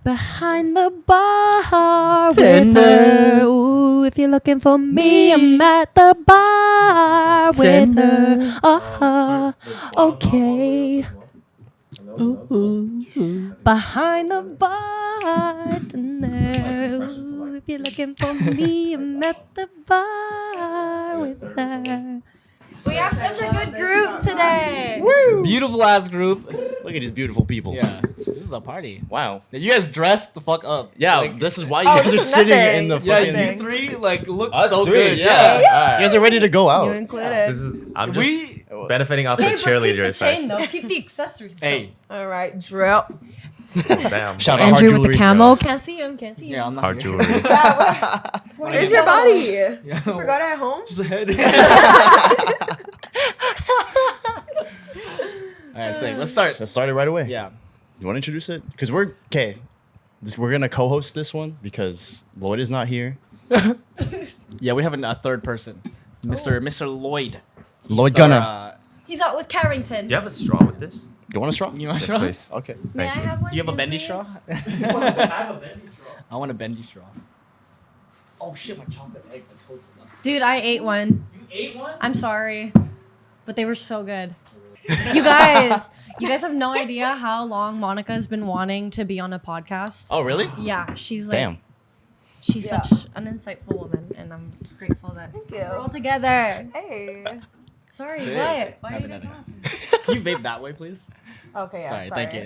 Behind the bar Tender. with her. Ooh, if you're looking for me, I'm at the bar with her. Okay. Behind the bar tonight. Ooh, if you're looking for me, I'm at the bar with her. We have such a good group today. Beautiful ass group. Look at these beautiful people. Yeah, this is a party. Wow. You guys dressed the fuck up. Yeah, Like, this is why you guys are sitting in the fucking... yeah, you three like look Us so three, good. yeah. You guys are ready to go out. You included. I'm just We benefiting off the cheerleader side. though. Keep the accessories. hey. All right, drip. Damn. Shout out Hard Andrew with Jewelry. the camo. Can't see him. Can't see him. Yeah, I'm not Hard here. jewelry. Where's your body? Yeah. You forgot it at home? Just a head. All right, so let's start. Let's start it right away. Yeah. You want to introduce it? Because we're... Okay. We're going to co-host this one because Lloyd is not here. Yeah, we have a third person, Mr. Lloyd. Lloyd So, Gunner. He's out with Carrington. Do you have a straw with this? You want a straw? You want a Yes, straw? please. Okay. May I Thank you. have one? Do you have a too, bendy please? straw? I want a bendy straw. Oh shit, my chocolate eggs. I totally forgot. Dude, I ate one. You ate one? I'm sorry, but they were so good. You guys have no idea how long Monica's been wanting to be on a podcast. Oh, really? Yeah, she's like, Damn. she's Yeah. such an insightful woman, and I'm grateful that Thank you. we're all together. Hey. Sorry, Sick. what? Why are you Nothing, guys nothing. laughing? Can you vape that way, please? Okay, yeah. Sorry, Sorry, thank you.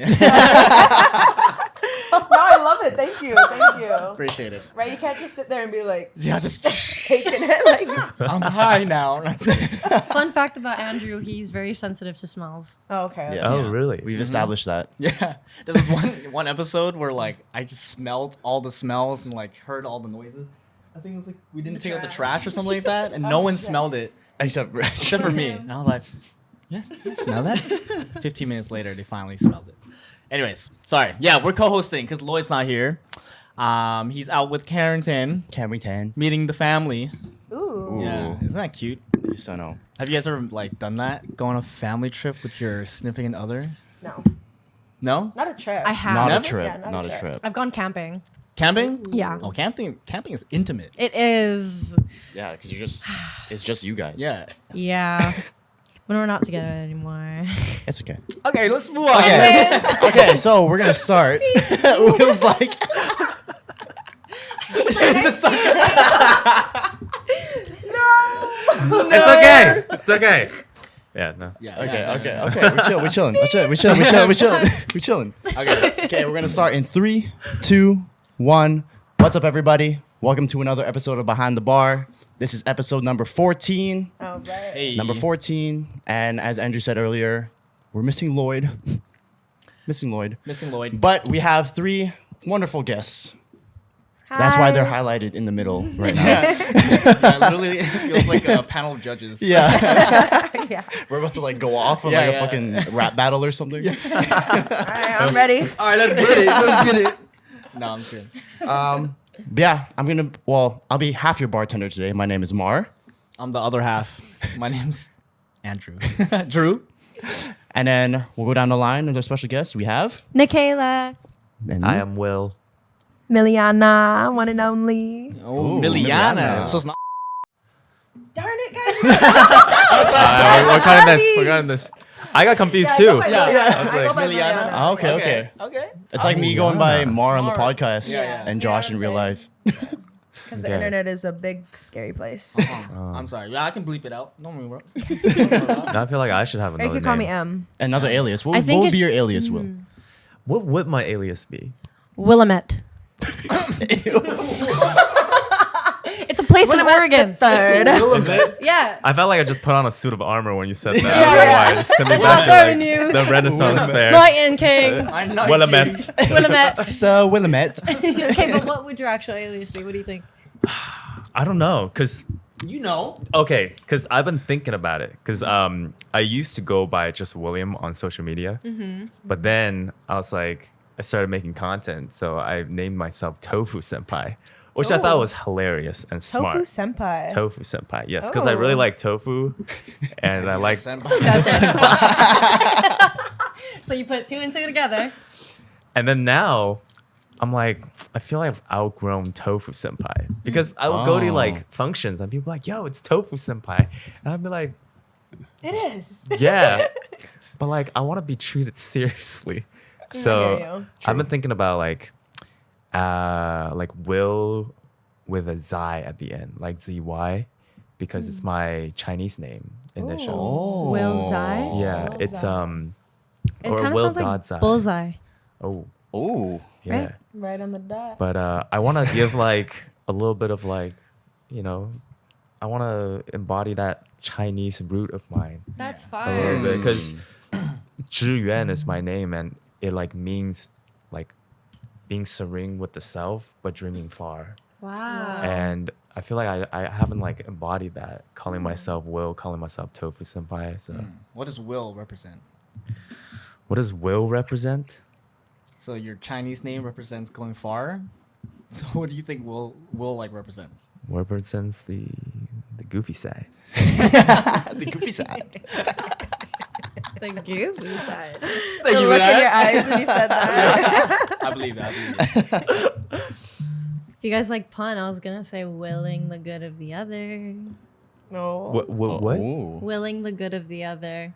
No, I love it. Thank you. Thank you. Appreciate it. Right? You can't just sit there and be like Yeah, just taking it. Like, I'm high now. Fun fact about Andrew, he's very sensitive to smells. oh, okay. Yeah. Oh, really? We've established that. Yeah, there was one episode where like I just smelled all the smells and like heard all the noises. I think it was like we didn't take out the trash or something like that, and no one smelled it Except... except for me. And I was like, yes, I smell that. 15 minutes later, they finally smelled it. Anyways, sorry. Yeah, we're co-hosting because Lloyd's not here. He's out with Carrington, Carrington. meeting the family. Ooh. Yeah, isn't that cute? Yes, I know. Have you guys ever like done that? Go on a family trip with your significant other? No, No? not a trip. I have. Not Never? a trip. Yeah, not a trip. I've gone camping. Camping? Yeah. Oh, camping is intimate. It is. Yeah, because you're just... It's just you guys. Yeah. Yeah. When we're not together anymore. It's okay. Okay, let's move on. Okay. Okay, so we're going to start. Will's like... It's okay. It's okay. Yeah, no. Yeah. Okay. We're chilling. We're chilling. Okay. Okay, we're gonna start in 3, 2, 1. What's up, everybody? Welcome to another episode of Behind the Bar. This is episode number 14. All right. Hey. Number 14. And as Andrew said earlier, we're missing Lloyd. Missing Lloyd. But we have 3 wonderful guests. That's why they're highlighted in the middle right now. Yeah, literally, it feels like a panel of judges. Yeah. Yeah. We're about to like go off on Yeah, like a yeah. fucking rap battle or something. All right, I'm ready. All right, let's get it. Let's get it. No, I'm kidding. But yeah, I'll be half your bartender today. My name is Mar. I'm the other half. My name's Andrew. Drew. And then we'll go down the line as our special guest. We have... Nikkaela. And I am Will. Milliana, one and only. Oh, Ooh, Milliana. Milliana. So it's not. Darn it, guys. We're cutting this. I got confused I too. go by Yeah. Milliana. I was I go like, by Milliana. Milliana. Oh, okay. Okay. It's like me going by Mar on the Mar. podcast Yeah. and Josh Yeah, in real same. life. Because the Okay. internet is a big, scary place. I'm sorry. Yeah, I can bleep it out. Don't worry, bro. Now I feel like I should have Or another you can call me name. M. Another alias. I What think would it- be your alias, Will? What would my alias be? Willamette. It's a place in Oregon. Third. Is it? Yeah. I felt like I just put on a suit of armor when you said that. I Yeah, don't know yeah. why. I just sent me Well back done, to you. like, the Renaissance fair. Lion King. I know. Willamette. Willamette. So, Willamette. Okay, but what would your actual alias be? What do you think? I don't know, cause You know. okay, cause I've been thinking about it, cause I used to go by just William on social media, but then I was like, I started making content, so I named myself Tofu Senpai, which I thought Oh. was hilarious and smart. Tofu senpai. Tofu Senpai, yes, because I really Oh. like tofu, and I like So you put 2 and 2 together. And then now, I'm like, I feel like I've outgrown Tofu Senpai because I would go to like functions and people like, yo, it's Tofu Senpai. And I'd be like, It is. yeah. But like, I want to be treated seriously. hear So you. I've been thinking about like Will with a Zai at the end, like ZY, because it's my Chinese name initial. Oh. Will Zai? Yeah, Will it's Zai. It or kind of Will sounds like dot Zai. bullseye. Oh, Oh. yeah. Right? Right on the dot. But I want to give like a little bit of like, you know, I want to embody that Chinese root of mine That's a little fire. bit because Zhi Yuan is my name and it like means like being serene with the self but dreaming far. Wow. And I feel like I haven't like embodied that, calling myself Will, calling myself Tofu Senpai. So What does will represent? what does Will represent? So your Chinese name represents going far. So what do you think will like represents? Represents the goofy side. The goofy side. The goofy side. The look in your eyes when you said that. I believe it. I believe it. If you guys like pun, I was gonna say willing the good of the other. No. What? Oh. Willing the good of the other.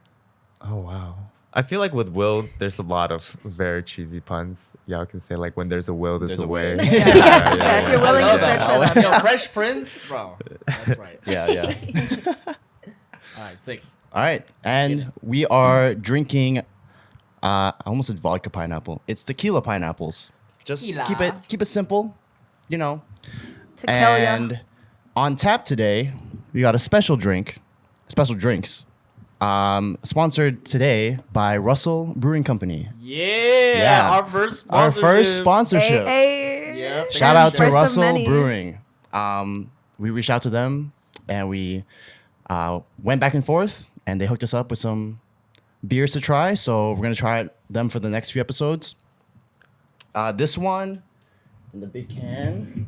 Oh wow. I feel like with Will, there's a lot of very cheesy puns. Y'all can say like when there's a will, there's a way. Yeah, if you're willing I to love search that. for them. Yo, Fresh Prince, bro. That's right. Yeah. All right, sick. All right, and we are drinking. I almost said vodka pineapple. It's tequila pineapples. Just Tequila. keep it simple, you know. Tequila. And on tap today, we got a special drinks, sponsored today by Russell Brewing Company. Yeah. Our first sponsorship. Our first sponsorship. Yep. Shout out to First of Russell many. Brewing. We reached out to them and we went back and forth, and they hooked us up with some beers to try. So we're gonna try them for the next few episodes. This one in the big can.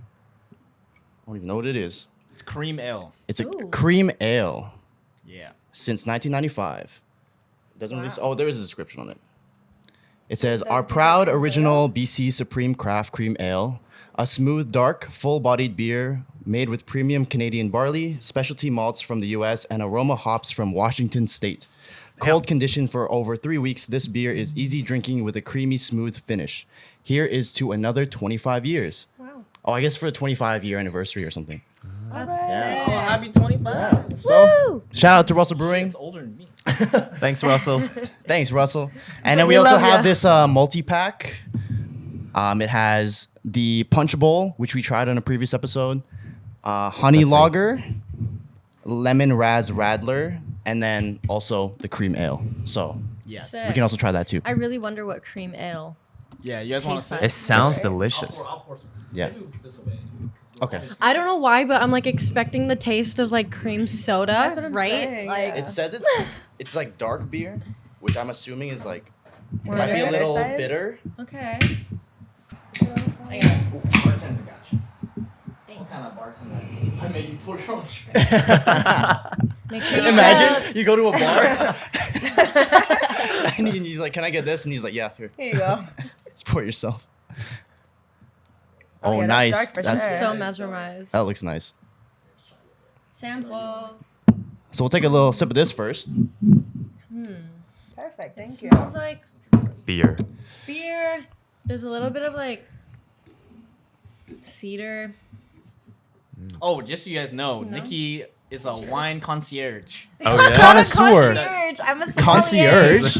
I don't even know what it is. It's cream ale. It's a Ooh. cream ale Yeah. since 1995. Doesn't really. Wow. Oh, there is a description on it. It says, Does "Our it proud say original BC Supreme Craft Cream Ale, a smooth, dark, full-bodied beer made with premium Canadian barley, specialty malts from the U.S., and aroma hops from Washington State. Cold conditioned for over 3 weeks, this beer is easy drinking with a creamy, smooth finish. Here is to another 25 years." Wow. Oh, I guess for a 25-year anniversary or something. That's Yeah. Oh, happy 25. So, shout out to Russell Brewing. It's older than me. Thanks, Russell. Thanks, Russell. And then we We also love have ya. this multi-pack. It has the Punch Bowl, which we tried on a previous episode, Honey That's Lager, Lemon Raz Radler, and then also the Cream Ale. So Yes. Sick. we can also try that too. I really wonder what cream ale. Yeah, you guys want to Tastes say? like- It sounds Right. delicious. I'll pour some. Yeah. Maybe we'll put this away. Okay. I don't know why, but I'm like expecting the taste of like cream soda, That's what I'm right? saying, Like yeah. It says it's like dark beer, which I'm assuming is like More might on be the a bitter little side? bitter. okay. I got it. Bartender got you. What kind of bartender? If I made you pour your own drink. Make sure you Imagine you go to a bar and he's like, "Can I get this?" And he's like, "Yeah, here, Here you go. let's pour it yourself." Oh, Oh, yeah, that's nice. dark for That's sure. so mesmerized. that looks nice. Sample. So we'll take a little sip of this first. Perfect. Thank you. Smells like Beer. beer. There's a little bit of like cedar. Oh, just so you guys know, No. Nikki is a wine concierge. Oh yeah. Connoisseur. Concierge. I'm a Concierge.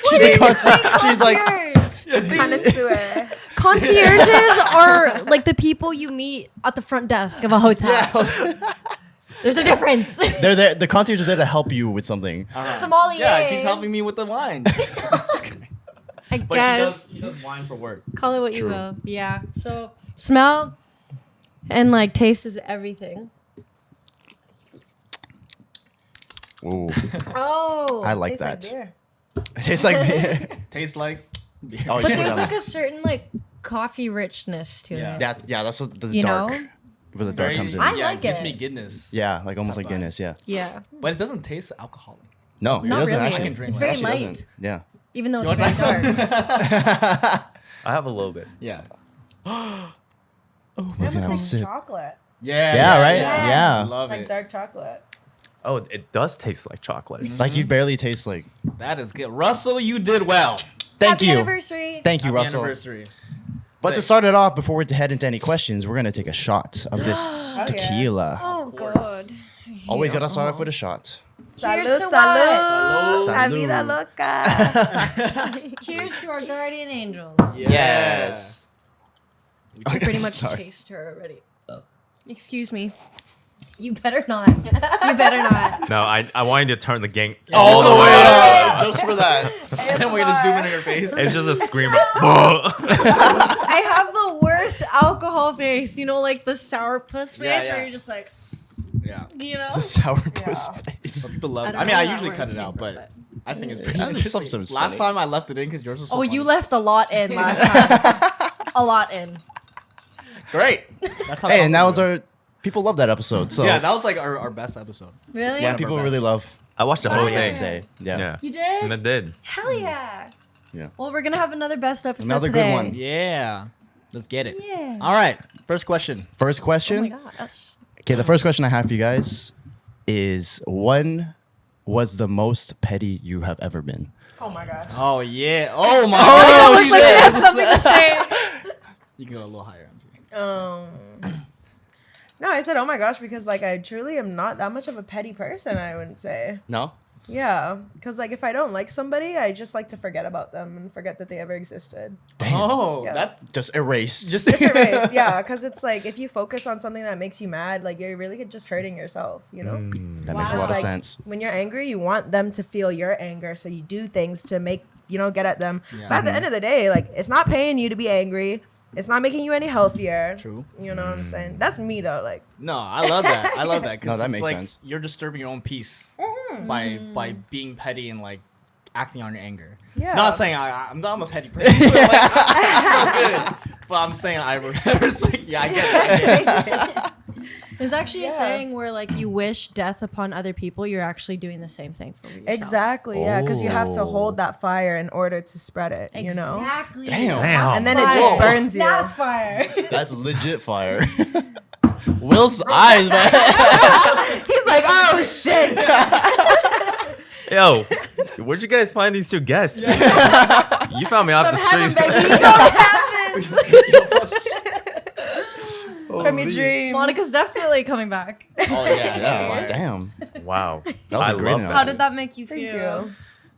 She's a concierge. She's like, Connoisseur. concierges are like the people you meet at the front desk of a hotel. There's a difference. they're there. The concierge is there to help you with something. Sommeliers. Yeah, she's helping me with the wine. I But guess. she does wine for work. Call it what you True. will. Yeah. So smell and like taste is everything. Ooh, Oh. I like Tastes like that. beer. It tastes like beer. Tastes like beer. Oh, you But should put there's that like on. a certain like coffee richness to Yeah. it. That's what the You dark. know? Where the dark Very, comes in. I yeah, like gives it. me Guinness. Yeah, like almost like Top Guinness. Yeah. Yeah. But it doesn't taste alcoholic. No, it Not doesn't really. I can actually. drink It's one. very Actually light, doesn't. Yeah. even though You it's want very some? dark. I have a little bit. Yeah. What's Almost gonna like sip? chocolate, Yeah, right? Yeah. Yeah. Love like it. dark chocolate. Oh, it does taste like chocolate. Like you barely taste like. That is good. Russell, you did well. Thank Happy you. anniversary. Thank you, Happy Russell. anniversary. But to Sick. start it off, before we head into any questions, we're gonna take a shot of this Oh, yeah. tequila. Oh, course. God. Always gotta start off with a shot. Cheers Salud, to salud. what? La vida loca. Cheers to our guardian angels. Yes. I pretty much Sorry. chased her already. Excuse me. You better not. You better not. No, I wanted to turn the gang All the way up, just for that. And we're gonna zoom into your face. It's just a scream. I have the worst alcohol face. You know, like the sourpuss face Yeah, yeah. where you're just like, Yeah. you know? It's a sourpuss face. People love it. don't I mean, know I that usually word cut it came out, from, but I think it's pretty Yeah, the interesting. substance is Last funny. time I left it in because yours was so Oh, you funny. left a lot in last time. A lot in. Great. That's how Hey, and that comfortable was we are. our. People love that episode. So Yeah, that was like our best episode. Really? yeah, of our people best. really love. I watched the What whole we have thing. to say. Yeah. Yeah. You did? And I did. Hell yeah. Yeah. Well, we're going to have another best episode Another good today. one. Yeah. Let's get it. Yeah. All right. First question. First Oh my question. gosh. Okay, the first question I have for you guys is: when was the most petty you have ever been? Oh my gosh. Oh yeah. Oh my Oh, god. looks like she has something to say. You can go a little higher. Andrew. No, I said, oh my gosh, because like I truly am not that much of a petty person, I wouldn't say. No. Yeah, because like if I don't like somebody, I just like to forget about them and forget that they ever existed. Oh, Yeah. that's Just erased. just Just erase, yeah, because it's like if you focus on something that makes you mad, like you're really just hurting yourself, you know? That makes a Wow. lot of Like, sense. When you're angry, you want them to feel your anger, so you do things to make, get at them. Yeah. But at the end of the day, like it's not paying you to be angry. It's not making you any healthier. True. You know what I'm saying? That's me though. Like, No, I love that. I love that. 'Cause No, that it's makes like sense. You're disturbing your own peace by being petty and like acting on your anger. Yeah. Not saying I'm not a petty person. But, like, I'm so good. But I'm saying I like, yeah, I get it. There's actually a Yeah. saying where like you wish death upon other people, you're actually doing the same thing for yourself. exactly, yeah, because you have to Oh. hold that fire in order to spread it. You know. Exactly. Damn. Damn. And then it Fire. just burns you. That's fire. That's legit fire. Will's eyes, man. He's like, oh shit. Yo, where'd you guys find these two guests? You found me off the Heaven, street. baby. You know what happened? From your dreams. Monica's definitely coming back. Oh yeah. That's Yeah. fire. Damn. Wow. That was I a great love announcement. How did that make you Thank feel? you.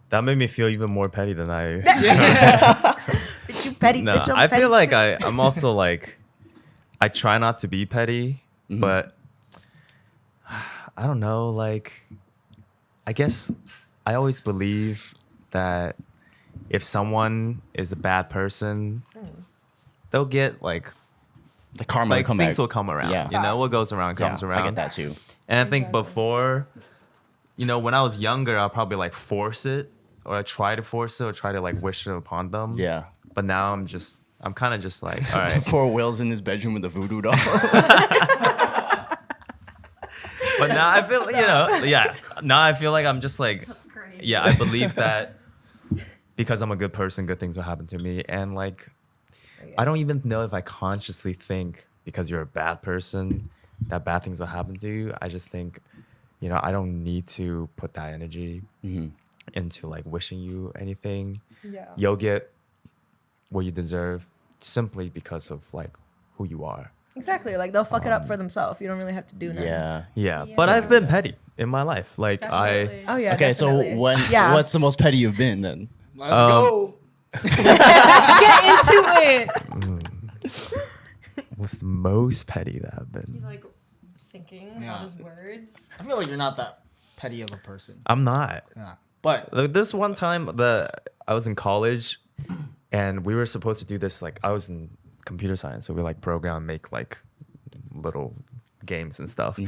That made me feel even more petty than I. Bitch, you petty No, bitch. I'm I petty feel like too. I'm also like, I try not to be petty, but I don't know. Like, I guess I always believe that if someone is a bad person, they'll get like The karma will come things back. will come around. Yeah. You know, what Facts. goes around comes Yeah, around. I get that too. And I think before, when I was younger, I'll probably like force it or I try to force it or try to like wish it upon them. Yeah. But now I'm kind of just like, all right. Poor Will's in his bedroom with a voodoo doll. But now I feel, now I feel like I'm just like, Great. yeah, I believe that because I'm a good person, good things will happen to me. And like, I don't even know if I consciously think because you're a bad person that bad things will happen to you. I just think, I don't need to put that energy into like wishing you anything. Yeah. You'll get what you deserve simply because of like who you are. Exactly. Like they'll fuck it up for themselves. You don't really have to do nothing. Yeah. Yeah, Yeah. but I've been petty in my life. Like Definitely. Oh yeah. Okay, definitely. so Yeah. what's the most petty you've been then? Let's go. Get into it. what's the most petty that I've He's been? like thinking Yeah. about his words. I feel like you're not that petty of a person. I'm not. Yeah. But Like, this one time that I was in college and we were supposed to do this, like I was in computer science, so we like program, make like little games and stuff.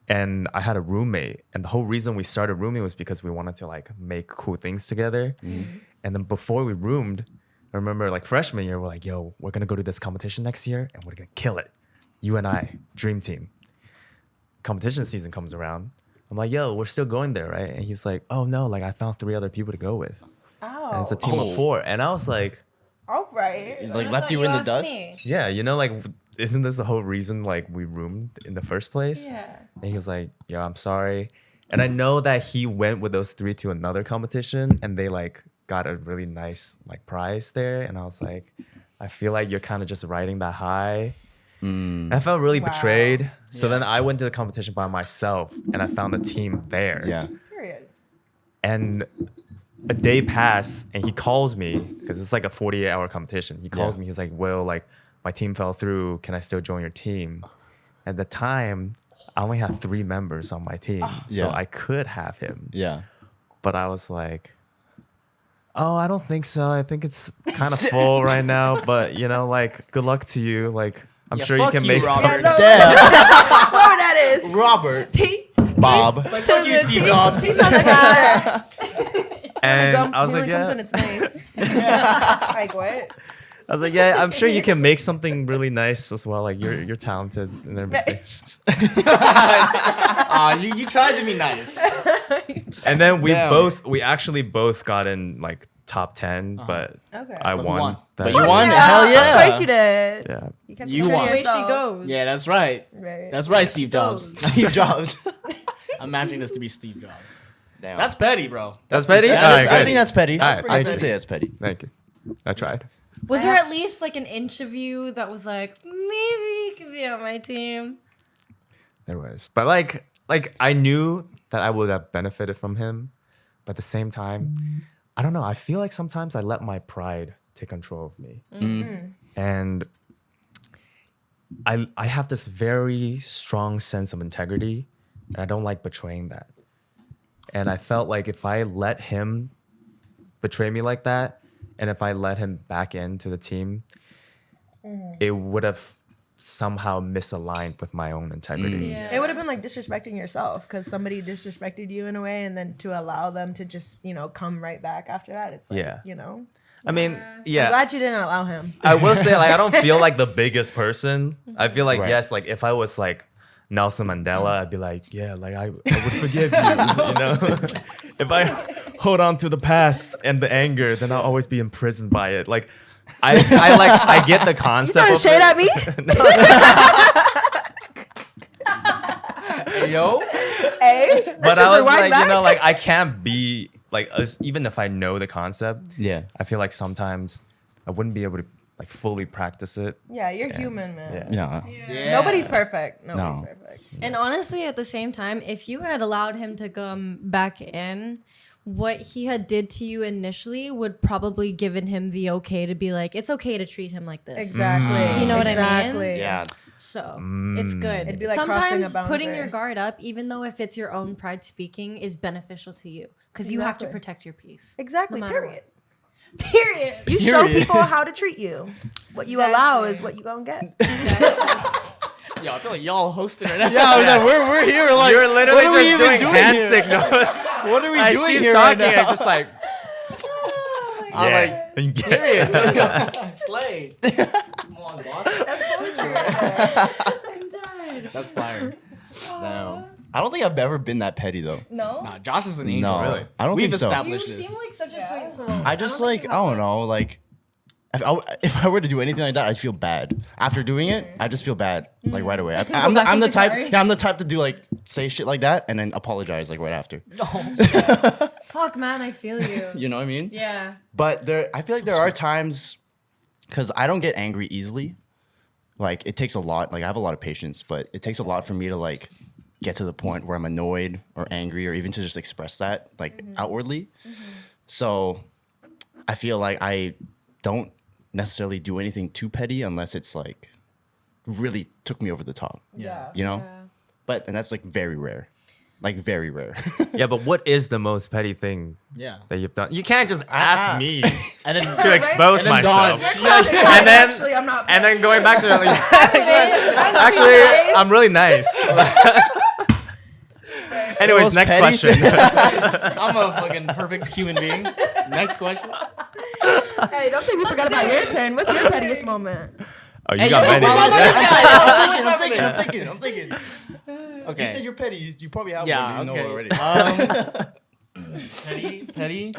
And I had a roommate, and the whole reason we started rooming was because we wanted to like make cool things together. And then before we roomed, I remember like freshman year, we're like, yo, we're gonna go to this competition next year and we're gonna kill it. You and I, dream team. Competition season comes around. I'm like, yo, we're still going there, right? And he's like, oh no, like I found 3 other people to go with. Oh. And it's a team Oh. of 4. And I was like, All right. He's like left you in the asked dust. me. Yeah, like, isn't this the whole reason like we roomed in the first place? Yeah. And he was like, "Yo, I'm sorry." And I know that he went with those three to another competition, and they like got a really nice like prize there. And I was like, I feel like you're kind of just riding that high. And I felt really betrayed. So then I went to the competition by myself, and I found a team there. Yeah. Period. And a day passed, and he calls me because it's like a 48-hour competition. He calls me. He's like, "Will, like, my team fell through. Can I still join your team?" At the time, I only had 3 members on my team, so I could have him. Yeah. But I was like, "Oh, I don't think so. I think it's kind of full right now. But like, good luck to you. Like, I'm sure you can make some." Yeah, no, Damn. whoever that is. Robert. Bob. Like, fuck you, Steve Jobs. He's on the guy. And I was like, comes when "Yeah." it's nice. Like what? I was like, "Yeah, I'm sure you can make something really nice as well. Like, you're talented and everything." You tried to be nice. And then we Damn. actually both got in like top 10, but Okay. I But won. won. But you won? Hell yeah. Of course you did. Yeah. You, kept You pushing won. The way she yourself. goes. Yeah, that's right. Right. That's right, Steve Jobs. Steve Jobs. I'm matching this to be Steve Jobs. Damn. That's petty, bro. That's petty? That All is- right, I good. think that's petty. All right, I thank would you. say that's petty. Thank you. I tried. Was there at least like an inch of you that was like, maybe you could be on my team? There was. But like I knew that I would have benefited from him, but at the same time, I don't know. I feel like sometimes I let my pride take control of me. And I have this very strong sense of integrity, and I don't like betraying that. And I felt like if I let him betray me like that, and if I let him back into the team, it would have somehow misaligned with my own integrity. Yeah. It would have been like disrespecting yourself because somebody disrespected you in a way, and then to allow them to just come right back after that. It's like I mean, I'm yeah. glad you didn't allow him. I will say, like, I don't feel like the biggest person. I feel like, Right. yes, like if I was like Nelson Mandela, I'd be like, yeah, like I would forgive you. If I hold on to the past and the anger, then I'll always be imprisoned by it. Like, I get the You concept. throwing of shade it. at me? Hey, yo. Hey, But I was like, back. like I can't be like even if I know the concept. Yeah. I feel like sometimes I wouldn't be able to like fully practice it. Yeah, you're human, man. Yeah. Yeah. Yeah. Nobody's perfect. Nobody's No. perfect. And honestly, at the same time, if you had allowed him to come back in, what he had did to you initially would probably given him the okay to be like, it's okay to treat him like this. Exactly. You know what I mean? Exactly. Yeah. So it's good. It'd be like crossing a Sometimes boundary. putting your guard up, even though if it's your own pride speaking, is beneficial to you because you have to Exactly. protect your peace. Exactly. No matter Period. Period. You show Period. people how to treat you. What you allow is what you gonna get. Yo, I feel like y'all hosting right now. Yeah, I was like, we're here. Like, You're literally what are we just even doing hand here? signals. What are we Like, doing she's here talking right and now? just like, I'm yeah. Period. Let's go. Slay. Come on, boss. That's poetry. I'm done. That's fire. No. I don't think I've ever been that petty though. No? Nah, Josh is an angel. No, Really. I don't We've think so. You established this. seem like such a sweet soul. I just like I don't know, like if I were to do anything like that, I'd feel bad. After doing it, I just feel bad like right away. I'm back and the say type. sorry. Yeah, I'm the type to do like say shit like that and then apologize like right after. Fuck, man, I feel you. You know what I mean? Yeah. But I feel like there are times because I don't get angry easily. Like it takes a lot. Like I have a lot of patience, but it takes a lot for me to like get to the point where I'm annoyed or angry or even to just express that like outwardly. So I feel like I don't necessarily do anything too petty unless it's like really took me over the top. Yeah. You know? Yeah. And that's like very rare. Like very rare. yeah, but what is the most petty thing Yeah. that you've done? You can't just ask me And then to expose and then myself. dodge. And then, Actually, I'm not. and then going back to like, Actually, actually, I'm really nice. Anyways, Most next petty question. I'm a fucking perfect human being. Next question. Hey, don't think we forgot about your turn. What's your pettiest moment? Oh, you Hey, got yo, many. I'm thinking. Okay. You said you're petty. You probably have Yeah, one. You okay. know already. Petty.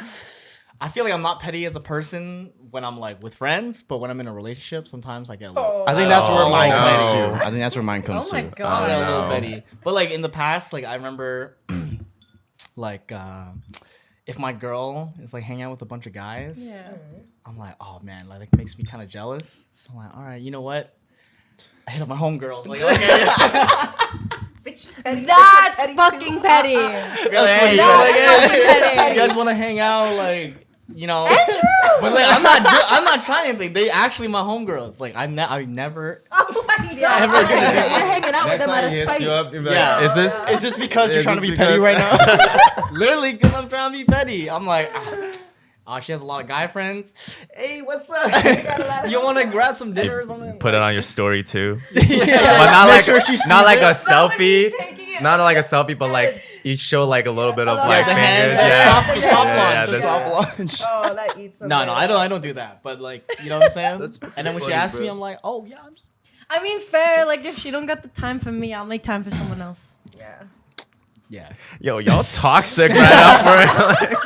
I feel like I'm not petty as a person when I'm like with friends, but when I'm in a relationship, sometimes I get a little. I think that's where mine no. comes to. I think that's where mine comes Oh my to. God. I get a little no. petty. But like in the past, like I remember, like if my girl is like hanging out with a bunch of guys, Yeah. I'm like, oh man, like it makes me kind of jealous. So I'm like, all right, you know what? I hit up my homegirls. Like, okay. That's fucking petty. Really, hey, That's fucking petty. you guys want to hang out, like, you know? But like, I'm not trying anything. They actually my homegirls. Like, I never. Oh my Yeah, god. Ever gonna you're do- hanging out with Next them out time of he hits spite. you up, you'll be Yeah. like, Is this because you're Is trying to this be petty because- right now? Literally, because I'm trying to be petty. I'm like, oh, she has a lot of guy friends. Hey, what's up? You want to grab some dinner or something? put it on your story too. Yeah. But not Make like sure she sees not like it. a selfie. taking it Not like a selfie, but like you show like a little bit of Yeah, like the fingers. hand, Yeah. soft- soft Yeah, launch, that's- Soft launch. Oh, that eats them. No, I don't do that. But like, you know what I'm saying? That's And then when she funny, asks me, bro. I'm like, oh yeah, I'm just. I mean, fair. Like, if she don't got the time for me, I'll make time for someone else. Yeah. Yeah. Yo, y'all toxic right now for it.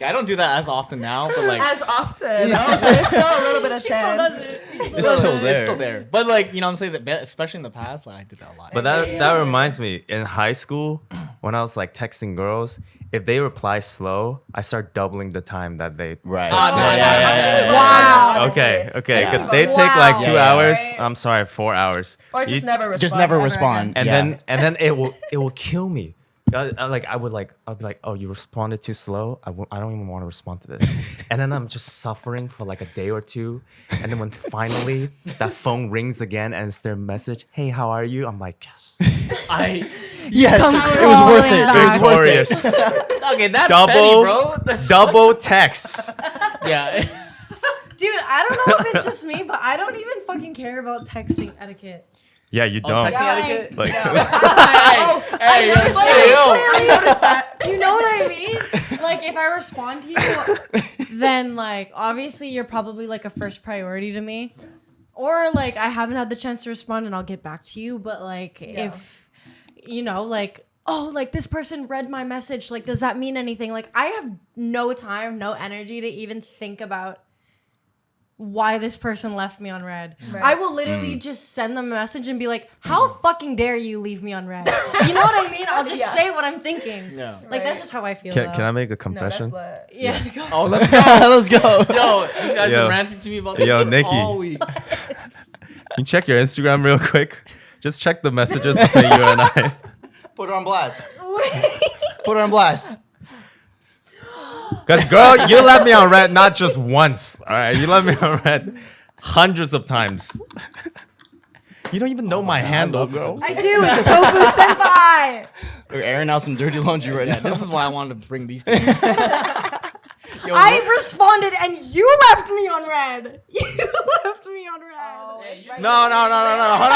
I don't do that as often now, but like. As often. No, so there's still a little bit of She still chance. does it. It's still It's there. still there. But like, you know what I'm saying? That especially in the past, like I did that a lot. But that reminds me, in high school, when I was like texting girls, if they reply slow, I start doubling the time that they. Right. Oh, no, yeah. Wow. Okay. Yeah. 'Cause they take like 2 Yeah. hours. Right. I'm sorry, 4 hours. Or just You- never respond. Just never ever respond. again. and then it will kill me. I'll be like, oh, you responded too slow. I don't even want to respond to this. And then I'm just suffering for like a day or two. And then when finally that phone rings again and it's their message, hey, how are you? I'm like, yes, Yes, Come it was worth it. crawling It was worth it. victorious. Okay, that's Double- petty, bro. That's, Double text. yeah. Dude, I don't know if it's just me, but I don't even fucking care about texting etiquette. Yeah, you don't. texting Yeah, etiquette? Like, Hey, you're Like, still. you know what I mean? Like, if I respond to you, then like obviously you're probably like a first priority to me, or like I haven't had the chance to respond and I'll get back to you. But like if you know like. Oh, like this person read my message. Like, does that mean anything? Like, I have no time, no energy to even think about why this person left me on red. Right. I will literally just send them a message and be like, how fucking dare you leave me on red? You know what I mean? I'll just Yeah. say what I'm thinking. Yeah. Like, Right. that's just how I feel. can I make a No, that's confession? lit. Yeah. Oh, let's go. Let's go. Yo, this guy's Yo. been ranting to me about this Yo, Nikki. all week. Can you check your Instagram real quick? Just check the messages between you and I. Put her on blast. Put her on blast. Because, girl, you left me on red not just once. All right, you left me on red hundreds of times. You don't even know my handle, bro. I do. It's Tofu Senpai. We're airing out some dirty laundry right Yeah, now. this is why I wanted to bring these things. Yo, I responded and you left me on red. You left me on red. No. Hold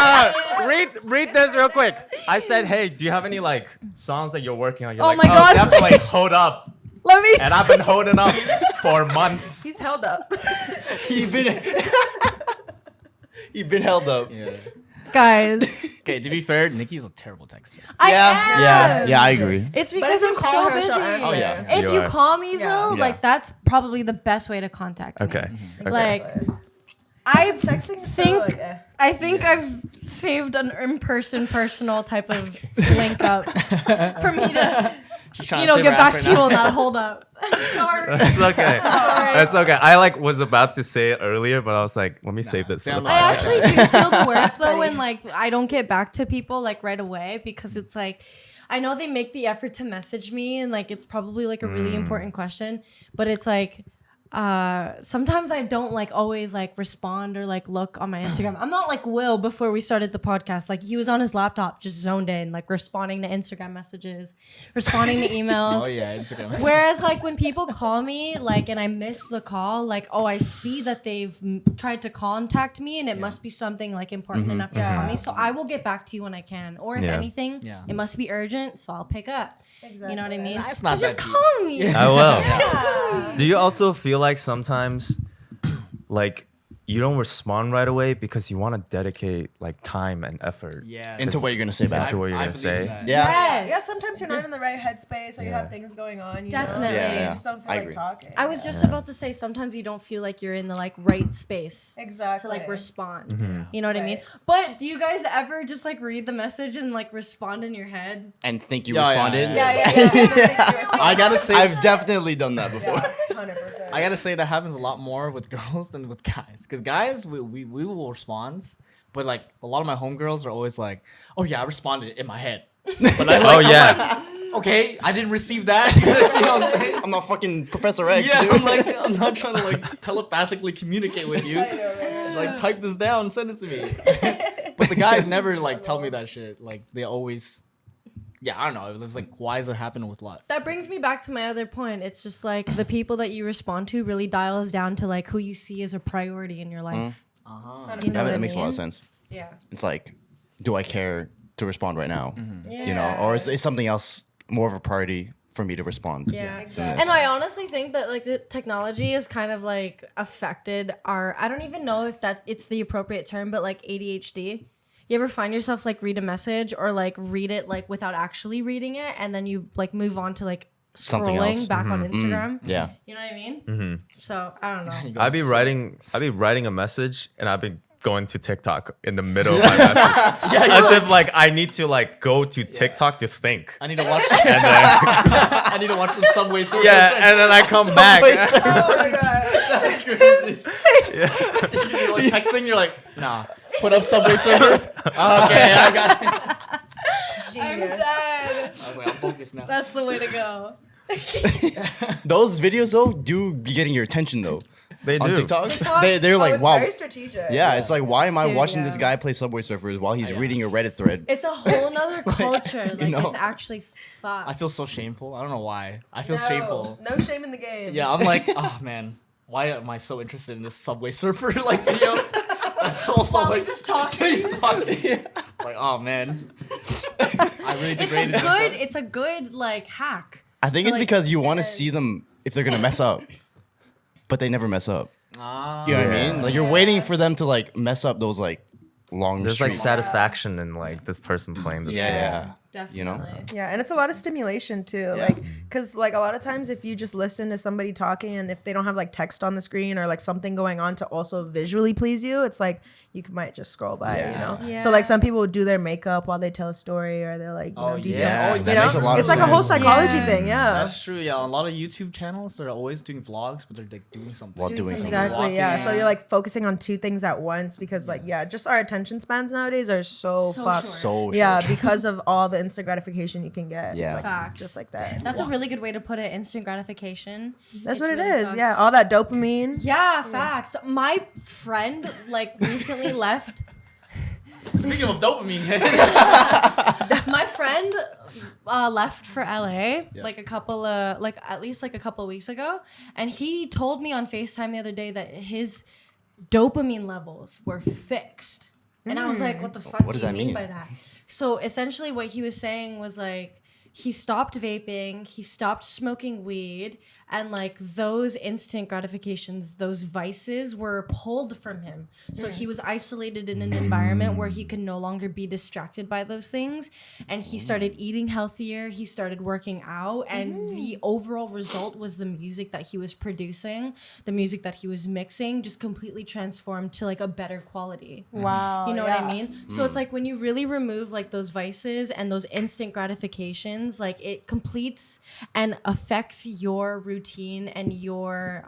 on. Read this real quick. I said, hey, do you have any like songs that you're working on? You're Oh like, my God. definitely hold up. Let me And I've been holding up for months. He's held up. You've been You've been held up. Yeah. guys. Okay, to be fair, Nikki's a terrible texter. I Yeah, am. yeah, I agree. It's But because if you I'm call so her, busy. she'll answer. Oh, yeah. If You you are. call me Yeah. though, Yeah. like that's probably the best way to contact me. Okay. Like I Texting is so, think like, eh. I think I've saved an in-person personal type of link up for me to She's trying to save get her ass back right to you now. on that. Hold up. I'm sorry. It's okay. Sorry. It's okay. I like was about to say it earlier, but I was like, let me save this for the sound I like- podcast. actually do feel the worst though when like I don't get back to people like right away because it's like I know they make the effort to message me and like it's probably like a really important question, but it's like sometimes I don't like always like respond or like look on my Instagram. I'm not like Will before we started the podcast. Like he was on his laptop just zoned in, like responding to Instagram messages, responding to emails. Oh yeah, Instagram. Whereas like when people call me like and I miss the call, like oh I see that they've tried to contact me and it must be something like important enough to call me. So I will get back to you when I can. Or if Yeah. anything, Yeah. it must be urgent, so I'll pick up. You know what I mean? That's So not just that deep. call me. I will. Yeah. Do you also feel like sometimes, like, you don't respond right away because you want to dedicate like time and effort into what you're gonna say back. into what you're gonna say. Yeah. Yeah, sometimes you're not in the right headspace or you have things going on. You Definitely. Know? Yeah. You just don't feel I like agree. talking. I was just about to say sometimes you don't feel like you're in the like right space exactly to like respond. Mm-hmm. You know what I mean? But do you guys ever just like read the message and like respond in your head? And think you Yeah, responded. Yeah. I gotta say, I've definitely done that before. 100%. I gotta say that happens a lot more with girls than with guys. Because guys, we will respond, but like a lot of my homegirls are always like, "Oh yeah, I responded in my head." But I'm like, okay, I didn't receive that. You know what I'm saying? I'm not fucking Professor X, Yeah, dude. I'm not trying to like telepathically communicate with you. Like type this down, send it to me. But the guys never like tell me that shit. Like they always, I don't know. It's like, why is it happening with lot? That brings me back to my other point. It's just like the people that you respond to really dials down to like who you see as a priority in your life. You know what that I makes a lot mean? of sense. Yeah. It's like, do I care to respond right now? Yeah. You know, or is something else more of a priority for me to respond? Yeah. Exactly. And I honestly think that like the technology has kind of like affected our, I don't even know if it's the appropriate term, but like ADHD. You ever find yourself like read a message or like read it like without actually reading it and then you like move on to like Something else. scrolling back on Instagram? Yeah. You know what I mean? So I don't know. I'd be writing a message and I've been going to TikTok in the middle of my message. As if like I need to like go to TikTok to think. I need to watch. And then, I need to watch some Subway Surfers. yeah, and then I come back. Oh my god. That's crazy. You're like texting. You're like, nah. Put up Subway Surfers. Okay, I got it. I'm Genius. dead. I was like, I'm focused now. That's the way to go. Those videos though do be getting your attention though. They On do. TikTok, TikToks? they're like, It's wow. very strategic. Yeah, it's like, why am I Dude, watching yeah. this guy play Subway Surfers while he's reading a Reddit thread? It's a whole nother culture. Like, know? it's actually fucked. I feel so shameful. I don't know why. I feel shameful. No shame in the game. Yeah, I'm like, oh man, why am I so interested in this Subway Surfer like video? That's also While like he's just talking. He's talking. Like, oh man, I really degraded myself. It's a good like hack. I think So, it's like, because you want to see them if they're gonna mess up, but they never mess up. You know what I mean? Like you're waiting for them to like mess up those like long. There's like streaks. satisfaction in like this person playing this. Yeah. Definitely. You know? Yeah, and it's a lot of stimulation too. Like, because like a lot of times if you just listen to somebody talking and if they don't have like text on the screen or like something going on to also visually please you, it's like you might just scroll by, you know? Yeah. So like some people would do their makeup while they tell a story or they'll like, you know, do yeah. something. That You makes a know? lot of It's like a whole sense. psychology Yeah. thing, yeah. That's true. Yeah, a lot of YouTube channels they're always doing vlogs, but they're like doing something. While doing something. Exactly, Walking. yeah. So you're like focusing on two things at once because like, yeah, just our attention spans nowadays are so So fucked. short. So Yeah, short. because of all the instant gratification you can get. Yeah. Like, Facts. just like that. That's a really good way to put it. Instant gratification. That's It's what it really is. fucked. Yeah, all that dopamine. Yeah, facts. My friend like recently left. Speaking of dopamine, My friend left for LA like at least a couple of weeks ago, and he told me on FaceTime the other day that his dopamine levels were fixed. And I was like, what the fuck What do does you that mean mean? by that? So essentially what he was saying was like he stopped vaping, he stopped smoking weed, and like those instant gratifications, those vices were pulled from him. So he was isolated in an environment where he could no longer be distracted by those things. And he started eating healthier, he started working out, and the overall result was the music that he was producing, the music that he was mixing, just completely transformed to like a better quality. Wow. You know what I mean? So it's like when you really remove like those vices and those instant gratifications, like it completes and affects your routine and your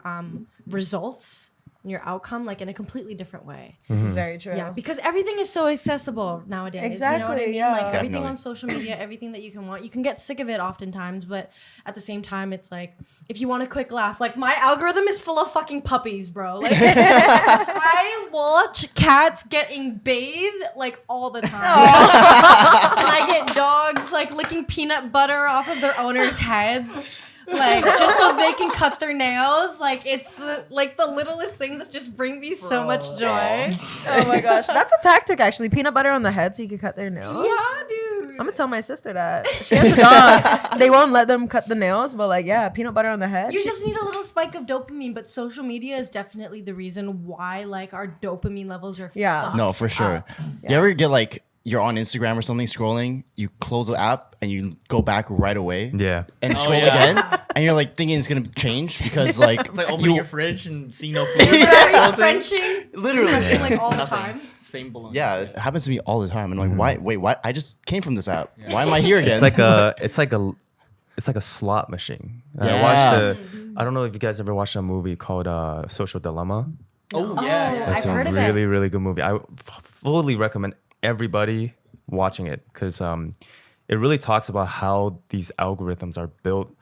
results and your outcome like in a completely different way. This is very true. Yeah, because everything is so accessible nowadays. Exactly, You know what I mean? yeah. Like everything Definitely. on social media, everything that you can want. You can get sick of it oftentimes, but at the same time, it's like if you want a quick laugh, like my algorithm is full of fucking puppies, bro. Like I watch cats getting bathed like all the time. And I get dogs like licking peanut butter off of their owners' heads. Like just so they can cut their nails. Like it's the littlest things that just bring me so much joy. Oh my gosh, that's a tactic actually. Peanut butter on the head so you can cut their nails. Yeah, dude. gonna tell my sister that. She has a dog. They won't let them cut the nails, but like, yeah, peanut butter on the head. You just need a little spike of dopamine, but social media is definitely the reason why like our dopamine levels are fucked No, for sure. up. You ever get like you're on Instagram or something scrolling, you close the app and you go back right away. Yeah. And scroll again, and you're like thinking it's gonna change because like It's like opening your fridge and seeing no food. Are you Frenching? literally. Frenching like all the Nothing. time. Same balloon. Yeah, it happens to me all the time. I'm like, why? Wait, what? I just came from this app. Why am I here again? It's like a slot machine. Yeah. I don't know if you guys ever watched a movie called Social Dilemma. Oh yeah. I've It's heard a of it. really, really good movie. I fully recommend everybody watching it because it really talks about how these algorithms are built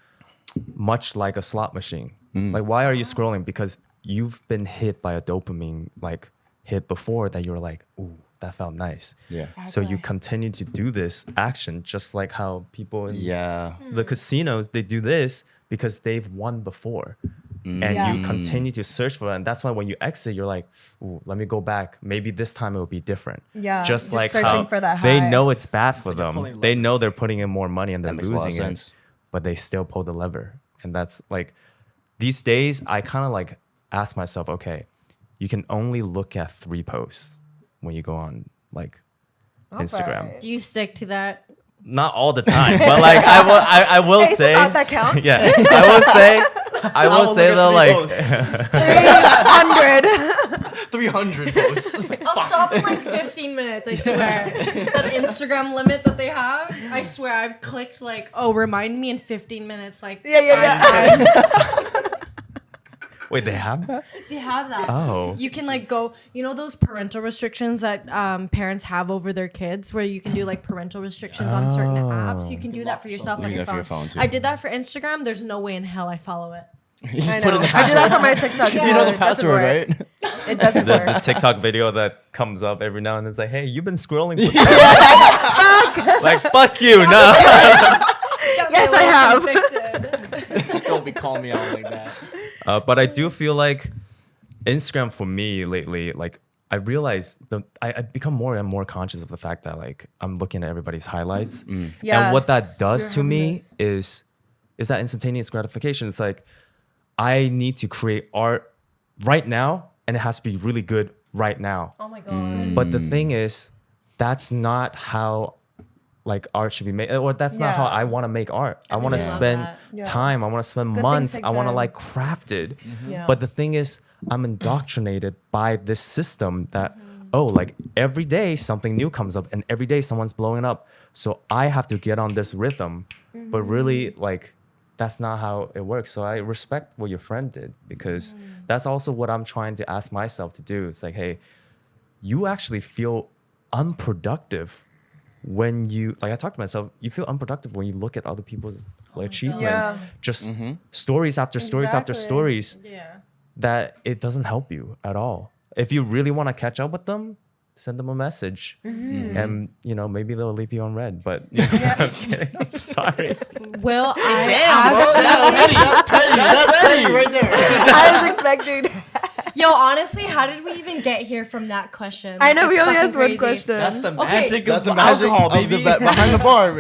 much like a slot machine. Like, why are you scrolling? Because you've been hit by a dopamine like hit before that you're like, ooh, that felt nice. Yeah. So you continue to do this action just like how people in Yeah. the casinos, they do this because they've won before. And you continue to search for it. And that's why when you exit, you're like, ooh, let me go back. Maybe this time it will be different. Yeah, Just just like searching how for that they high. know it's bad for like you're them. pulling They lever. know they're putting in more money and they're That makes a lot of losing it. sense. But they still pull the lever. And that's like, these days, I kind of like ask myself, okay, you can only look at 3 posts when you go on like Instagram. Do you stick to that? Not all the time, but like I will Hey, say, so that counts. yeah, I will say though, like 300. 300 posts. I'll stop in like 15 minutes, I swear. That Instagram limit that they have, I swear I've clicked like, oh, remind me in 15 minutes. Like, Yeah. 5 times. wait, they have that? They have that. Oh. You can like go, you know those parental restrictions that parents have over their kids where you can do like parental restrictions on certain apps. You can do that for yourself on You your do that for phone. your phone, too. I did that for Instagram. There's no way in hell I follow it. You just I put know. in the I do that password. for my TikTok. You know the It doesn't password, work. right? It doesn't The work. TikTok video that comes up every now and then. It's like, hey, you've been scrolling. For like, fuck you, no. Yes, I have. Don't be calling me out like that. But I do feel like Instagram for me lately, like I realize I become more and more conscious of the fact that like I'm looking at everybody's highlights, and what that Yes, does you're to having me this. is that instantaneous gratification. It's like I need to create art right now, and it has to be really good right now. Oh my God. But the thing is, that's not how like art should be made, or that's not how Yeah. I want to make art. I want to love spend that. Yeah. time. I want to spend Good things months. take I want to time. like craft it. Yeah. But the thing is, I'm indoctrinated by this system that oh, like every day something new comes up, and every day someone's blowing up. So I have to get on this rhythm. But really, like that's not how it works. So I respect what your friend did because that's also what I'm trying to ask myself to do. It's like, hey, you actually feel unproductive when you, like I talked to myself, you feel unproductive when you look at other people's achievements. Yeah. Just stories after stories after Exactly. stories Yeah. that it doesn't help you at all. If you really want to catch up with them, send them a message, and you know maybe they'll leave you on red. But I'm kidding. I'm sorry. Well, That's petty right there. I was expecting. Yo, honestly, how did we even get here from that question? I know Like, we it's only fucking asked one crazy. question. That's the Okay. magic That's the of magic alcohol, of baby. the behind the bar.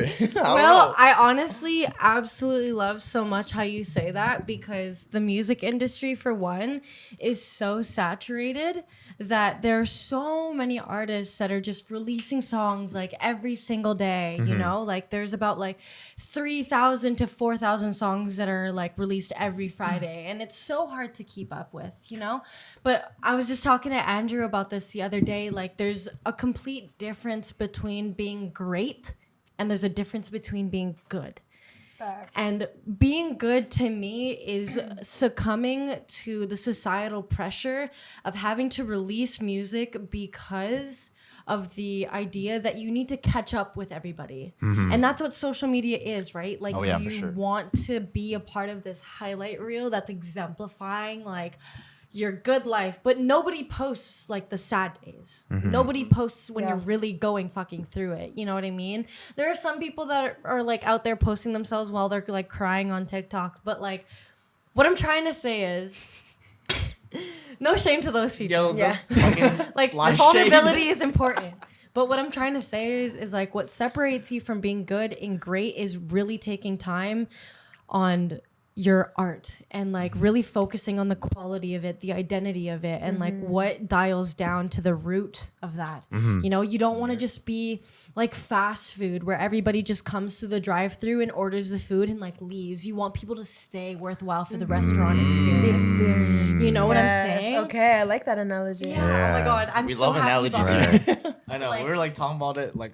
Well, I honestly absolutely love so much how you say that because the music industry, for one, is so saturated that there are so many artists that are just releasing songs like every single day, you know? Like there's about like 3,000 to 4,000 songs that are like released every Friday and it's so hard to keep up with, you know? But I was just talking to Andrew about this the other day. Like there's a complete difference between being great and there's a difference between being good. And being good to me is succumbing to the societal pressure of having to release music because of the idea that you need to catch up with everybody. And that's what social media is, right? Like Oh, yeah, for you sure. want to be a part of this highlight reel that's exemplifying like your good life, but nobody posts like the sad days. Nobody posts when Yeah. you're really going fucking through it. You know what I mean? There are some people that are like out there posting themselves while they're like crying on TikTok, but like what I'm trying to say is no shame to those people. Yo, Yeah. fucking Like slice vulnerability is important. But what I'm trying to say is like what separates you from being good and great is really taking time on your art and like really focusing on the quality of it, the identity of it, and like what dials down to the root of that. You know, you don't want to just be like fast food where everybody just comes through the drive-through and orders the food and like leaves. You want people to stay worthwhile for the restaurant experience. You know what I'm saying? Okay, I like that analogy. Yeah. Oh my god, I'm We so love happy analogies about here. it. I know. Like- we were like talking about it like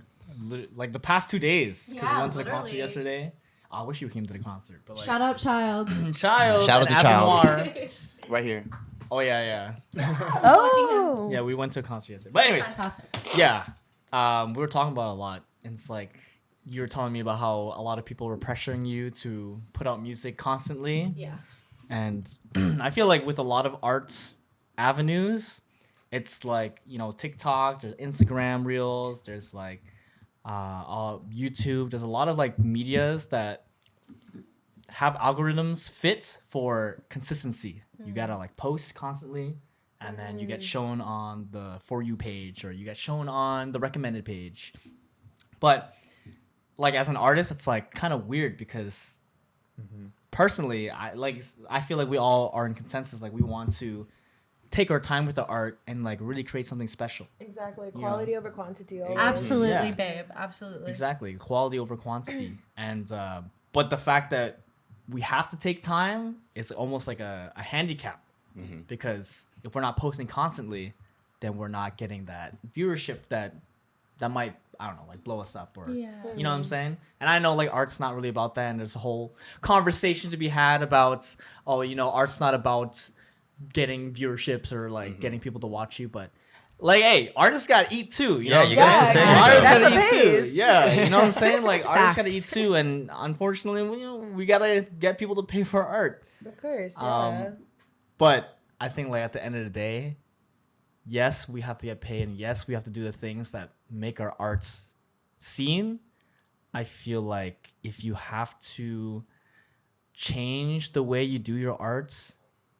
the past 2 days. Because Yeah, we went to the concert literally. yesterday. I wish you came to the concert. But like, Shout out, child. Child. Shout out and to Child. Avenoir. Right here. Oh yeah. Oh. Yeah, we went to a concert yesterday. But anyways, Fantastic. yeah. We were talking about it a lot. And it's like you were telling me about how a lot of people were pressuring you to put out music constantly. Yeah. And I feel like with a lot of arts avenues, it's like, you know, TikTok, there's Instagram reels, there's like YouTube. There's a lot of like medias that have algorithms fit for consistency. You gotta like post constantly, and then you get shown on the For You page, or you get shown on the recommended page. But like as an artist, it's like kind of weird because personally, I feel like we all are in consensus. Like we want to take our time with the art and like really create something special. Exactly. Quality over quantity. Always. Absolutely, Yeah. babe. Absolutely. Exactly, quality over quantity. And but the fact that we have to take time is almost like a handicap, because if we're not posting constantly, then we're not getting that viewership that might, I don't know, like blow us up, or Yeah. you know what I'm saying. And I know like art's not really about that, and there's a whole conversation to be had about, oh, you know, art's not about getting viewerships or like getting people to watch you, but like, hey, artists gotta eat too. You know what I'm you gotta saying? sustain Artists yourself. gotta That's eat what too. pays. Yeah, you know what I'm saying? Like artists gotta eat Facts. too, and unfortunately, you know, we gotta get people to pay for art. Of course. Yeah. But I think like at the end of the day, yes, we have to get paid, and yes, we have to do the things that make our art seen. I feel like if you have to change the way you do your art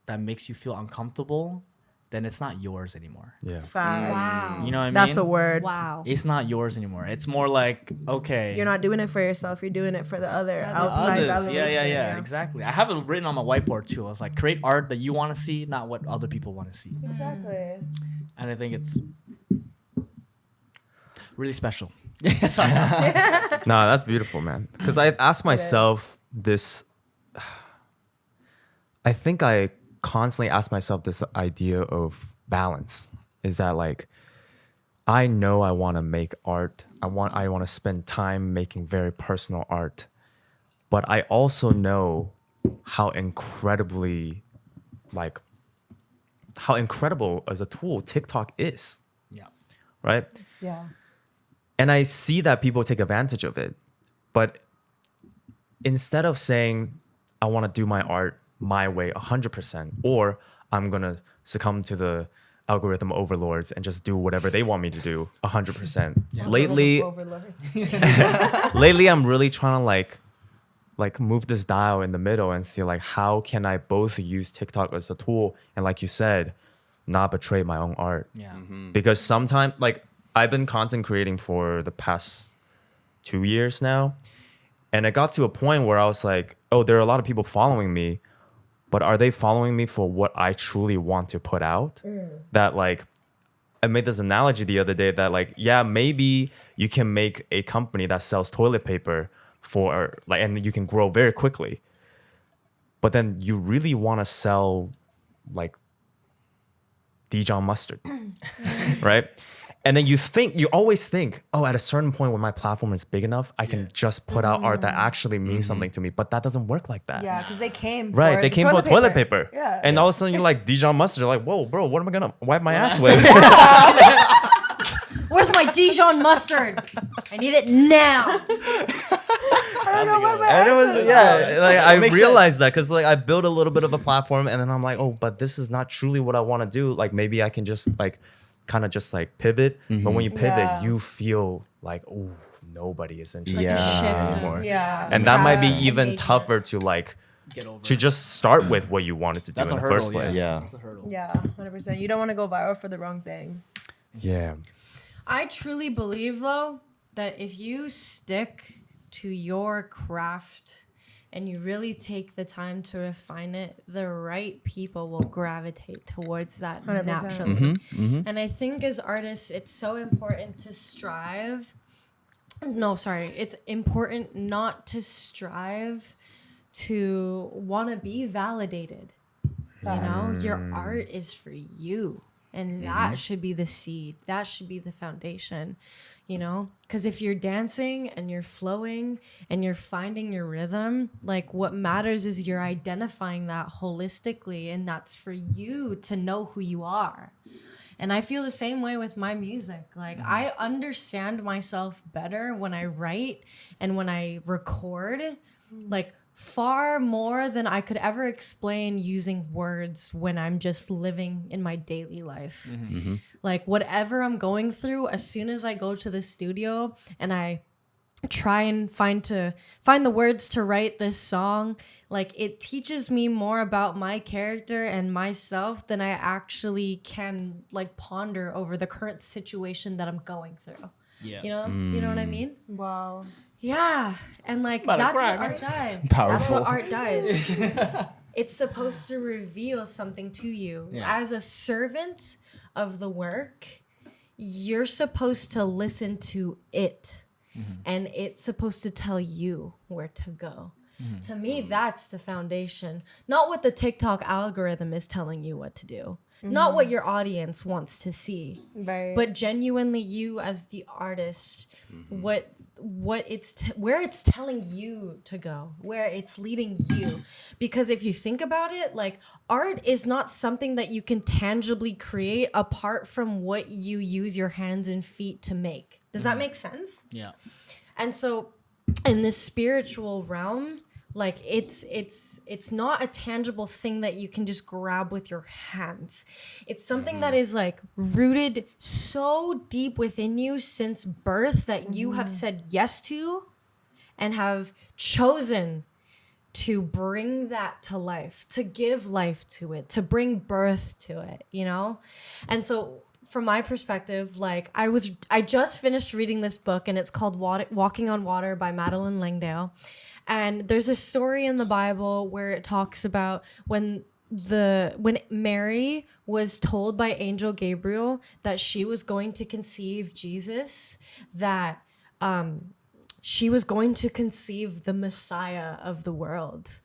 that makes you feel uncomfortable, then it's not yours anymore. Yeah. Facts. Wow. You know what I mean? That's a word. Wow. It's not yours anymore. It's more like, okay, You're not doing it for yourself. You're doing it for the other outside others. validation. Yeah, exactly. I have it written on my whiteboard too. I was like, create art that you want to see, not what other people want to see. Exactly. And I think it's really special. Sorry. No, that's beautiful, man. Because I asked myself this. I think I constantly ask myself this idea of balance. Is that like, I know I want to make art. I want to spend time making very personal art, but I also know how incredible as a tool TikTok is, Yeah. right? Yeah. And I see that people take advantage of it. But instead of saying, I want to do my art my way 100%, or I'm going to succumb to the algorithm overlords and just do whatever they want me to do 100%. Lately, I'm really trying to like move this dial in the middle and see like, how can I both use TikTok as a tool and, like you said, not betray my own art? Yeah. Because sometimes, like, I've been content creating for the past 2 years now. And it got to a point where I was like, oh, there are a lot of people following me, but are they following me for what I truly want to put out? That like, I made this analogy the other day that like, yeah, maybe you can make a company that sells toilet paper for like, and you can grow very quickly. But then you really want to sell like Dijon mustard, right? And then you always think, oh, at a certain point when my platform is big enough, I can just put out art that actually means something to me. But that doesn't work like that. Yeah, because they came Right, they came for toilet paper. Yeah. And all of a sudden you're like, Dijon mustard. You're like, whoa, bro, what am I going to wipe my ass with? Where's my Dijon mustard? I need it now. I don't know what And it was, yeah, like I makes realized that because like I built a little bit of a platform and then I'm like, oh, but this is not truly what I want to do. Like maybe I can just like kind of just like pivot. But when you pivot, Yeah. you feel like, oh, nobody is interested Yeah. in Like a me shift anymore. of, Yeah. And that might be Yeah. even Engagement. tougher to like Get over to it. just start with what you wanted to do That's in a the hurdle. first place. Yeah. That's a hurdle. Yeah, 100%. You don't want to go viral for the wrong thing. Yeah. I truly believe, though, that if you stick to your craft and you really take the time to refine it, the right people will gravitate towards that 100%. naturally. And I think as artists, it's so important to strive. No, sorry. It's important not to strive to want to be validated. You know, your art is for you. And that should be the seed. That should be the foundation, you know? Because if you're dancing and you're flowing and you're finding your rhythm, like what matters is you're identifying that holistically, and that's for you to know who you are. And I feel the same way with my music. Like I understand myself better when I write and when I record, like far more than I could ever explain using words when I'm just living in my daily life. Like whatever I'm going through, as soon as I go to the studio and I try and find the words to write this song, like it teaches me more about my character and myself than I actually can like ponder over the current situation that I'm going going through. You know what I mean? Wow. Yeah, and like that's what art does. Powerful. That's what art does. It's supposed to reveal something to you. As a servant of the work, you're supposed to listen to it, and it's supposed to tell you where to go. To me, that's the foundation. Not what the TikTok algorithm is telling you what to do. Not what your audience wants to see. Right. But genuinely you as the artist, where it's telling you to go, where it's leading you. Because if you think about it, like art is not something that you can tangibly create apart from what you use your hands and feet to make. Does that make sense? Yeah. And so in this spiritual realm, like it's not a tangible thing that you can just grab with your hands. It's something that is like rooted so deep within you since birth that you have said yes to and have chosen to bring that to life, to give life to it, to bring birth to it, you know? And so from my perspective, like I just finished reading this book and it's called Walking on Water by Madeline Langdale. And there's a story in the Bible where it talks about when Mary was told by Angel Gabriel that she was going to conceive Jesus, that she was going to conceive the Messiah of the world.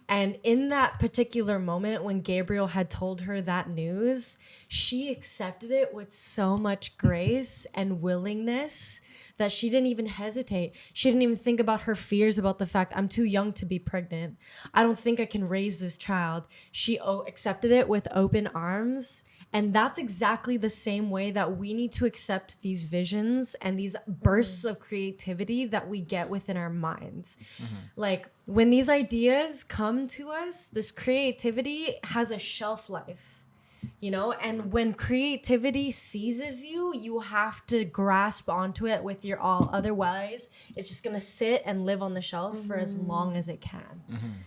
And in that particular moment when Gabriel had told her that news, she accepted it with so much grace and willingness that she didn't even hesitate. She didn't even think about her fears about the fact, I'm too young to be pregnant. I don't think I can raise this child. She accepted it with open arms. And that's exactly the same way that we need to accept these visions and these bursts of creativity that we get within our minds. Like when these ideas come to us, this creativity has a shelf life. You know, and when creativity seizes you, you have to grasp onto it with your all. Otherwise, it's just going to sit and live on the shelf for as long as it can.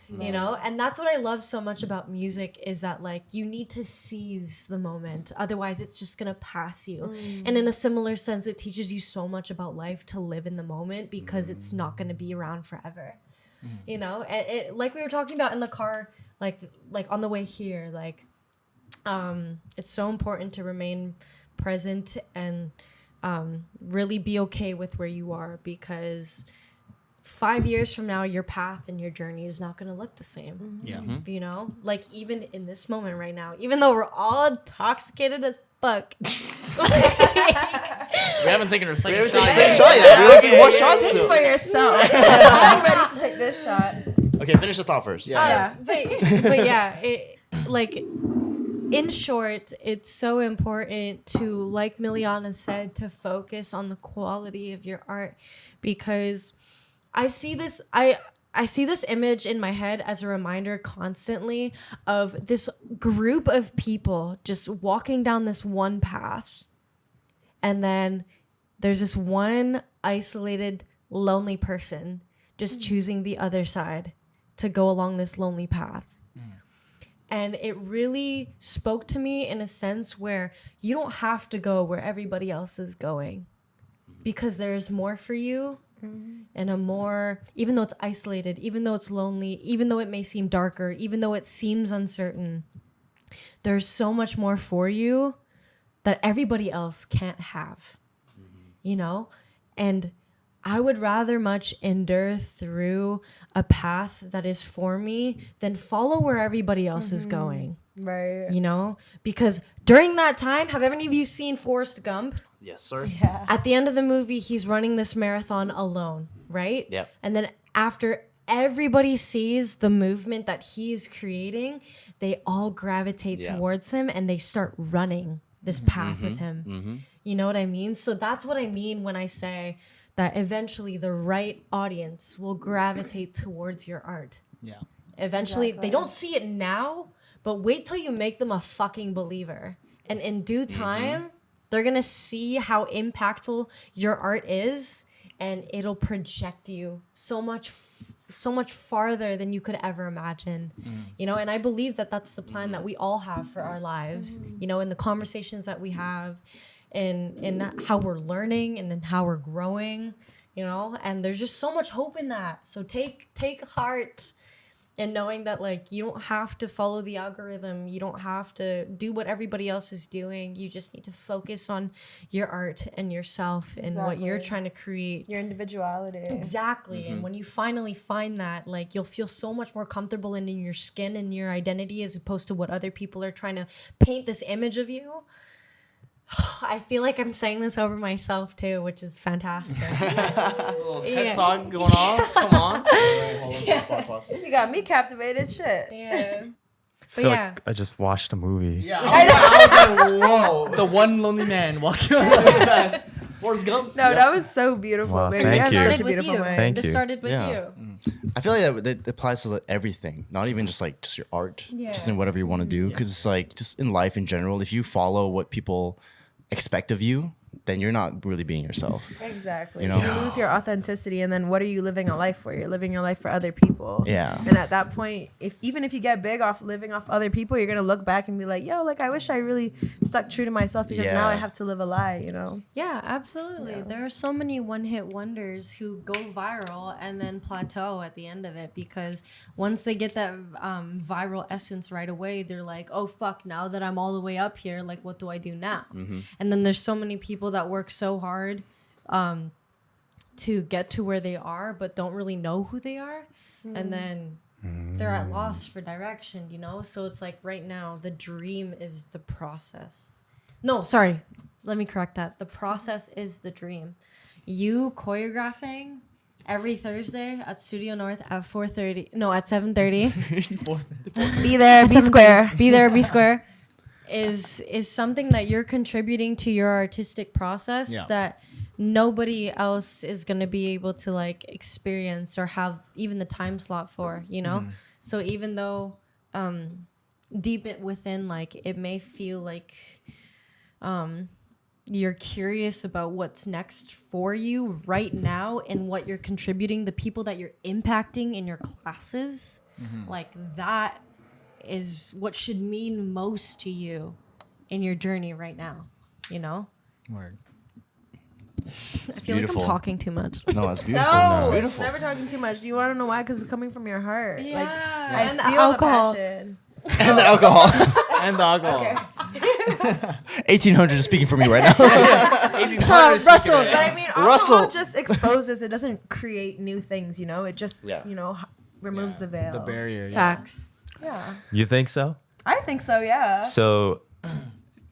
You know, and that's what I love so much about music is that like you need to seize the moment. Otherwise, it's just going to pass you. And in a similar sense, it teaches you so much about life to live in the moment because it's not going to be around forever. You know, it, like we were talking about in the car, like on the way here, like, it's so important to remain present and really be okay with where you are because 5 years from now, your path and your journey is not going to look the same. Yeah. You know, like even in this moment right now, even though we're all intoxicated as fuck. We haven't taken our second shot yet. We went through more shots Think still. for yourself. I'm ready to take this shot. Okay, finish the thought first. But yeah, it like in short, it's so important to, like Milliana said, to focus on the quality of your art because I see this image in my head as a reminder constantly of this group of people just walking down this one path. And then there's this one isolated, lonely person just choosing the other side to go along this lonely path. And it really spoke to me in a sense where you don't have to go where everybody else is going, because there's more for you. And a more, even though it's isolated, even though it's lonely, even though it may seem darker, even though it seems uncertain, there's so much more for you that everybody else can't have, you know? And I would rather much endure through a path that is for me than follow where everybody else is going. Right. You know? Because during that time, have any of you seen Forrest Gump? Yes, sir. Yeah. At the end of the movie, he's running this marathon alone, right? Yep. And then after everybody sees the movement that he's creating, they all gravitate towards him and they start running this path with him. You know what I mean? So that's what I mean when I say that eventually the right audience will gravitate towards your art. Yeah. Eventually, they don't see it now, but wait till you make them a fucking believer. And in due time, they're going to see how impactful your art is, and it'll project you so much farther than you could ever imagine. You know, and I believe that that's the plan that we all have for our lives, you know, in the conversations that we have, in how we're learning and in how we're growing, you know, and there's just so much hope in that. So take heart in knowing that, like, you don't have to follow the algorithm. You don't have to do what everybody else is doing. You just need to focus on your art and yourself and what you're trying to create. Your individuality. Exactly. And when you finally find that, like, you'll feel so much more comfortable in your skin and your identity, as opposed to what other people are trying to paint this image of you. I feel like I'm saying this over myself too, which is fantastic. A little TED talk going on. Come on. You got me captivated. Shit. Yeah. I feel like I just watched a movie. Yeah. I was like, whoa. The one lonely man walking around like that. Forrest Gump. No, that was so beautiful. Wow, baby. thank You you. had Started such a with beautiful you. mind. Thank This you. started with Yeah. you. I feel like that applies to everything, not even just like just your art, just in whatever you want to do. Because it's like just in life in general, if you follow what people expect of you, then you're not really being yourself. Exactly. You know? You lose your authenticity, and then what are you living a life for? You're living your life for other people. Yeah. And at that point, even if you get big off living off other people, you're gonna look back and be like, yo, like I wish I really stuck true to myself, because now I have to live a lie, you know? Yeah, absolutely. There are so many one-hit wonders who go viral and then plateau at the end of it, because once they get that viral essence right away, they're like, oh, fuck, now that I'm all the way up here, like, what do I do now? And then there's so many people that work so hard to get to where they are, but don't really know who they are. And then they're at loss for direction, you know? So it's like right now, the dream is the process. No, sorry. Let me correct that. The process is the dream. You choreographing every Thursday at Studio North at 4:30. No, at 7:30. Be there, be square. Be there, be square. Is something that you're contributing to your artistic process that nobody else is going to be able to like experience or have even the time slot for, you know? So even though deep within, like, it may feel like you're curious about what's next for you right now and what you're contributing, the people that you're impacting in your classes, like that is what should mean most to you in your journey right now, you know? Word. I feel beautiful. like I'm talking too much. No, it's beautiful. No, It's it's beautiful. never talking too much. Do you want to know why? Because it's coming from your heart. Yeah, Like, I and the feel alcohol. the passion. And the alcohol. And the alcohol. 1800 is speaking for me right now. Shut up, Russell. But I mean, Russell. alcohol just exposes. It doesn't create new things, you know? It just, you know, removes the veil. The barrier. Yeah. Facts. Yeah. You think so? I think so, yeah. So,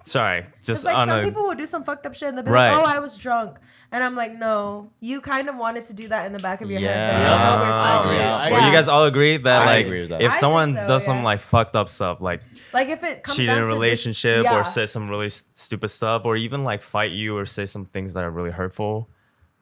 sorry, just It's like on some a people will do some fucked up shit and they'll be Right. like, oh, I was drunk. And I'm like, no, you kind of wanted to do that in the back of your head. Yeah. But you're sober, I so- agree. Yeah. I Well, agree. you guys all agree that I like agree with that. if I someone think so, does some yeah. like fucked up stuff, like Like if it comes cheat down in a to relationship this, or say some really stupid stuff, or even like fight you or say some things that are really hurtful,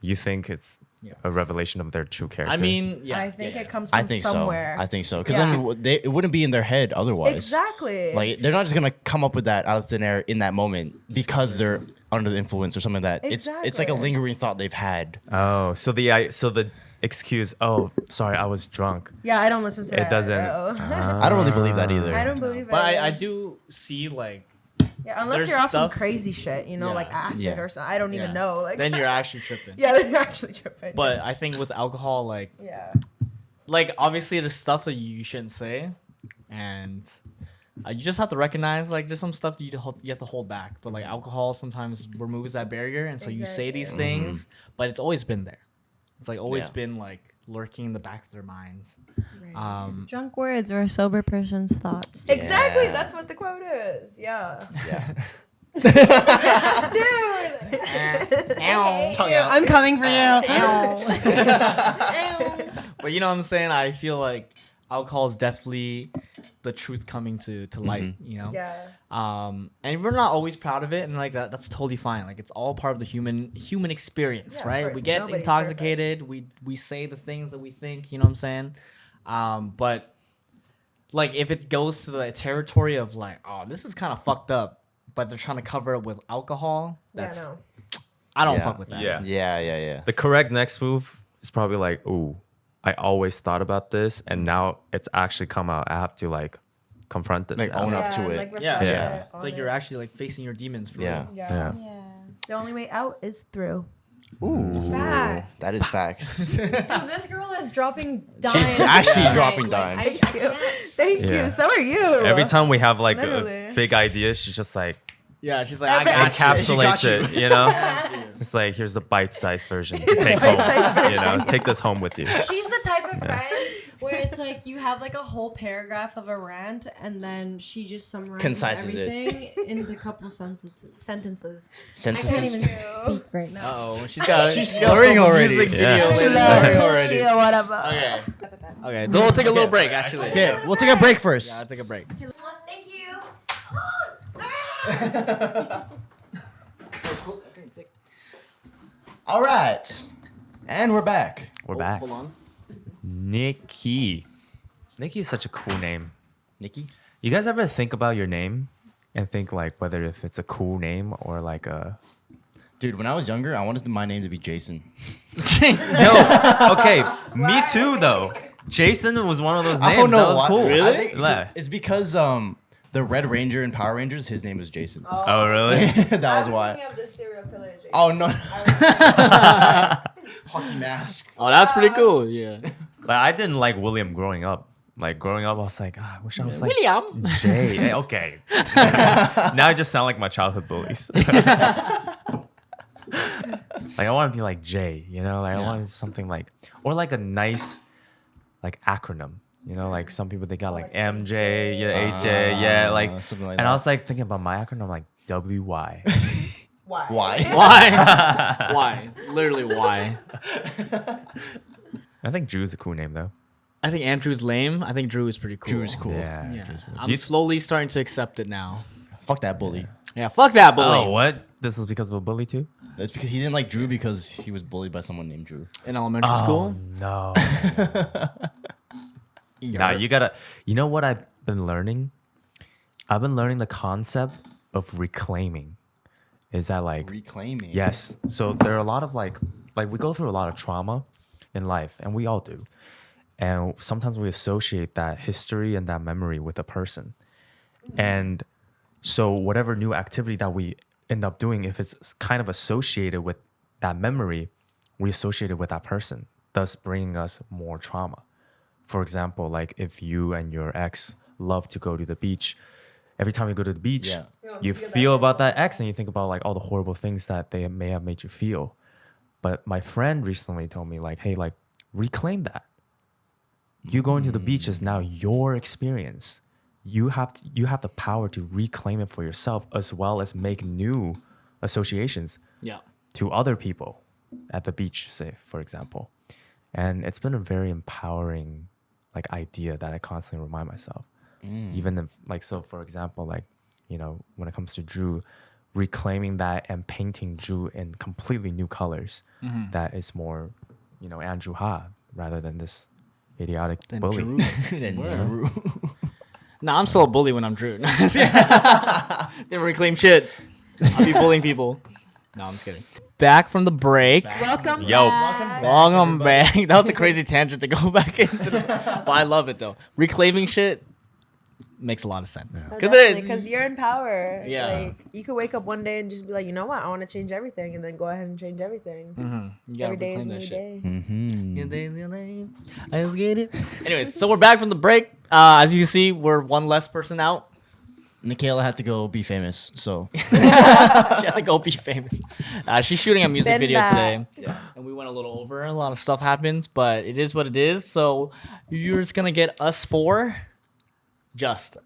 you think it's a revelation of their true character? I mean, yeah. I think yeah, it comes I from think somewhere. so. I think so. Because Yeah. then it wouldn't be in their head otherwise. Exactly. Like they're not just gonna come up with that out of thin air in that moment because they're under the influence or something like that. It's like a Exactly. lingering thought they've had. Oh, so the excuse. Oh, sorry, I was drunk. Yeah, I don't listen to that. It doesn't. I don't really believe that either. I don't believe it. But I do see like Yeah, unless there's you're off some stuff- crazy shit, you know, Yeah. like acid Yeah. or something. I don't even know. Like then you're actually tripping. yeah, then you're actually tripping. But I think with alcohol, like obviously there's stuff that you shouldn't say, and you just have to recognize like there's some stuff that you have to hold back. But like alcohol sometimes removes that barrier, and so you say these things, but it's always been there. It's like always been like lurking in the back of their minds. Drunk words or a sober person's thoughts. Exactly, that's what the quote is. Yeah. Yeah. Dude. I'm coming for you. But you know what I'm saying? I feel like alcohol is definitely the truth coming to light, you know? Yeah. And we're not always proud of it, and like that's totally fine. Like it's all part of the human experience, Yeah, of right? course. We get Nobody's intoxicated, we say the things that we think, you know what I'm saying? But like if it goes to the territory of like, oh, this is kind of fucked up, but they're trying to cover it with alcohol, that's no. I don't Yeah. fuck with that. Yeah. Yeah. The correct next move is probably like, ooh, I always thought about this, and now it's actually come out. I have to like confront this. Like now. own up to and, it. like, reflect Yeah. Yeah. it It's on like you're it. actually like facing your demons for Yeah. real. Yeah. The only way out is through. Ooh. Fact. That is facts. Dude, this girl is dropping dimes. She's actually tonight. dropping Like, dimes. Thank you. Thank Yeah. you. So are you. Every time we have like Literally. a big idea, she's just like Yeah, she's like, I got you. encapsulates you. it, you know? Got you. It's like, here's the bite-sized version to take home. You know, take this home with you. She's the type of friend where it's like you have like a whole paragraph of a rant and then she just summarizes Concises it. everything into a couple sentences. I can't even Sentences. speak right now. Oh, she's slurring already. Music Yeah. video later. Slurring Love already. she or whatever. Okay. Okay. Then we'll take a little break, actually. Okay, we'll take a break first. Yeah, I'll take a break. Thank you. All right. And we're back. We're back. Hold on. Nikki. Nikki is such a cool name. Nikki? You guys ever think about your name and think like whether if it's a cool name or like a... Dude, when I was younger, I wanted my name to be Jason. No. Okay. Me too, though. Jason was one of those names. I don't know that was why. cool. I Really? think Yeah. it's because the Red Ranger in Power Rangers, his name was Jason. Oh, really? That was why. Thinking of this serial killer. Jason. Oh, no. Hockey mask. Oh, that's pretty cool. Yeah. Like, I didn't like William growing up. Like, growing up, I was like, I wish I was like William. Jay. Hey, okay. Now I just sound like my childhood bullies. Like, I want to be like Jay, you know? Like, I want something like... Or like a nice, like, acronym. You know, like some people, they got like MJ, yeah, AJ, yeah, like... something like and that. I was like thinking about my acronym, like WY. Why? Why? Why? Why? Literally, why? I think Drew's a cool name, though. I think Andrew's lame. I think Drew is pretty cool. Drew's cool. Yeah. Yeah. Drew's cool. I'm slowly starting to accept it now. Fuck that bully. Yeah, fuck that bully. Oh, what? This is because of a bully, too? That's because he didn't like Drew because he was bullied by someone named Drew. In elementary school? No. Nah, you gotta. You know what I've been learning? I've been learning the concept of reclaiming. Is that like Reclaiming. yes? So there are a lot of like we go through a lot of trauma in life, and we all do. And sometimes we associate that history and that memory with a person. And so whatever new activity that we end up doing, if it's kind of associated with that memory, we associate it with that person, thus bringing us more trauma. For example, like if you and your ex love to go to the beach, every time you go to the beach, Yeah. you feel about that ex and you think about like all the horrible things that they may have made you feel. But my friend recently told me like, hey, like reclaim that. You going to the beach is now your experience. You have the power to reclaim it for yourself as well as make new associations Yeah. to other people at the beach, say, for example. And it's been a very empowering like idea that I constantly remind myself. Even if like, so for example, like, you know, when it comes to Drew, reclaiming that and painting Drew in completely new colors that is more, you know, Andrew Ha rather than this idiotic Then bully. Drew. Then Where? Drew. Nah, I'm still a bully when I'm Drew. Didn't reclaim shit. I'll be bullying people. No, I'm just kidding. Back from the break. Welcome Yo. back. Welcome back. That was a crazy tangent to go back into. But I love it though. Reclaiming shit makes a lot of sense. Because you're in power. Yeah. Like, you could wake up one day and just be like, you know what? I want to change everything. And then go ahead and change everything. You gotta Every day is a reclaim new that day. Mm-hmm. Your day's your day. I just get it. Anyways, so we're back from the break. As you can see, we're one less person out. Nikkaela had to go be famous, so She had to go be famous. She's shooting a music Been video back. today. And we went a little over. A lot of stuff happens, but it is what it is. So you're just gonna get us four.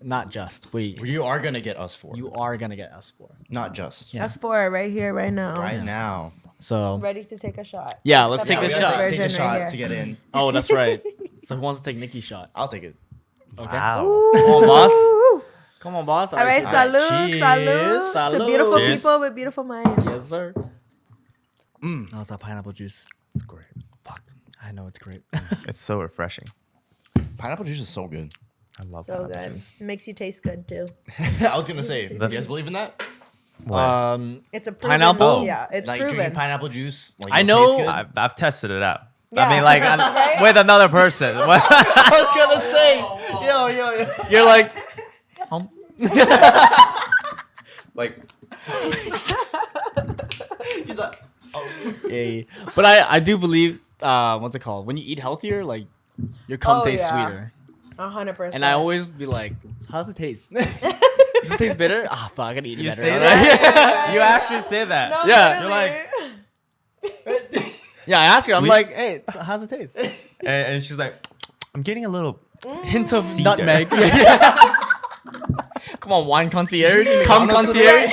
Not just. you are gonna get us four. You are gonna get us four. Not just Yeah. That's for it right here, right now. right now. So Ready to take a shot. Yeah, let's Except take for a this shot. Take a version shot right to here. get in. oh, that's right. So who wants to take Nikki's shot? I'll take it. Okay. Wow. Come on, boss. Come on, boss. All right, cheers. salud, cheers. salud to Salud. beautiful Cheers. people with beautiful minds. Yes, sir. How's that pineapple juice? It's great. Fuck. I know it's great. It's so refreshing. Pineapple juice is so good. I love So pineapple good. juice. It makes you taste good too. I was gonna say, do you guys believe in that? What? It's a proven, Pineapple? Yeah, it's Like proven. drinking pineapple juice. Like, I it'll know- taste good? I've tested it out. Yeah. I mean, like, Right? with another person. I was gonna say, yo. You're like, like, He's like, yeah. But I do believe, what's it called? When you eat healthier, like, your cum Oh, tastes yeah. sweeter. 100%. And I always be like, how's it taste? Does it taste bitter? Ah, fuck, I gotta eat it you better. say that? You actually say that. No, Yeah, literally. Yeah, I ask her, I'm Sweet. like, hey, so how's it taste? And she's like, I'm getting a little. Hint of Cedar. nutmeg. Come on, wine concierge. Cum concierge.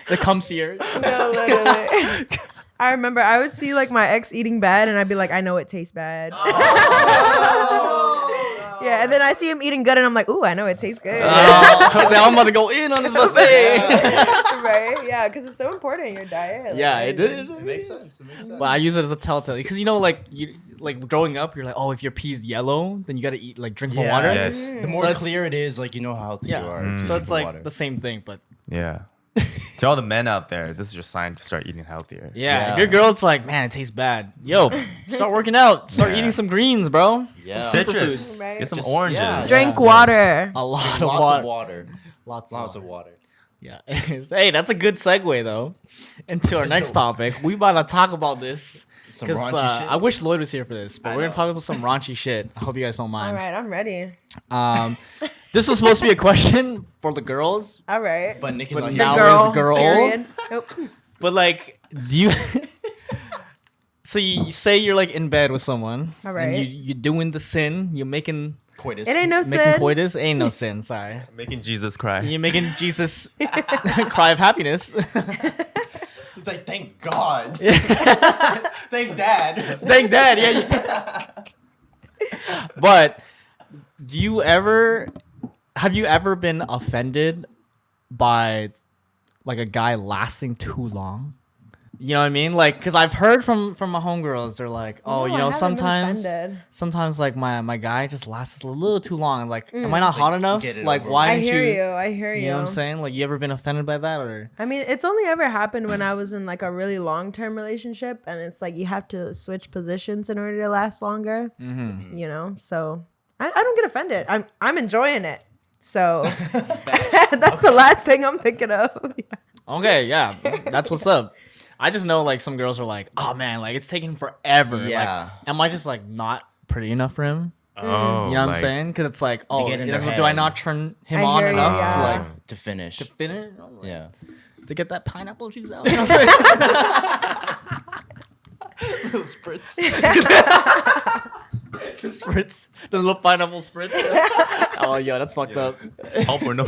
The concierge. No, literally. I remember I would see like my ex eating bad, and I'd be like, I know it tastes bad. Yeah, and then I see him eating good, and I'm like, ooh, I know it tastes good. I'm about to go in on this buffet. Right? Yeah, because it's so important in your diet. Like, Yeah, it is. it makes sense. It makes sense. But I use it as a telltale because you know, like growing up, you're like, oh, if your pee's yellow, then you gotta eat like more water. Yes. The more So it's- clear it is, like you know how healthy Yeah. you are. Mm. Just So drink it's more like water. the same thing, but Yeah. To all the men out there, this is your sign to start eating healthier. yeah, if your girl's like, man, it tastes bad. Yo, start working out. Start eating some greens, bro. Yeah. Citrus. Right. Get some Just- oranges. yeah. Drink Yeah. water. A lot of Lots water. of water. Lots Lots of of water. water. Yeah. Hey, that's a good segue though into our next topic. We about to talk about this Some because raunchy shit. I wish Lloyd was here for this, but I we're gonna know. talk about some raunchy shit. I hope you guys don't All mind. right, I'm ready. This was supposed to be a question for the girls, All right. But Nick is But not now here. is girl. Period. Nope. but like, do you? So you say you're like in bed with someone, All and right. you're doing the sin. You're making Coitus. It ain't no making sin. coitus. Ain't no sin. Sorry. Making Jesus cry. You're making Jesus cry of happiness. He's like, thank God. Thank Dad. Thank Dad. Yeah. But have you ever been offended by like a guy lasting too long? You know what I mean? Like, cause I've heard from my homegirls, they're like, oh, No, you I know, haven't been sometimes offended. like my guy just lasts a little too long. Like, am I not hot enough? get it Like, over why I didn't hear you? you. I hear you. You know what I'm saying? Like, you ever been offended by that or? I mean, it's only ever happened when I was in like a really long-term relationship, and it's like you have to switch positions in order to last longer. Mm-hmm. You know, so I don't get offended. I'm enjoying it. So that's the last thing I'm thinking of. Okay, yeah, that's what's up. I just know like some girls are like, oh man, like it's taking forever. Yeah. Like, am I just like not pretty enough for him? Oh, You know what I'm like, saying? Because it's like, oh, get in their do I head. not turn him I on hear you, enough yeah. to like To finish. finish? Like, Yeah. To get that pineapple juice out. You know what I'm saying? Little spritz. The spritz, the little pineapple spritz. Oh, yo, that's fucked up. Help or no.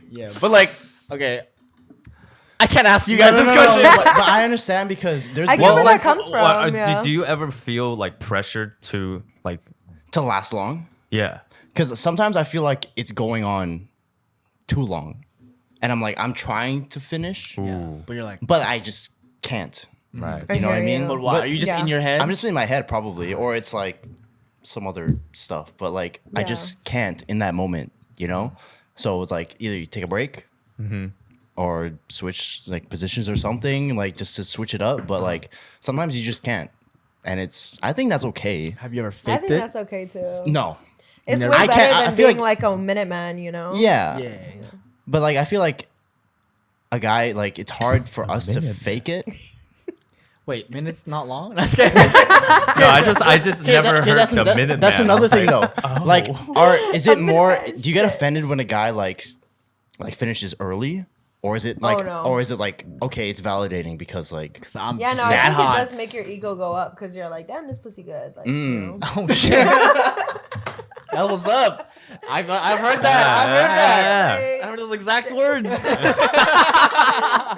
Yeah, but like, okay, I can't ask you guys this question. But I understand because there's I get where that comes from. Yeah. Do you ever feel like pressured to like? to last long. Yeah. Because sometimes I feel like it's going on too long. And I'm like, I'm trying to finish, Ooh. But you're like, but I just can't. Right. You know what I hear mean? you. but why? Are you just yeah. in your head? I'm just in my head probably, or it's like some other stuff. But like, I Yeah. just can't in that moment, you know? So it's like either you take a break or switch like positions or something, like just to switch it up. But like sometimes you just can't, and I think that's okay. Have you ever I faked think it? that's okay too. No. It's Never- way I better can't- I than feel being like- like a Minuteman, you know? Yeah. Yeah. But like I feel like a guy, like it's hard for us to minute. fake it. Wait, minutes not long? That's good. No, I just never heard the minute. That's man. another I was thing like, though. Like, is it A more? minute, Do you get shit. offended when a guy like finishes early, or is it like, no. or is it like okay, it's validating because like, So I'm Yeah, just no, I that think hot. it does make your ego go up because you're like, damn, this pussy good. Like, you know? Oh shit. That was up. I've heard that. I've heard that. Yeah. I heard those exact words.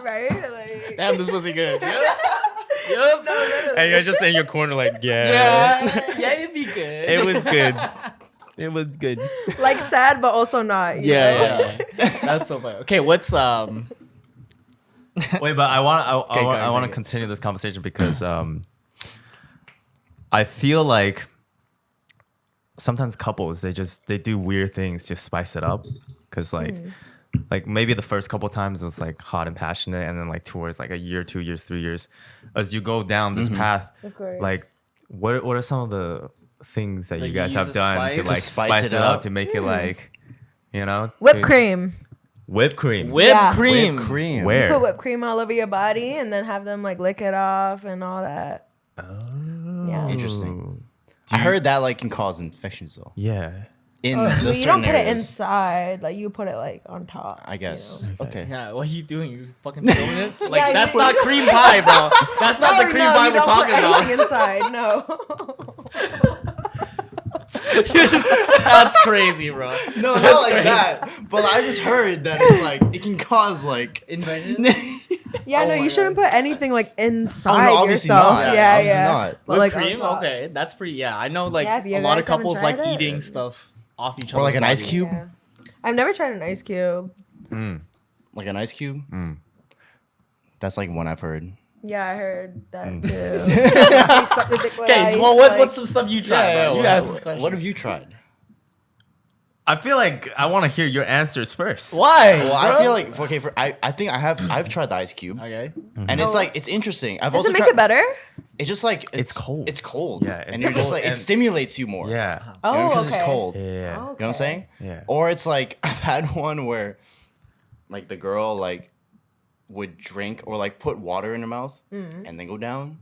Right? Like, Damn, this pussy good. Yep. And you're just in your corner like, yeah, it'd be good. it was good. It was good. like sad, but also not. You know? Yeah. That's so funny. Okay, what's Wait, but I want go to ahead. continue this conversation because I feel like sometimes couples they do weird things to spice it up because like maybe the first couple times it was like hot and passionate, and then like towards like a year, 2 years, 3 years, as you go down this path, Of course. like what are some of the things that Like you you guys use have a done to spice? like To spice it up to make it like, you know, Whipped to- cream. whipped cream. whipped Yeah. cream? whipped cream? Where? Put whipped cream all over your body and then have them like lick it off and all that. Oh. Yeah. Interesting. I heard that like can cause infections though. Yeah. In Oh, the well, you certain don't put it areas, inside. Like you put it like on top. I guess. Okay. Yeah, what are you doing? You fucking filming it? Like Yeah, that's you- not cream pie, bro. That's not the cream pie you we're don't talking put about. anything inside. No. That's crazy, bro. No, not like that. But I just heard that it's like it can cause like. Invention? Yeah, Oh no, my you shouldn't God. put anything like inside obviously yourself. not. Yeah, Obviously yeah. not. But, Whipped like, cream? on top. Okay, that's pretty. Yeah, I know. Like Yeah, if you a lot of guys haven't couples like tried it. eating stuff off each Or other. like an ice cube. Yeah. I've never tried an ice cube. Like an ice cube. That's like one I've heard. Yeah, I heard that too. You suck your dick with Okay, ice, well, like- what's some stuff you tried? bro? You asked this question. What have you tried? I feel like I want to hear your answers first. Why? Well, I bro? feel like okay. I think I've tried the ice cube, Okay. and it's like it's interesting. I've Does also it make tried, it better? It's just like It's cold. It's cold. Yeah, and it's you're just cold like it and- stimulates you more. Yeah. Oh, because okay. it's cold. Yeah. You know what I'm Okay. saying? Yeah. Or it's like I've had one where, like the girl like, would drink or like put water in her mouth and then go down,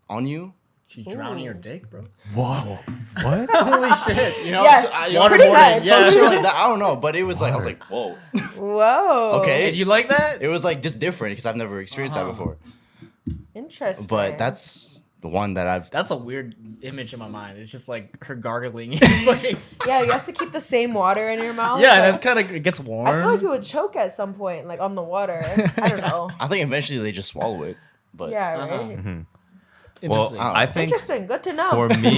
on you. She drowning your dick, bro. Whoa. What? Holy shit. You know, Yes, you know, pretty some much. shit like that. I don't know, but it was like I was like, whoa. Whoa. Okay. Did you like that? It was like just different because I've never experienced that before. Interesting. But that's the one that I've. That's a weird image in my mind. It's just like her gargling. It's like- Yeah, you have to keep the same water in your mouth. yeah, like- and it's kind of it gets warm. I feel like you would choke at some point, like on the water. I don't know. I think eventually they just swallow it. But Yeah, right. Well, Interesting. I think Interesting. Good to know. for me,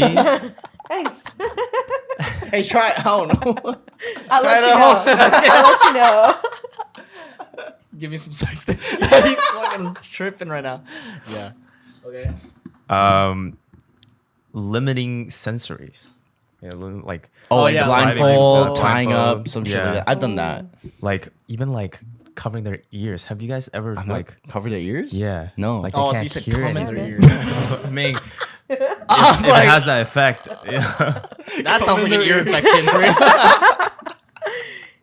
Thanks. hey, try it. I don't know. I'll let it you out. know. I'll let you know. Give me some sex. Yeah, he's fucking tripping right now. Yeah. Okay. limiting sensories. Yeah, like Oh, like yeah, blindfold, blindfold. tying up, Blindfold, some shit yeah. like that. I've done that. like even like covering their ears. Have you guys ever I'm like like cover their ears. yeah? No. Like they Oh, can't you said hear cum in anything. their ears. I mean, if, I was if like, it has that effect, yeah. that sounds like an ear infection for you.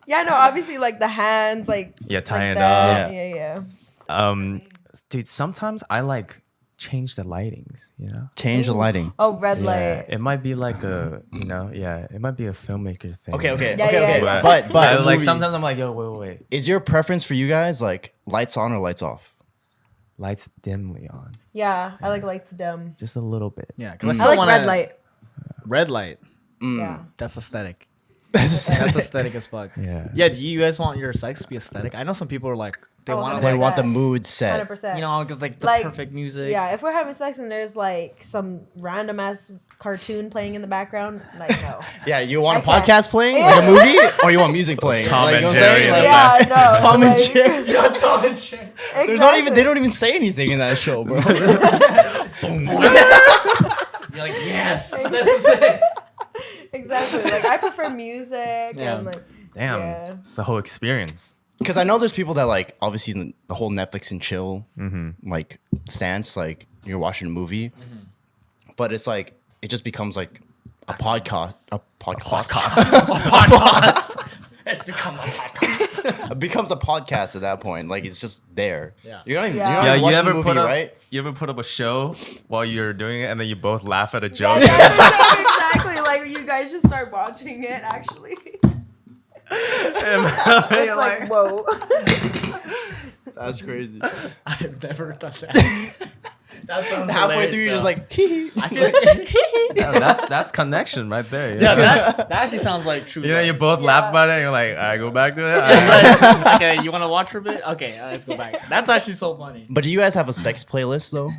Yeah, no, obviously, like the hands, like Yeah, tying like it that. up. Yeah, yeah. Dude, sometimes I like change the lightings. You know. Change the lighting. Oh, red Yeah, light. it might be like a, you know, yeah, it might be a filmmaker thing. Okay, okay, Yeah, okay, yeah, okay. yeah. But like movie. sometimes I'm like, yo, wait, Is your preference for you guys like lights on or lights off? lights dimly on, Yeah, I like lights dim. just a little bit. Yeah, because I like red light. Red light. Yeah. That's aesthetic. That's aesthetic as fuck. Yeah. Yeah. Do you guys want your sex to be aesthetic? I know some people are like they Oh, want to They like, want the 100%. mood set. 100%. you know like the Like, perfect music. Yeah, if we're having sex and there's like some random ass cartoon playing in the background, like no. Yeah, you want a I can't. podcast playing, like a movie, or you want music playing? Tom like, and you know what I'm Jerry saying? in the Like, Yeah, no. Tom and like- Jerry. Yeah, Tom and Jerry. There's not even. They don't even say anything in that show, bro. You're like yes, this is it. Exactly. Like I prefer music Yeah. and like Damn, Yeah. it's the whole experience. because I know there's people that like obviously the whole Netflix and chill like stance, like you're watching a movie, but it's like it just becomes like a podcast. It's become a podcast. It becomes a podcast at that point. Like it's just there. Yeah. You're not even, Yeah. you're not Yeah, even you watching ever the movie, put up right? you ever put up a show while you're doing it and then you both laugh at a Yeah, joke? exactly. Like you guys just start watching it. Actually, it's like whoa. That's crazy. I've never done that. That sounds Halfway hilarious, through, you're though. just like, hee hee. I feel like, Yeah, that's connection right there. yeah, that actually sounds like true. You know, love. you both laugh about it and you're like, all right, go back to it. All right. Okay, you want to watch for a bit? Okay, let's go back. That's actually so funny. But do you guys have a sex playlist though?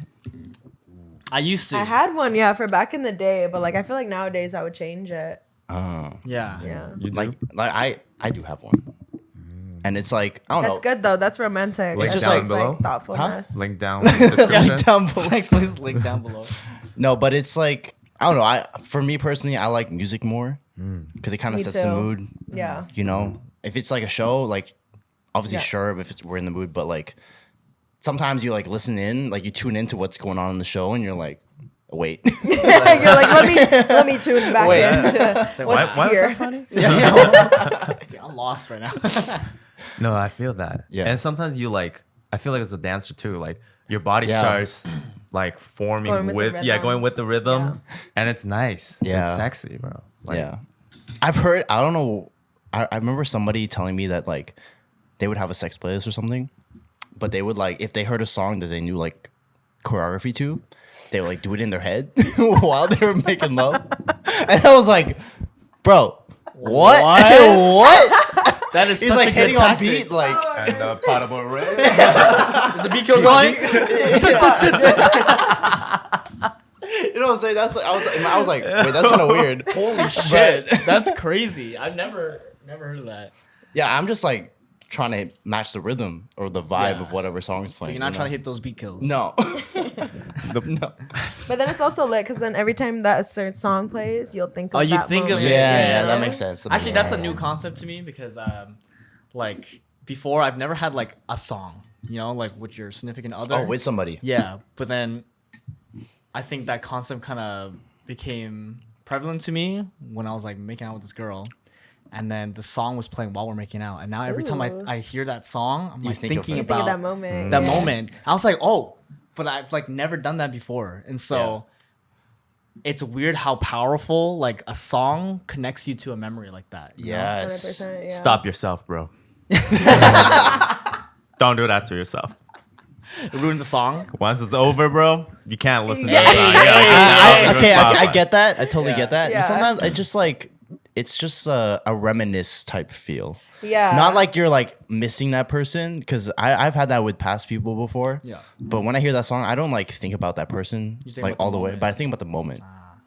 I used to. I had one, yeah, for back in the day, but like I feel like nowadays I would change it. Yeah. Yeah, You do? Like I do have one, and it's like I don't that's know. good though. That's romantic. Link That's down just below? like thoughtfulness. Link down in the description. Yeah, down below. Thanks, please link down below. No, but it's like I don't know. For me personally, I like music more because it kind of Me sets the too. mood. Yeah. You know, if it's like a show, like obviously Yeah. sure if we're in the mood, but like sometimes you like listen in, like you tune into what's going on in the show, and you're like, wait, You're like, let me tune back Wait. into what's why was here. that funny? Dude, I'm lost right now. No, I feel that. Yeah. And sometimes you like, I feel like as a dancer too, like your body Yeah. starts like forming Going with the rhythm. going with the rhythm, and it's nice. Yeah. It's sexy, bro. Like, yeah. I've heard. I don't know. I remember somebody telling me that like they would have a sex playlist or something, but they would like if they heard a song that they knew like choreography to, they would like do it in their head while they were making love, and I was like, bro, what? What? That is He's such like a hitting good on tactic. beat, like And the potable red. Is the beat kill going? you know what I'm saying? That's like, I was like, wait, that's kind of weird. Holy shit, that's crazy. I've never heard of that. Yeah, I'm just like trying to match the rhythm or the vibe Yeah. of whatever song's But playing. you're not you trying to know? hit those beat kills. No. No. But then it's also lit because then every time that a certain song plays, you'll think of Oh, you that think of moment. it. Yeah, Yeah. that makes sense. That Actually, makes that's a sense. new concept to me because, like, before I've never had like a song, you know, like with your significant other. Oh, with somebody. Yeah, but then I think that concept kind of became prevalent to me when I was like making out with this girl, and then the song was playing while we're making out, and now every time Ooh. I hear that song, I'm You like think of thinking it. You think about of that moment. that yeah. moment. I was like, oh, but I've like never done that before, and so. It's weird how powerful like a song connects you to a memory like that. you know? Yes. 100%, yeah. Stop yourself, bro. Don't do that to yourself. Ruin the song. Once it's over, bro, you can't listen Yeah. to the song. I get that. I totally Yeah. get that. Yeah. And sometimes it's just a reminisce type feel. Yeah. Not like you're like missing that person because I've had that with past people before. Yeah. But when I hear that song, I don't like think about that person You think like about the all the way, moment. but I think about the moment.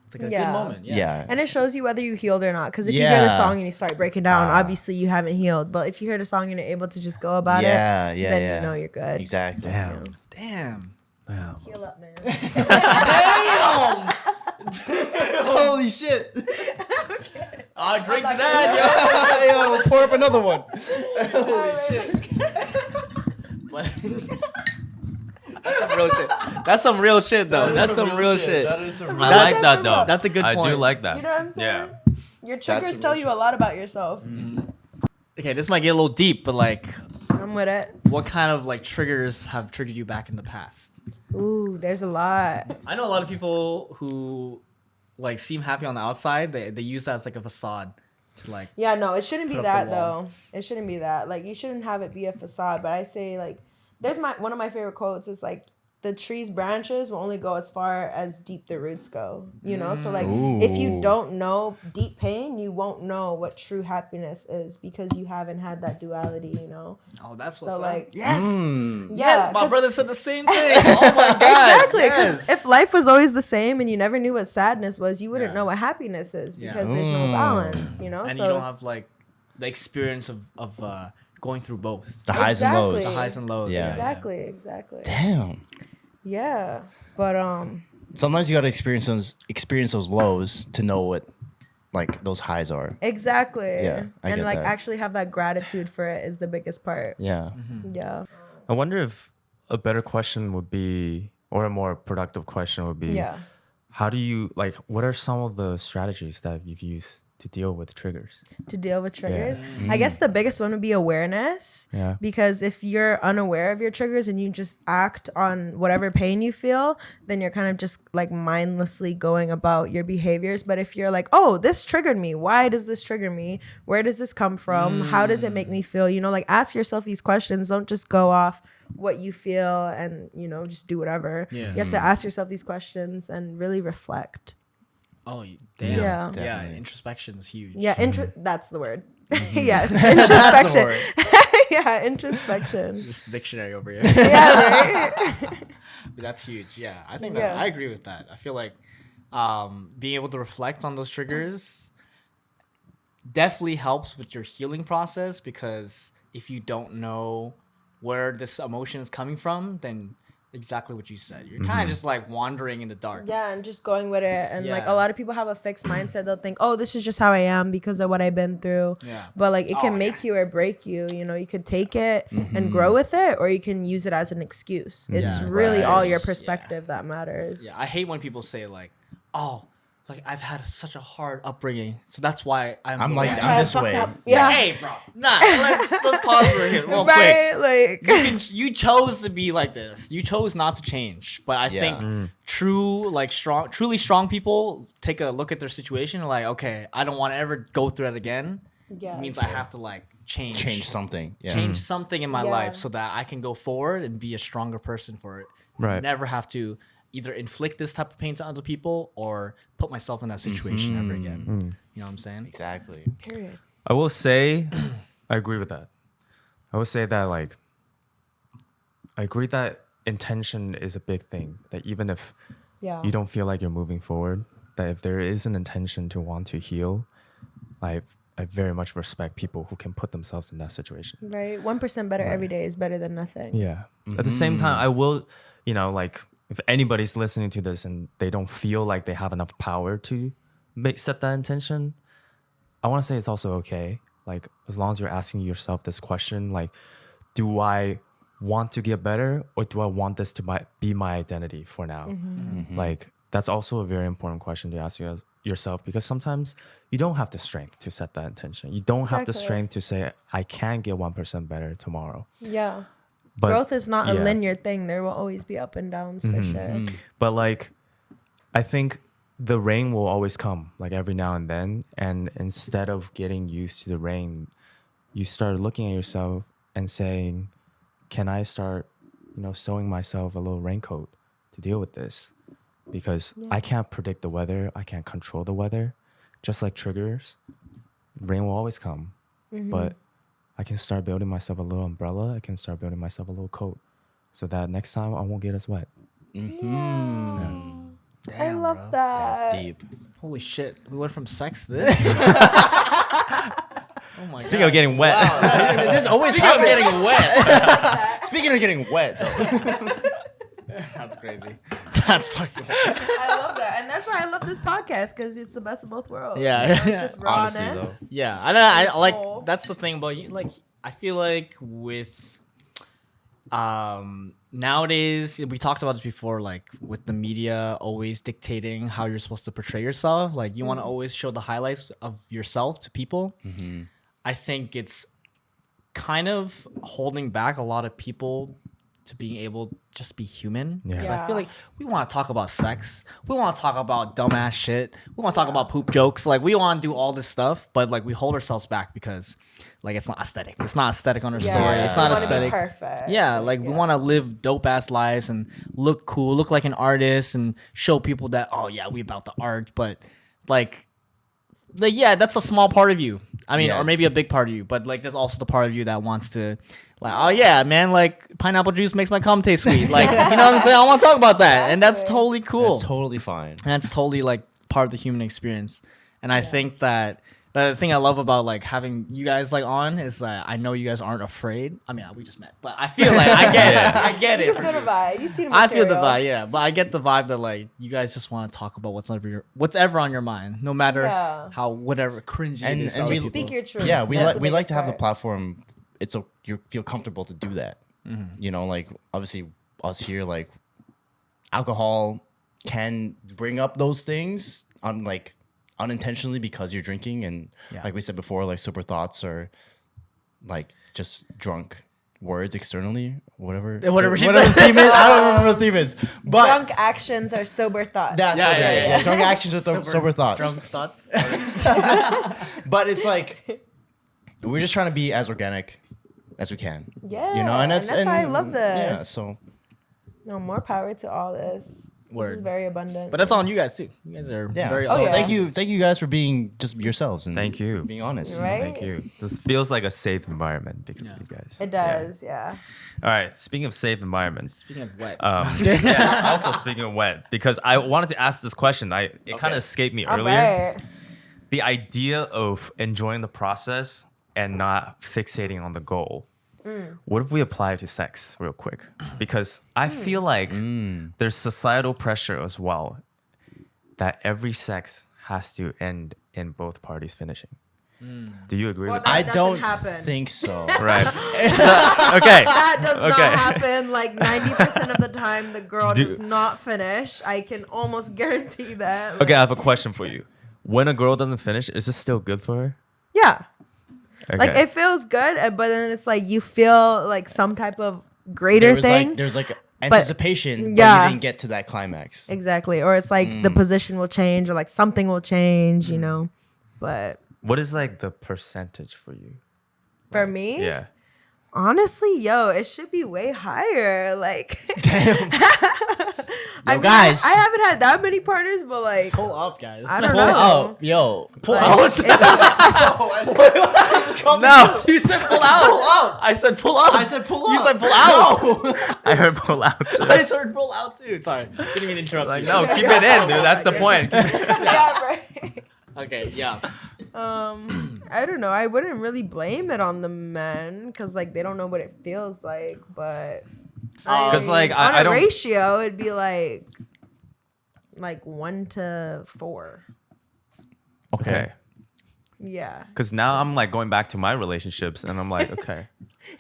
It's like a Yeah. good moment. Yeah. Yeah. And it shows you whether you healed or not. Because if you hear the Yeah. song and you start breaking down, obviously you haven't healed. But if you hear the song and you're able to just go about Yeah, it, yeah, then yeah. you know you're good. Exactly. Damn. Damn. Wow. Heal up, man. Holy shit. I drink to that, yo. Yo, pour up another one. That's some real shit. That's some real shit, though. That's some real shit. That is some I real like that though. That's a good I do point. like that. You know what I'm saying? Yeah. Your triggers That's tell you a lot about yourself. Okay, this might get a little deep, but like, I'm with it. what kind of like triggers have triggered you back in the past? Ooh, there's a lot. I know a lot of people who like seem happy on the outside. They use that as like a facade to like. Yeah, no, it shouldn't be Put up that the wall. though. It shouldn't be that. Like you shouldn't have it be a facade. But I say like, there's one of my favorite quotes is like, the tree's branches will only go as far as deep the roots go. You know, so like if you Ooh. don't know deep pain, you won't know what true happiness is because you haven't had that duality. You know. Oh, that's So what's like, up. Yes. Mm. Yes, my 'cause- brother said the same thing. Oh my god. Exactly, because Yes. if life was always the same and you never knew what sadness was, you wouldn't Yeah. know what happiness is Yeah. because there's no Mm. balance, you know. and so you don't it's- have like the experience of going through both The highs and lows. Exactly. the highs and lows. Yeah. exactly. Damn. Yeah, but Sometimes you gotta experience those lows to know what like those highs are. Exactly. Yeah, I and get like that. actually have that gratitude for it is the biggest part. Yeah. Yeah. I wonder if a better question would be, or a more productive question would be, Yeah. how do you, like, what are some of the strategies that you've used to deal with triggers? To deal with triggers. I guess the biggest one would be awareness. Yeah. Because if you're unaware of your triggers and you just act on whatever pain you feel, then you're kind of just like mindlessly going about your behaviors. But if you're like, oh, this triggered me. Why does this trigger me? Where does this come from? How does it make me feel? You know, like ask yourself these questions. Don't just go off what you feel and, you know, just do whatever. Yeah. You have to ask yourself these questions and really reflect. Oh, damn. Yeah. Yeah, Definitely. introspection is huge. Yeah, that's the word. Yes, introspection. Yeah, introspection. Just the dictionary over here. Yeah, right. But that's huge. Yeah, I think Yeah. that I agree with that. I feel like being able to reflect on those triggers definitely helps with your healing process, because if you don't know where this emotion is coming from, then exactly what you said, you're kind of just like wandering in the dark. Yeah, and just going with it. And like Yeah. a lot of people have a fixed mindset. They'll think, oh, this is just how I am because of what I've been through. Yeah. But like it can make you or break you. You know, you could take it and grow with it, or you can use it as an excuse. It's Yeah, really right. all your perspective that matters. Yeah, I hate when people say like, "Oh, like I've had such a hard upbringing, so that's why I'm like, that's I'm why this fucked way. up." Yeah. Hey, bro. Nah, let's pause for here real quick. Right? Like You chose to be like this. You chose not to change. But I think truly strong people take a look at their situation and like, okay, I don't want to ever go through that again. yeah, It means I have to like Change something. Yeah. change something in my Yeah. life so that I can go forward and be a stronger person for it. Right. Never have to either inflict this type of pain to other people or put myself in that situation ever again. You know what I'm saying? Exactly. period. I will say, I agree with that. I will say that, like, I agree that intention is a big thing. That even if Yeah. you don't feel like you're moving forward, that if there is an intention to want to heal, I very much respect people who can put themselves in that situation. Right. 1% better every day is better than nothing. Yeah. At the same time, I will, you know, like, if anybody's listening to this and they don't feel like they have enough power to set that intention, I want to say it's also okay. Like, as long as you're asking yourself this question, like, do I want to get better, or do I want this to be my identity for now? Like, that's also a very important question to ask yourself, because sometimes you don't have the strength to set that intention. You don't have the Exactly. strength to say, I can get 1% better tomorrow. Yeah. But Growth is not a yeah. linear thing. There will always be up and downs for sure. But like, I think the rain will always come, like every now and then. And instead of getting used to the rain, you start looking at yourself and saying, can I start, you know, sewing myself a little raincoat to deal with this? Because I can't predict the weather. I can't control the weather. Just like triggers, rain will always come. But I can start building myself a little umbrella. I can start building myself a little coat so that next time I won't get as wet. I love that. That's deep. Holy shit. We went from sex to this? Oh my Speaking of getting wet, This always Speaking of happens. getting wet. Speaking of getting wet, though. That's crazy. That's fucking I love that. And that's why I love this podcast, because it's the best of both worlds. Yeah. You know, it's just Honestly, rawness. Yeah, I It's like full. that's the thing about you. Like, I feel like with nowadays, we talked about this before, like with the media always dictating how you're supposed to portray yourself. Like, you want to always show the highlights of yourself to people. I think it's kind of holding back a lot of people to being able to just be human. Because I feel Yeah. like we want to talk about sex. We want to talk about dumbass shit. We want to talk about poop jokes. Like, we want to do all this stuff, but like we hold ourselves back because like it's not aesthetic. It's not aesthetic on our story. It's we not wanna be aesthetic. perfect. Yeah, like we want to live dope ass lives and look cool, look like an artist, and show people that, oh yeah, we about the art. But like yeah, that's a small part of you. I mean, Yeah. or maybe a big part of you. But like, there's also the part of you that wants to, like, oh yeah, man, like pineapple juice makes my cum taste sweet. Like, you know what I'm saying? I want to talk about that, and that's totally cool. That's totally fine. And that's totally like part of the human experience. And I think that The thing I love about like having you guys like on is that I know you guys aren't afraid. I mean, we just met, but I feel like I get it. I get it. You feel the vibe. You see the I material. feel the vibe, yeah. But I get the vibe that like you guys just want to talk about what's ever on your mind, no matter how whatever cringy And- it is. and to we other Speak people. your truth. Yeah, we That's the we like biggest to have the part. platform. You feel comfortable to do that. You know, like obviously us here, like alcohol can bring up those things on like unintentionally because you're drinking, and like we said before, like sober thoughts are like just drunk words externally, whatever Whatever she the said. theme is. I don't remember what the theme is, but Drunk actions are sober thoughts. that's Yeah, what yeah, it is. yeah. Yeah, drunk actions are sober thoughts. Drunk thoughts. But it's like we're just trying to be as organic as we can. Yeah, You know, and that's why I love this. Yeah, so No, more power to all this. This Word. is very abundant. But that's on you guys too. You guys are yeah. very. So Oh, yeah. thank you guys for being just yourselves and Thank you. being honest. Right? Thank you. This feels like a safe environment because of you guys. it does, yeah. All right. Speaking of safe environments, Speaking of wet. yes, also speaking of wet, because I wanted to ask this question. It kind of escaped me All earlier. right. The idea of enjoying the process and not fixating on the goal. What if we apply it to sex real quick? Because I feel like there's societal pressure as well that every sex has to end in both parties finishing. Do you agree Well, with that that? I doesn't don't happen. think so. Right. Okay. That does Okay. not happen. Like 90% of the time, the girl Do- does not finish. I can almost guarantee that. Okay, I have a question for you. When a girl doesn't finish, is this still good for her? Yeah. Okay. Like it feels good, but then it's like you feel like some type of greater thing. There's like anticipation, but yeah. you didn't get to that climax. Exactly. Or it's like the position will change or like something will change, you know. But What is like the percentage for you? for me, Yeah. honestly, it should be way higher. Like, Damn. I Yo, mean, guys. I haven't had that many partners, but like, Pull up, guys. I don't Pull know. up, yo. Pull Like, out. it No, you said pull out. Pull up. I said pull up. I said pull up. You said pull out. No. I heard pull out too. I heard pull out too. Sorry, didn't mean to interrupt Like, you. no, keep it in, dude. That's the point. yeah, right. Okay, yeah. I don't know. I wouldn't really blame it on the men because like they don't know what it feels like. But 'Cause, like, on I a don't- ratio, it'd be like 1 to 4. Okay. Yeah. Because now I'm like going back to my relationships and I'm like, okay,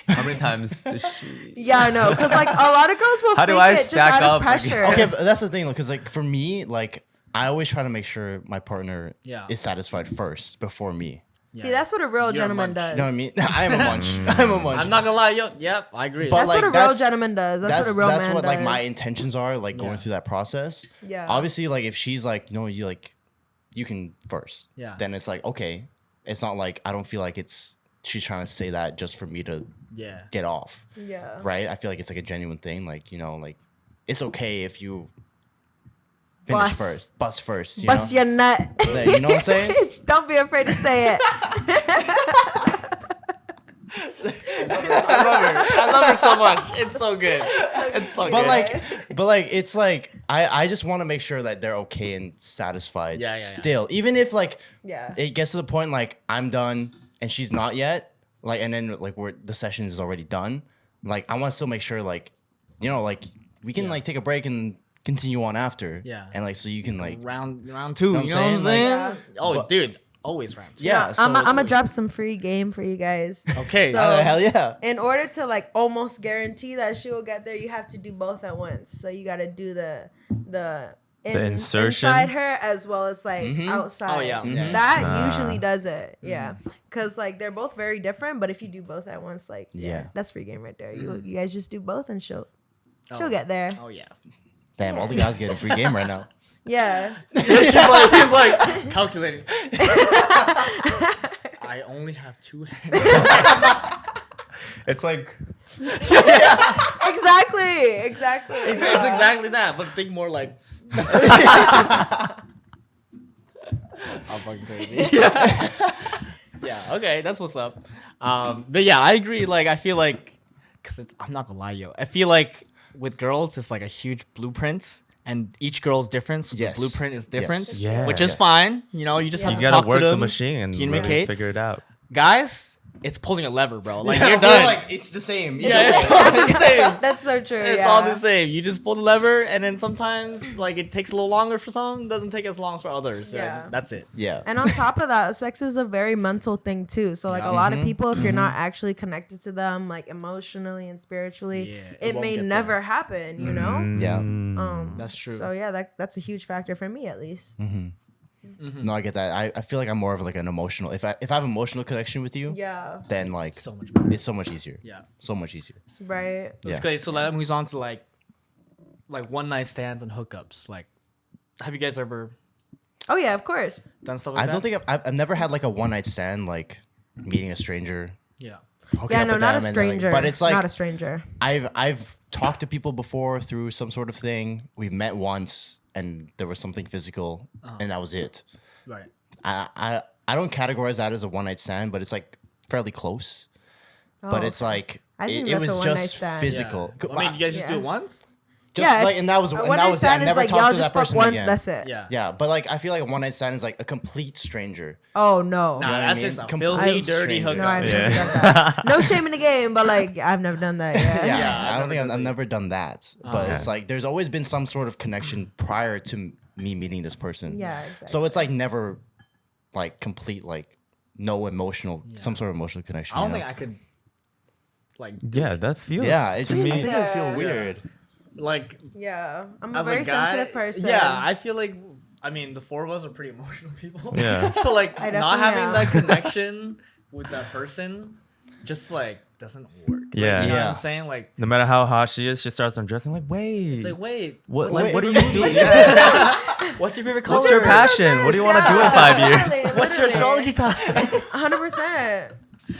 how many times did she? Yeah, I know. Because like a lot of girls will How do fake I it just stack out of up against- pressure. Okay, but that's the thing, because like for me, like I always try to make sure my partner Yeah. is satisfied first before me. See, that's what a real You're a gentleman munch. does. You know what I mean? I am a munch. I'm a munch. I'm not gonna lie, yo. Yep, I agree. But, That's like, what a real that's- gentleman does. That's what a real that's man what does. like my intentions are, like going Yeah. through that process. Yeah. Obviously, like if she's like, you know, you can first. Yeah. Then it's like, okay. It's not like I don't feel like she's trying to say that just for me to yeah. get off. Yeah. Right? I feel like it's like a genuine thing. Like, you know, like it's okay if you finish Bust. first. Bust first. You Bust know? your nut. Yeah, you know what I'm saying? Don't be afraid to say it. I love her so much. It's so good. It's so But good. like it's like I just want to make sure that they're okay and satisfied Yeah. still. Even if like Yeah. it gets to the point like I'm done and she's not yet, like and then like the session is already done. Like I want to still make sure like, you know, like we can like take a break and continue on after. Yeah. And like so you can like round 2. Know what You I'm know what I'm saying? saying? Like- Oh, But- dude, always round 2. yeah. So I'm it's gonna like- drop some free game for you guys. Okay. So- hell yeah. In order to like almost guarantee that she will get there, you have to do both at once. So you got to do the insertion? inside her as well as like outside. Oh, yeah. Mhm. That usually does it. Yeah, because like they're both very different. But if you do both at once, like Yeah. that's free game right there. You guys just do both and she'll get there. Oh yeah. Damn, all the guys get a free game right now. Yeah. He's like calculating. I only have 2 hands. It's like, Exactly. It's exactly that, but think more like. I'm fucking crazy. Yeah. Okay, that's what's up. But yeah, I agree. Like, I feel like, I'm not gonna lie, yo. I feel like with girls, it's like a huge blueprint, and each girl's different, so Yes. the blueprint is different, Yes. Yeah. which is Yes. fine. You know, you just Yeah. have You to gotta talk work to them, the machine and really communicate. figure it out. Guys, it's pulling a lever, bro. Like Yeah, you're we're done. like, it's the same. Yeah, it's all the same. That's so true. It's all the same. You just pull the lever, and then sometimes like it takes a little longer for some, doesn't take as long for others. Yeah. And that's it. Yeah. And on top of that, sex is a very mental thing too. So like Yeah. a lot of people, if you're not actually connected to them, like emotionally and spiritually, Yeah, it it won't may get never there. happen. You know. Yeah. That's true. So yeah, that's a huge factor for me at least. No, I get that. I feel like I'm more of like an emotional. If I have emotional connection with you, Yeah. then like So much better. it's so much easier. Yeah. So much easier. Right. Yeah. Okay, so that moves on to like one night stands and hookups. Like, have you guys ever Oh yeah, of course. done stuff like I that? don't think I've never had like a one night stand, like meeting a stranger. Yeah. hooking Yeah, up no, with not a them and then, stranger. but it's like not a stranger. I've talked to people before through some sort of thing. We've met once and there was something physical and that was it. Right. I don't categorize that as a one night stand, but it's like fairly close. But Oh, it's like I think it that's a was one-night just stand. physical. Yeah. I mean, you guys just do Yeah. it once? Just Yeah, like, and that was A and one that night was it. I stand is never like talked y'all to just that fuck person once. again. That's it. Yeah. Yeah, but like I feel like a one night stand is like a complete stranger. Oh no. Nah, what I that's mean? just a Complete filthy, dirty stranger. hookup. No, I've Yeah. never done that. No shame in the game, but like I've never done that. Yeah. Yeah, Yeah, I don't think I've never done that. But Okay. it's like there's always been some sort of connection prior to me meeting this person. Yeah, exactly. So it's like never like complete like no emotional some sort of emotional connection. I don't you think know? I could, like, Yeah, that feels. Yeah, it to just me. I think it would feel Yeah. weird. like Yeah. I'm a as very a guy, sensitive person. Yeah, I feel like, I mean, the four of us are pretty emotional people. Yeah. So like I not definitely having am. that connection with that person just like doesn't work. Like, Yeah. you know what Yeah. I'm saying? Like, No matter how hot she is, she starts undressing. Like, wait, it's like, wait, what? what's Like, your what are favorite you movie? doing? What's your favorite color? What's your passion? What do you want to do in 5 years? What's your astrology sign? 100%.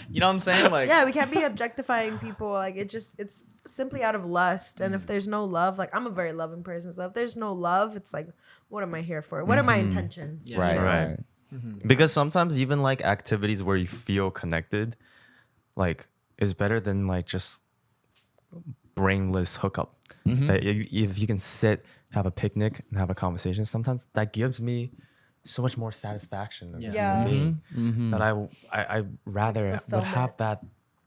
You know what I'm saying? Like, Yeah, we can't be objectifying people. Like it's simply out of lust. And if there's no love, like I'm a very loving person. So if there's no love, it's like, what am I here for? What are my intentions? Yeah. Right, Right. right. Because sometimes even like activities where you feel connected, like is better than like just brainless hookup. That if you can sit, have a picnic, and have a conversation, sometimes that gives me so much more satisfaction as a Yeah. human being that I rather would Fulfillment. have that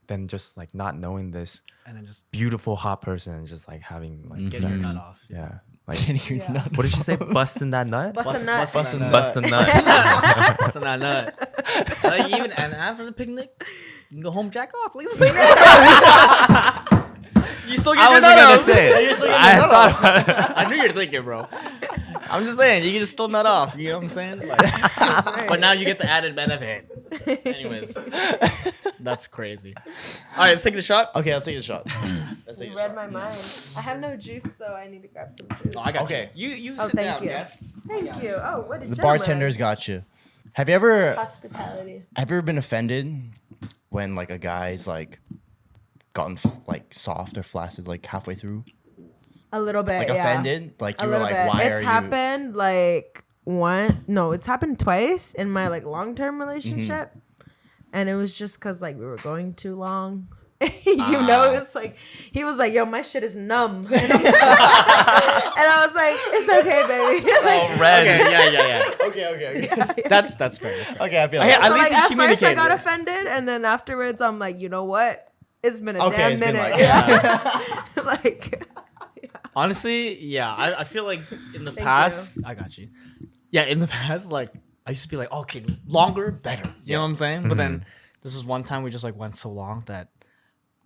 than just like not knowing this and then just beautiful hot person and just like having like get your sex. nut off. Yeah. Like Getting your nut. what did she say? Busting that nut? Bust a nut. Busting that Bust the nut. Busting that nut. Like, even and after the picnic, you can go home, jack off. Like, you still get I your wasn't nut gonna off. say it. You're still getting I your nut thought off. I knew you were thinking, bro. I'm just saying, you can just still nut off. You know what I'm saying? Like, but now you get the added benefit. Anyways, that's crazy. All right, let's take the shot. Okay, let's take a shot. Let's take You a read shot. my mind. I have no juice though. I need to grab some juice. Oh, I got Okay. You Oh, sit thank down, you. guest. Thank you. Oh, what a The gentleman. bartender's got you. Have you ever Hospitality. been offended when like a guy's like gotten like soft or flaccid like halfway through? A little bit. Like yeah. offended? Like A you were little like, bit. why It's are you? happened like it's happened twice in my like long-term relationship. And it was just cause like we were going too long. You know, it's like he was like, yo, my shit is numb. And, I was like, it's okay, baby. oh, red. Okay, yeah. Okay. That's fair. That's fair. Okay, I feel Okay, like at So least like you at first I communicated. got offended and then afterwards I'm like, you know what? It's been a Okay, damn it's been minute. like- Yeah. Like Honestly, yeah, I feel like in the Thank past, I got you. Yeah, in the past, like I used to be like, okay, longer, better. You know what I'm saying? But then this was one time we just like went so long that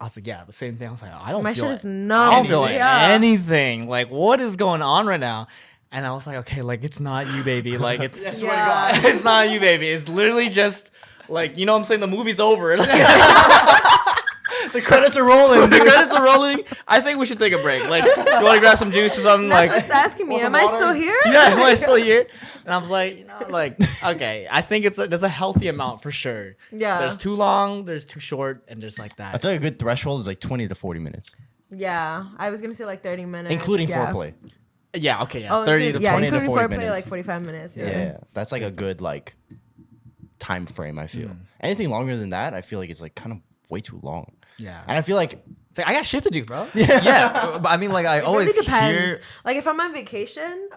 I was like, yeah, the same thing. I was like, I don't my feel shit like, is I numb. don't feel like Yeah. anything. Like, what is going on right now? And I was like, okay, like it's not you, baby. Like it's I swear to Yeah. God. it's not you, baby. It's literally just like, you know what I'm saying? The movie's over. The credits are rolling. The credits are rolling. I think we should take a break. Like, you want to grab some juice or something? Like, Netflix asking me, Want am some I water? still here? yeah, am I still here? And I was like, you know, like, okay, I think there's a healthy amount for sure. Yeah. There's too long, there's too short, and there's like I that. feel like a good threshold is like 20 to 40 minutes, Yeah. I was gonna say like 30 minutes. including yeah. foreplay. Yeah, okay, yeah. Oh, 30 to yeah, 20 to including 40 foreplay, minutes. like 45 minutes. Yeah. Yeah, that's like a good like time frame. I Hmm. feel anything longer than that, I feel like it's like kind of way too long. Yeah. And I feel like It's like I got shit to do, bro. Yeah, but I mean, like I It always really depends. hear. Like if I'm on vacation,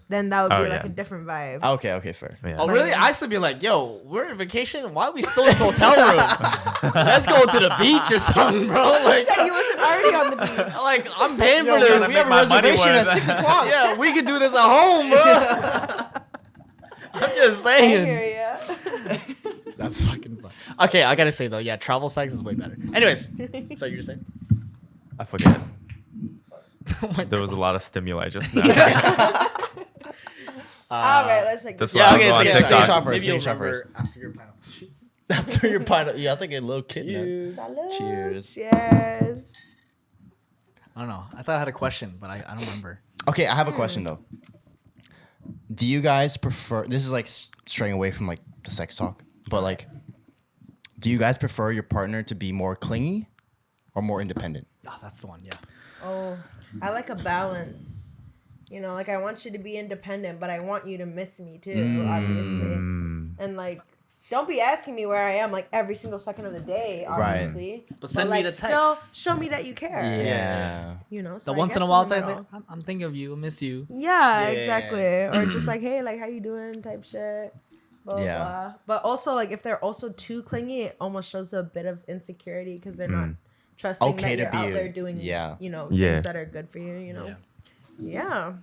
then that would be like a different vibe. Okay, fair. Yeah. Oh, really? I used to be like, yo, we're on vacation. Why are we still in this hotel room? Let's go to the beach or something, bro. Like, You said you wasn't already on the beach. like I'm paying Yo, for this. we have a my money reservation at worth. 6 o'clock. Yeah, we could do this at home, bro. I'm just I saying. hear ya. That's fucking fun. Okay, I gotta say though, yeah, travel sex is way better. Anyways, so you're saying? I forget. Oh my There was a lot of stimuli just now. All right, let's take This this. one Yeah, I'll okay, go so on yeah, take a TikTok. shot first. maybe Take a you'll shot remember first. after your pineapple. Jeez. After your pilot, yeah, I think a little kid, man. Cheers. Salud. Cheers. Cheers. I don't know. I thought I had a question, but I don't remember. Okay, I have a question though. Do you guys prefer? This is like straying away from like the sex talk, but like, do you guys prefer your partner to be more clingy or more independent? Oh, that's the one. Yeah. Oh, I like a balance. You know, like I want you to be independent, but I want you to miss me too, obviously. And like, don't be asking me where I am like every single second of the day, obviously. But send me like, the still text. show me that you care. Yeah. You know, So I once in a guess while, the I say, middle. I'm thinking of you. I miss you. Yeah, Yeah. exactly. Or just like, hey, like, how you doing? Type shit. Blah, Yeah. blah. But also, like, if they're also too clingy, it almost shows a bit of insecurity because they're not trusting Okay to that you're out be- there doing, yeah. you know, Yeah. things that are good for you. You know. Yeah.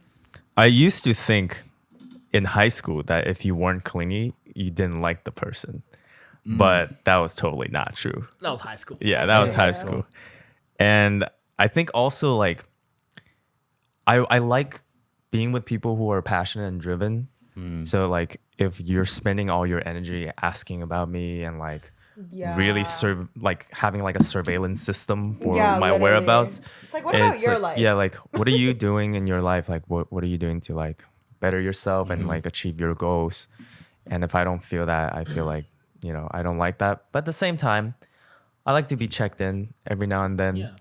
I used to think in high school that if you weren't clingy, you didn't like the person. But that was totally not true. That was high school. Yeah, that was high Yeah. school. And I think also like I like being with people who are passionate and driven. So like if you're spending all your energy asking about me and like Yeah. really like having like a surveillance system for Yeah, my literally. whereabouts. It's like, what about it's your like, life? Yeah, like what are you doing in your life? Like what are you doing to like better yourself and like achieve your goals? And if I don't feel that, I feel like, you know, I don't like that. But at the same time, I like to be checked in every now and then. Yeah.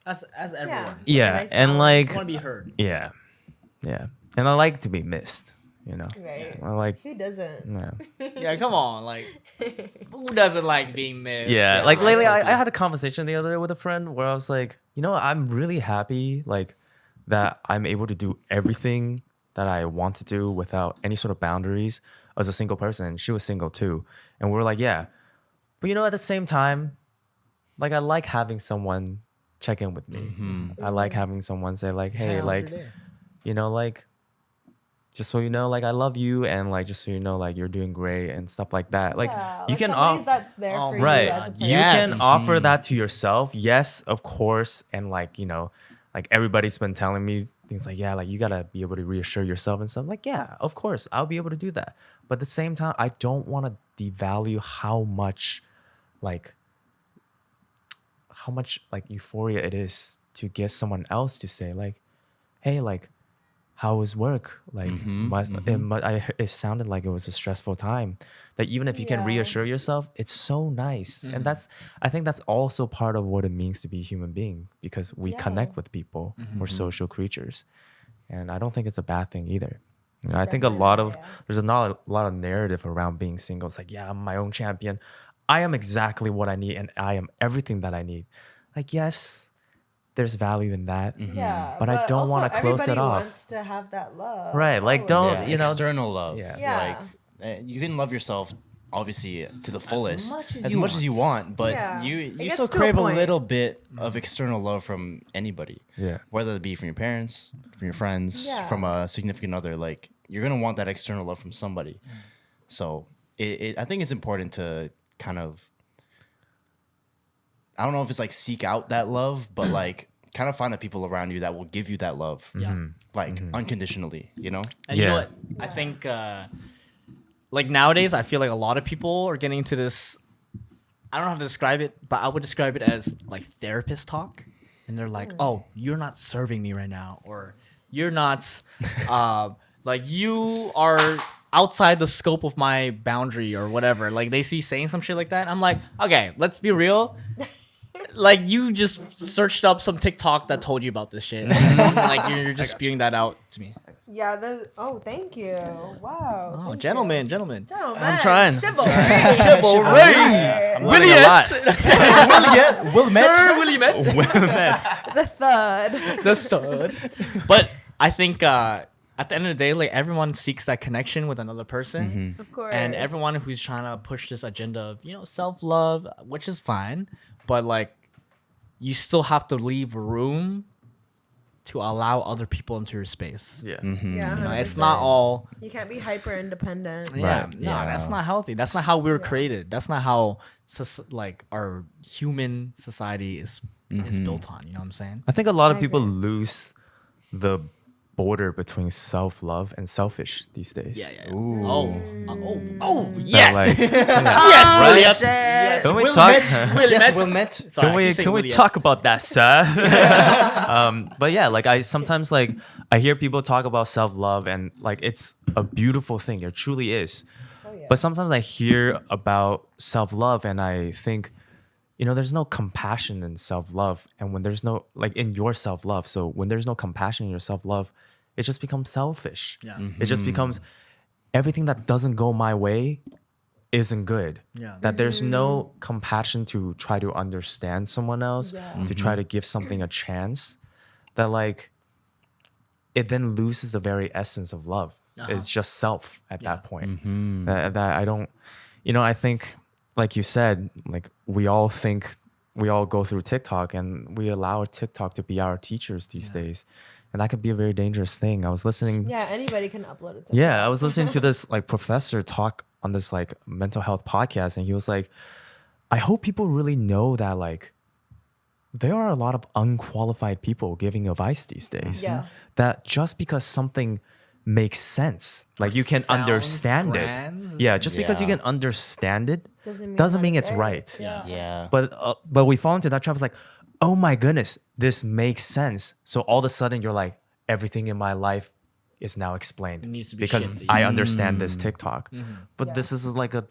As everyone. Yeah, Nice and balance. like I want to be heard. yeah. And I like to be missed, you know. Right. I like Who doesn't? yeah. Yeah, come on. Like, who doesn't like being missed? Yeah, like I lately I totally- had a conversation the other day with a friend where I was like, you know, I'm really happy like that I'm able to do everything that I want to do without any sort of boundaries as a single person. She was single too. And we were like, yeah. But you know, at the same time, like I like having someone check in with me. I like having someone say like, hey, How's like, your day? you know, like just so you know, like I love you and like just so you know, like you're doing great and stuff like that. Like Yeah, you can somebody that's there Oh, for right. you as a God, person. You Yes. can offer that to yourself. Yes, of course. And like, you know, like everybody's been telling me things like, yeah, like you gotta be able to reassure yourself and stuff. Like, yeah, of course, I'll be able to do that. But at the same time, I don't want to devalue how much like euphoria it is to get someone else to say like, hey, like, how was work? Like, it sounded like it was a stressful time. That even if you can Yeah. reassure yourself, it's so nice. And I think that's also part of what it means to be a human being because we Yeah. connect with people. We're social creatures. And I don't think it's a bad thing either. You know, I think there's a lot of narrative around being single. It's like, yeah, I'm my own champion. I am exactly what I need and I am everything that I need. Like, yes, there's value in that. Yeah, But I don't also wanna close it everybody off. wants to have that love. Right, like, always. don't- Yeah, you know- external love. Yeah. Yeah. Like you can love yourself obviously to the fullest much as you want, but Yeah. you It you gets still to a crave a point. little bit of external love from anybody. Yeah. Whether it be from your parents, from your friends, Yeah. from a significant other, like you're gonna want that external love from somebody. So I think it's important to kind of, I don't know if it's like seek out that love, but like kind of find the people around you that will give you that love, Yeah. like unconditionally, you know? And you know Yeah. what? I think like nowadays, I feel like a lot of people are getting into this. I don't know how to describe it, but I would describe it as like therapist talk. And they're like, "Oh, you're not serving me right now," or "You're not, like you are outside the scope of my boundary," or whatever. Like they see saying some shit like that. I'm like, okay, let's be real. like you just searched up some TikTok that told you about this shit. Like you're just spewing that out to me. Yeah. Thank you. Wow. Oh, thank gentlemen. you. Gentlemen. I'm trying. Chivalry. Chivalry. William. Sir William. The third. The third. But I think at the end of the day, like everyone seeks that connection with another person. Of course. And everyone who's trying to push this agenda of, self-love, which is fine, but like you still have to leave room to allow other people into your space. Yeah. Yeah. It's not all. You can't be hyper independent. Yeah, Right. no, Yeah. that's not healthy. That's not how we were created. That's not how our human society is built on. You know what I'm saying? I think a lot of I people agree. lose the border between self-love and selfish these days. Yeah. Ooh. Oh, yes. like- yes, Right? William. Shit. Can we Will talk? Met. William Yes, Met. Will Met. Sorry, Can we I keep saying can we William. talk about that, sir? But yeah, like I sometimes like I hear people talk about self-love and like it's a beautiful thing. It truly is. Oh, yeah. But sometimes I hear about self-love and I think, there's no compassion in self-love. And when there's no like in your self-love, so when there's no compassion in your self-love, it just becomes selfish. Yeah. It just becomes everything that doesn't go my way isn't good. Yeah. That there's no compassion to try to understand someone else, Yeah. to try to give something a chance. That like it then loses the very essence of love. It's just self at that point. That I don't, I think, like you said, like we all go through TikTok and we allow TikTok to be our teachers these days. And that could be a very dangerous thing. I was listening. Yeah, anybody can upload it. To Yeah, I was listening to this like professor talk on this like mental health podcast, and he was like, I hope people really know that like there are a lot of unqualified people giving advice these days. Yeah. That just because something makes sense, like you can Sounds understand grand. it. Yeah, just because you Yeah. can understand it Doesn't doesn't that mean it's right. Yeah. Yeah. But we fall into that trap. It's like, oh my goodness, this makes sense. So all of a sudden you're like, everything in my life is now explained It needs to be because shifted. I understand this TikTok. But Yeah. this is like a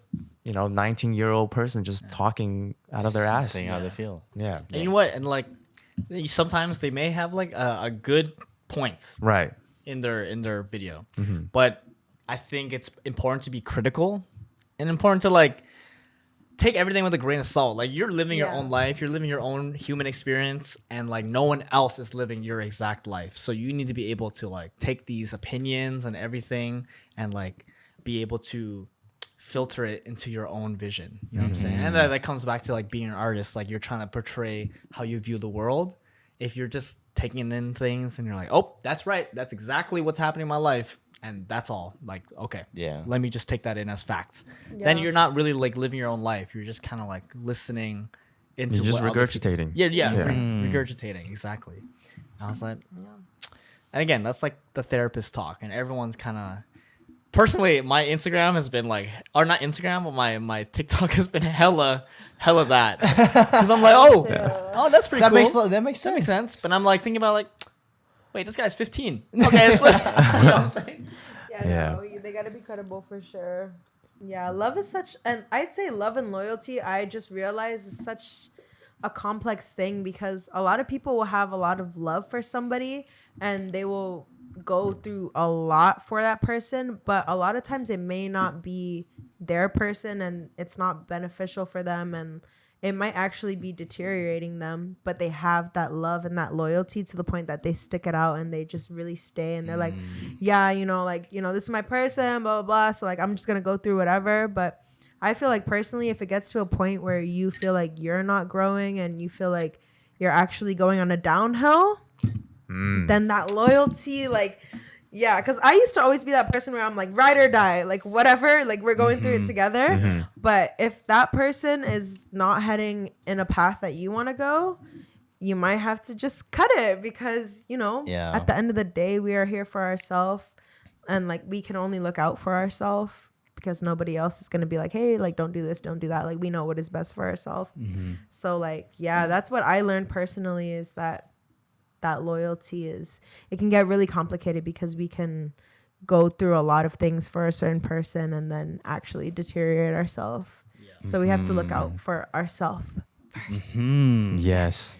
19-year-old person just talking out of their ass. Saying how they feel. Yeah. And you know what? And like sometimes they may have like a good point Right. in their video, but I think it's important to be critical and important to like take everything with a grain of salt. Like you're living your Yeah. own life, you're living your own human experience, and like no one else is living your exact life. So you need to be able to like take these opinions and everything and like be able to filter it into your own vision. You know what I'm saying? And that comes back to like being an artist. Like you're trying to portray how you view the world. If you're just taking in things and you're like, oh, that's right, that's exactly what's happening in my life, and that's all. Like, okay, Yeah. let me just take that in as facts. Then Yeah. you're not really like living your own life. You're just kind of like listening into You're just what other regurgitating. people- Yeah, Yeah. regurgitating, exactly. I was like, yeah. And again, that's like the therapist talk, and everyone's kind of. Personally, my Instagram has been like, or not Instagram, but my TikTok has been hella that. Because I'm like, oh, that's pretty That cool. makes sense. That makes sense. But I'm like thinking about like, wait, this guy's 15. Okay, it's like, you know what I'm saying? Yeah. No, they gotta be credible for sure. Yeah, love is such, and I'd say love and loyalty, I just realized is such a complex thing because a lot of people will have a lot of love for somebody and they will go through a lot for that person, but a lot of times it may not be their person and it's not beneficial for them and it might actually be deteriorating them, but they have that love and that loyalty to the point that they stick it out and they just really stay and they're like, yeah, this is my person, blah, blah, blah. So like, I'm just going to go through whatever. But I feel like personally, if it gets to a point where you feel like you're not growing and you feel like you're actually going on a downhill, then that loyalty, like, yeah, because I used to always be that person where I'm like, ride or die, like, whatever, like, we're going through it together. But if that person is not heading in a path that you want to go, you might have to just cut it because, Yeah. at the end of the day, we are here for ourselves and, like, we can only look out for ourselves because nobody else is going to be like, hey, like, don't do this, don't do that. Like, we know what is best for ourselves. So, like, yeah, that's what I learned personally is that loyalty it can get really complicated because we can go through a lot of things for a certain person and then actually deteriorate ourselves. So we have to look out for ourselves Yes.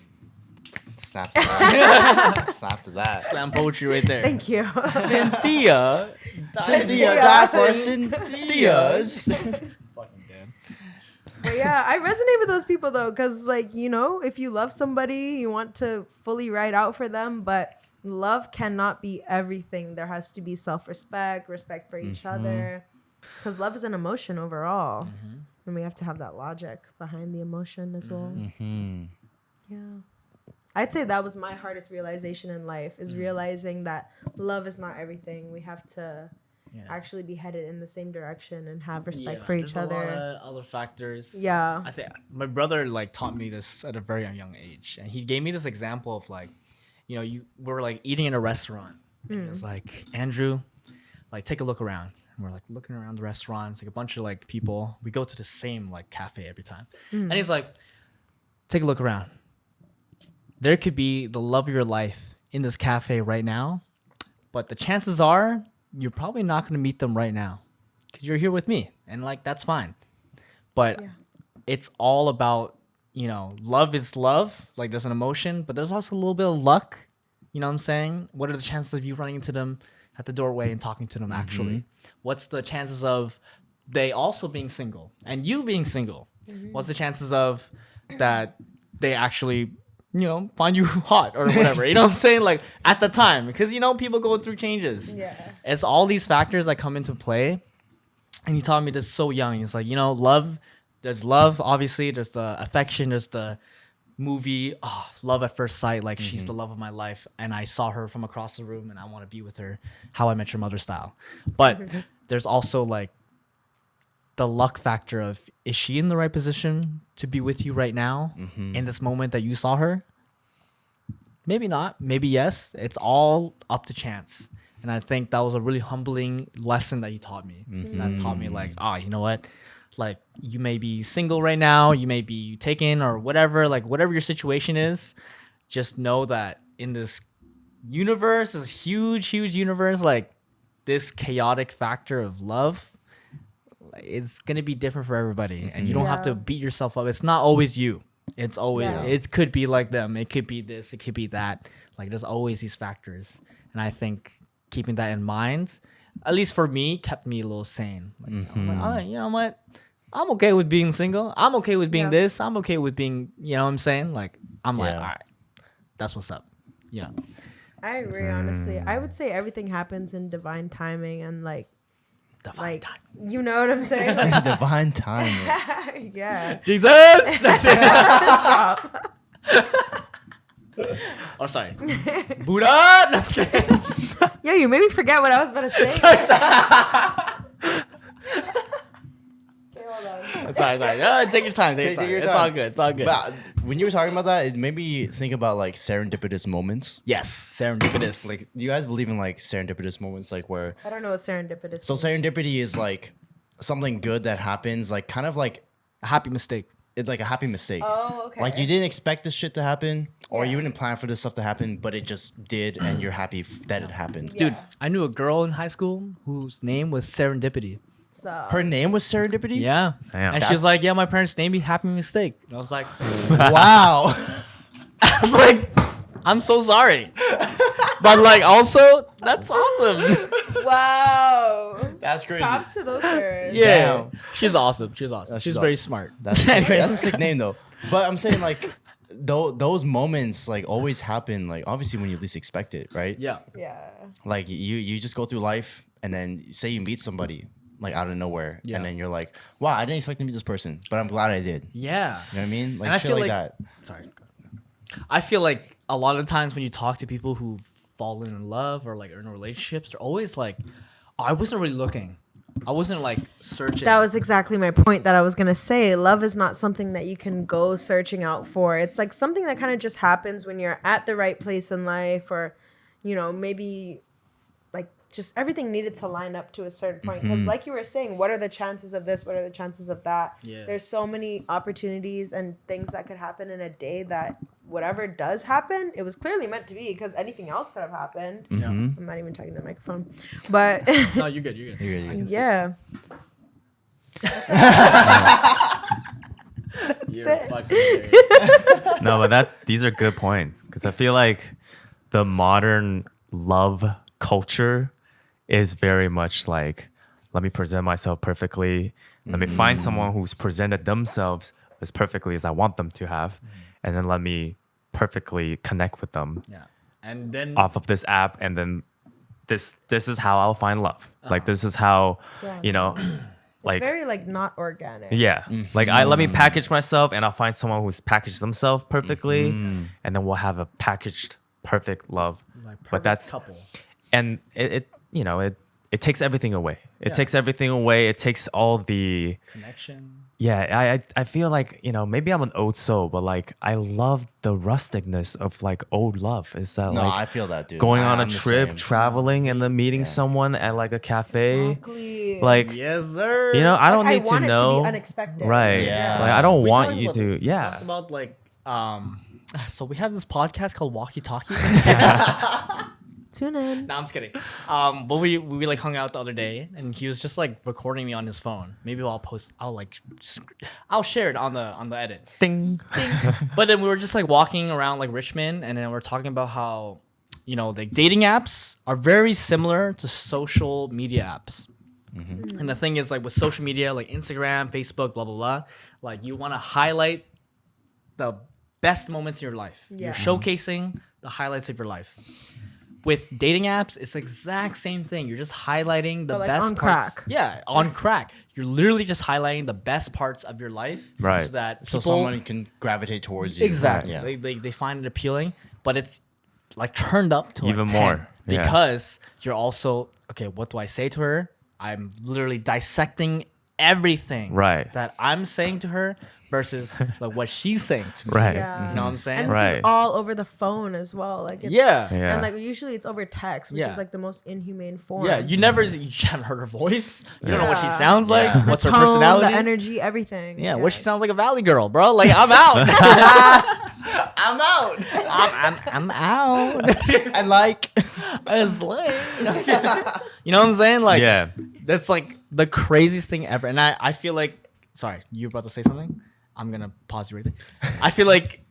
Snap to that. Snap to that. Slam poetry right there. Thank you. Cynthia. Cynthia, die for Cynthia's. But yeah, I resonate with those people though, because like, you know, if you love somebody, you want to fully ride out for them, but love cannot be everything. There has to be self-respect, respect for each other, because love is an emotion overall, and we have to have that logic behind the emotion as well. Yeah, I'd say that was my hardest realization in life, is realizing that love is not everything. We have to actually be headed in the same direction and have respect for each other. There's a lot of other factors. Yeah. I think my brother like taught me this at a very young age, and he gave me this example of like, you know, we're like eating in a restaurant. And it was like, Andrew, like take a look around. And we're like looking around the restaurant. It's like a bunch of like people. We go to the same like cafe every time. And he's like, take a look around. There could be the love of your life in this cafe right now, but the chances are you're probably not going to meet them right now because you're here with me, and like that's fine. But it's all about, you know, love is love. Like there's an emotion, but there's also a little bit of luck. You know what I'm saying? What are the chances of you running into them at the doorway and talking to them actually? What's the chances of they also being single and you being single? What's the chances of that they actually, you know, find you hot or whatever, you know what I'm saying? Like at the time, because, you know, people go through changes. Yeah. It's all these factors that come into play. And he taught me this so young. He's like, you know, there's love, obviously. There's the affection. There's the movie, Love at First Sight. Like she's the love of my life. And I saw her from across the room and I want to be with her. How I Met Your Mother style. But there's also like the luck factor of, is she in the right position to be with you right now in this moment that you saw her? Maybe not. Maybe yes. It's all up to chance. And I think that was a really humbling lesson that he taught me. That taught me like, you know what? Like you may be single right now. You may be taken or whatever. Like whatever your situation is, just know that in this universe, this huge, huge universe, like this chaotic factor of love, it's going to be different for everybody. And you don't have to beat yourself up. It's not always you. It's always, it could be like them. It could be this, it could be that. Like there's always these factors. And I think keeping that in mind, at least for me, kept me a little sane. Like, I'm like, all right, you know what? I'm okay with being single. I'm okay with being this. I'm okay with being, you know what I'm saying? Like, I'm like, all right, that's what's up. Yeah. I agree, honestly. I would say everything happens in divine timing and like, you know what I'm saying? Like, divine timing. Yeah. Jesus! Stop. Oh, sorry. Buddha! No, just kidding. Yo, you made me forget what I was about to say. Okay, hold on. Sorry. Take your time. Take your time. It's all good. It's all good. But when you were talking about that, it made me think about like serendipitous moments. Yes, serendipitous. Like, do you guys believe in like serendipitous moments, like where? I don't know what serendipitous. So serendipity is like something good that happens, like kind of like a happy mistake. It's like a happy mistake. Oh, okay. Like you didn't expect this shit to happen, or you didn't plan for this stuff to happen, but it just did, and you're happy that it happened. Dude, I knew a girl in high school whose name was Serendipity. Her name was Serendipity? Yeah. Damn. And she's like, yeah, my parents named me Happy Mistake. And I was like, Wow. I was like, I'm so sorry. But like, also, that's awesome. Wow. That's crazy. Props to those parents. Yeah. Damn. She's awesome. She's very smart. That's a sick name though. But I'm saying like those moments like always happen like obviously when you least expect it, right? Yeah. Yeah. Like you just go through life and then say you meet somebody like out of nowhere and then you're like, wow, I didn't expect to meet this person, but I'm glad I did. Yeah. You know what I mean? Like and I shit feel like like that. Sorry. I feel like a lot of times when you talk to people who've fallen in love or like are in relationships, they're always like, oh, I wasn't really looking. I wasn't like searching. That was exactly my point that I was going to say. Love is not something that you can go searching out for. It's like something that kind of just happens when you're at the right place in life, or, you know, maybe like just everything needed to line up to a certain point. Because like you were saying, what are the chances of this? What are the chances of that? Yeah. There's so many opportunities and things that could happen in a day that whatever does happen, it was clearly meant to be, because anything else could have happened. Yeah. I'm not even talking to the microphone. But No, you're good. You're good. You're good. yeah. You're it. fucking hilarious. No, but these are good points because I feel like the modern love culture is very much like, let me present myself perfectly. Let me find someone who's presented themselves as perfectly as I want them to have, and then let me perfectly connect with them Yeah. And then off of this app, and then this is how I'll find love. Like this is how, Yeah. you know, like It's very like not organic. yeah, like let me package myself, and I'll find someone who's packaged themselves perfectly, and then we'll have a packaged perfect love. like But that's couple. and it you know it takes everything away. It Yeah. takes everything away. It takes all the Connection. yeah. I feel like, you know, maybe I'm an old soul, but like I love the rusticness of like old love. Is that No, like I feel that, dude. going on a I'm the trip, same. traveling, and then meeting someone at like a cafe? Exactly. Like Yes, sir. you know, I don't Like, need I want to it know. to be unexpected. Right. Yeah. Like I don't We want talked you about to. this. We Yeah. talked about like so we have this podcast called Walkie Talkie. Tune in. No, I'm just kidding. But we like hung out the other day, and he was just like recording me on his phone. Maybe I'll share it on the edit. Ding. But then we were just like walking around like Richmond, and then we're talking about how, you know, like dating apps are very similar to social media apps. And the thing is, like with social media, like Instagram, Facebook, blah blah blah, like you want to highlight the best moments in your life. Yeah. You're showcasing the highlights of your life. With dating apps, it's the exact same thing. You're just highlighting the But, like, best on parts. crack. Yeah, on crack. You're literally just highlighting the best parts of your life, Right. So that So people, someone can gravitate towards you. exactly, Yeah. they find it appealing, but it's like turned up to Even like more. 10 Yeah. because you're also okay. What do I say to her? I'm literally dissecting everything Right. that I'm saying to her versus like what she's saying to me. Right. Yeah. You know what I'm saying? And this Right. is all over the phone as well. Like it's, Yeah. Yeah. And like usually it's over text, which Yeah. is like the most inhumane form. Yeah, you haven't heard her voice. You don't know what she Yeah. sounds like. Yeah. What's the her tone, personality? the energy, everything. Yeah, what she sounds like a valley girl, bro. Like I'm out. I'm out. I'm out. I like. It's late. You know what I'm saying? Like Yeah. that's like the craziest thing ever. And I feel like, sorry, you were about to say something? I'm gonna pause you right there. I feel like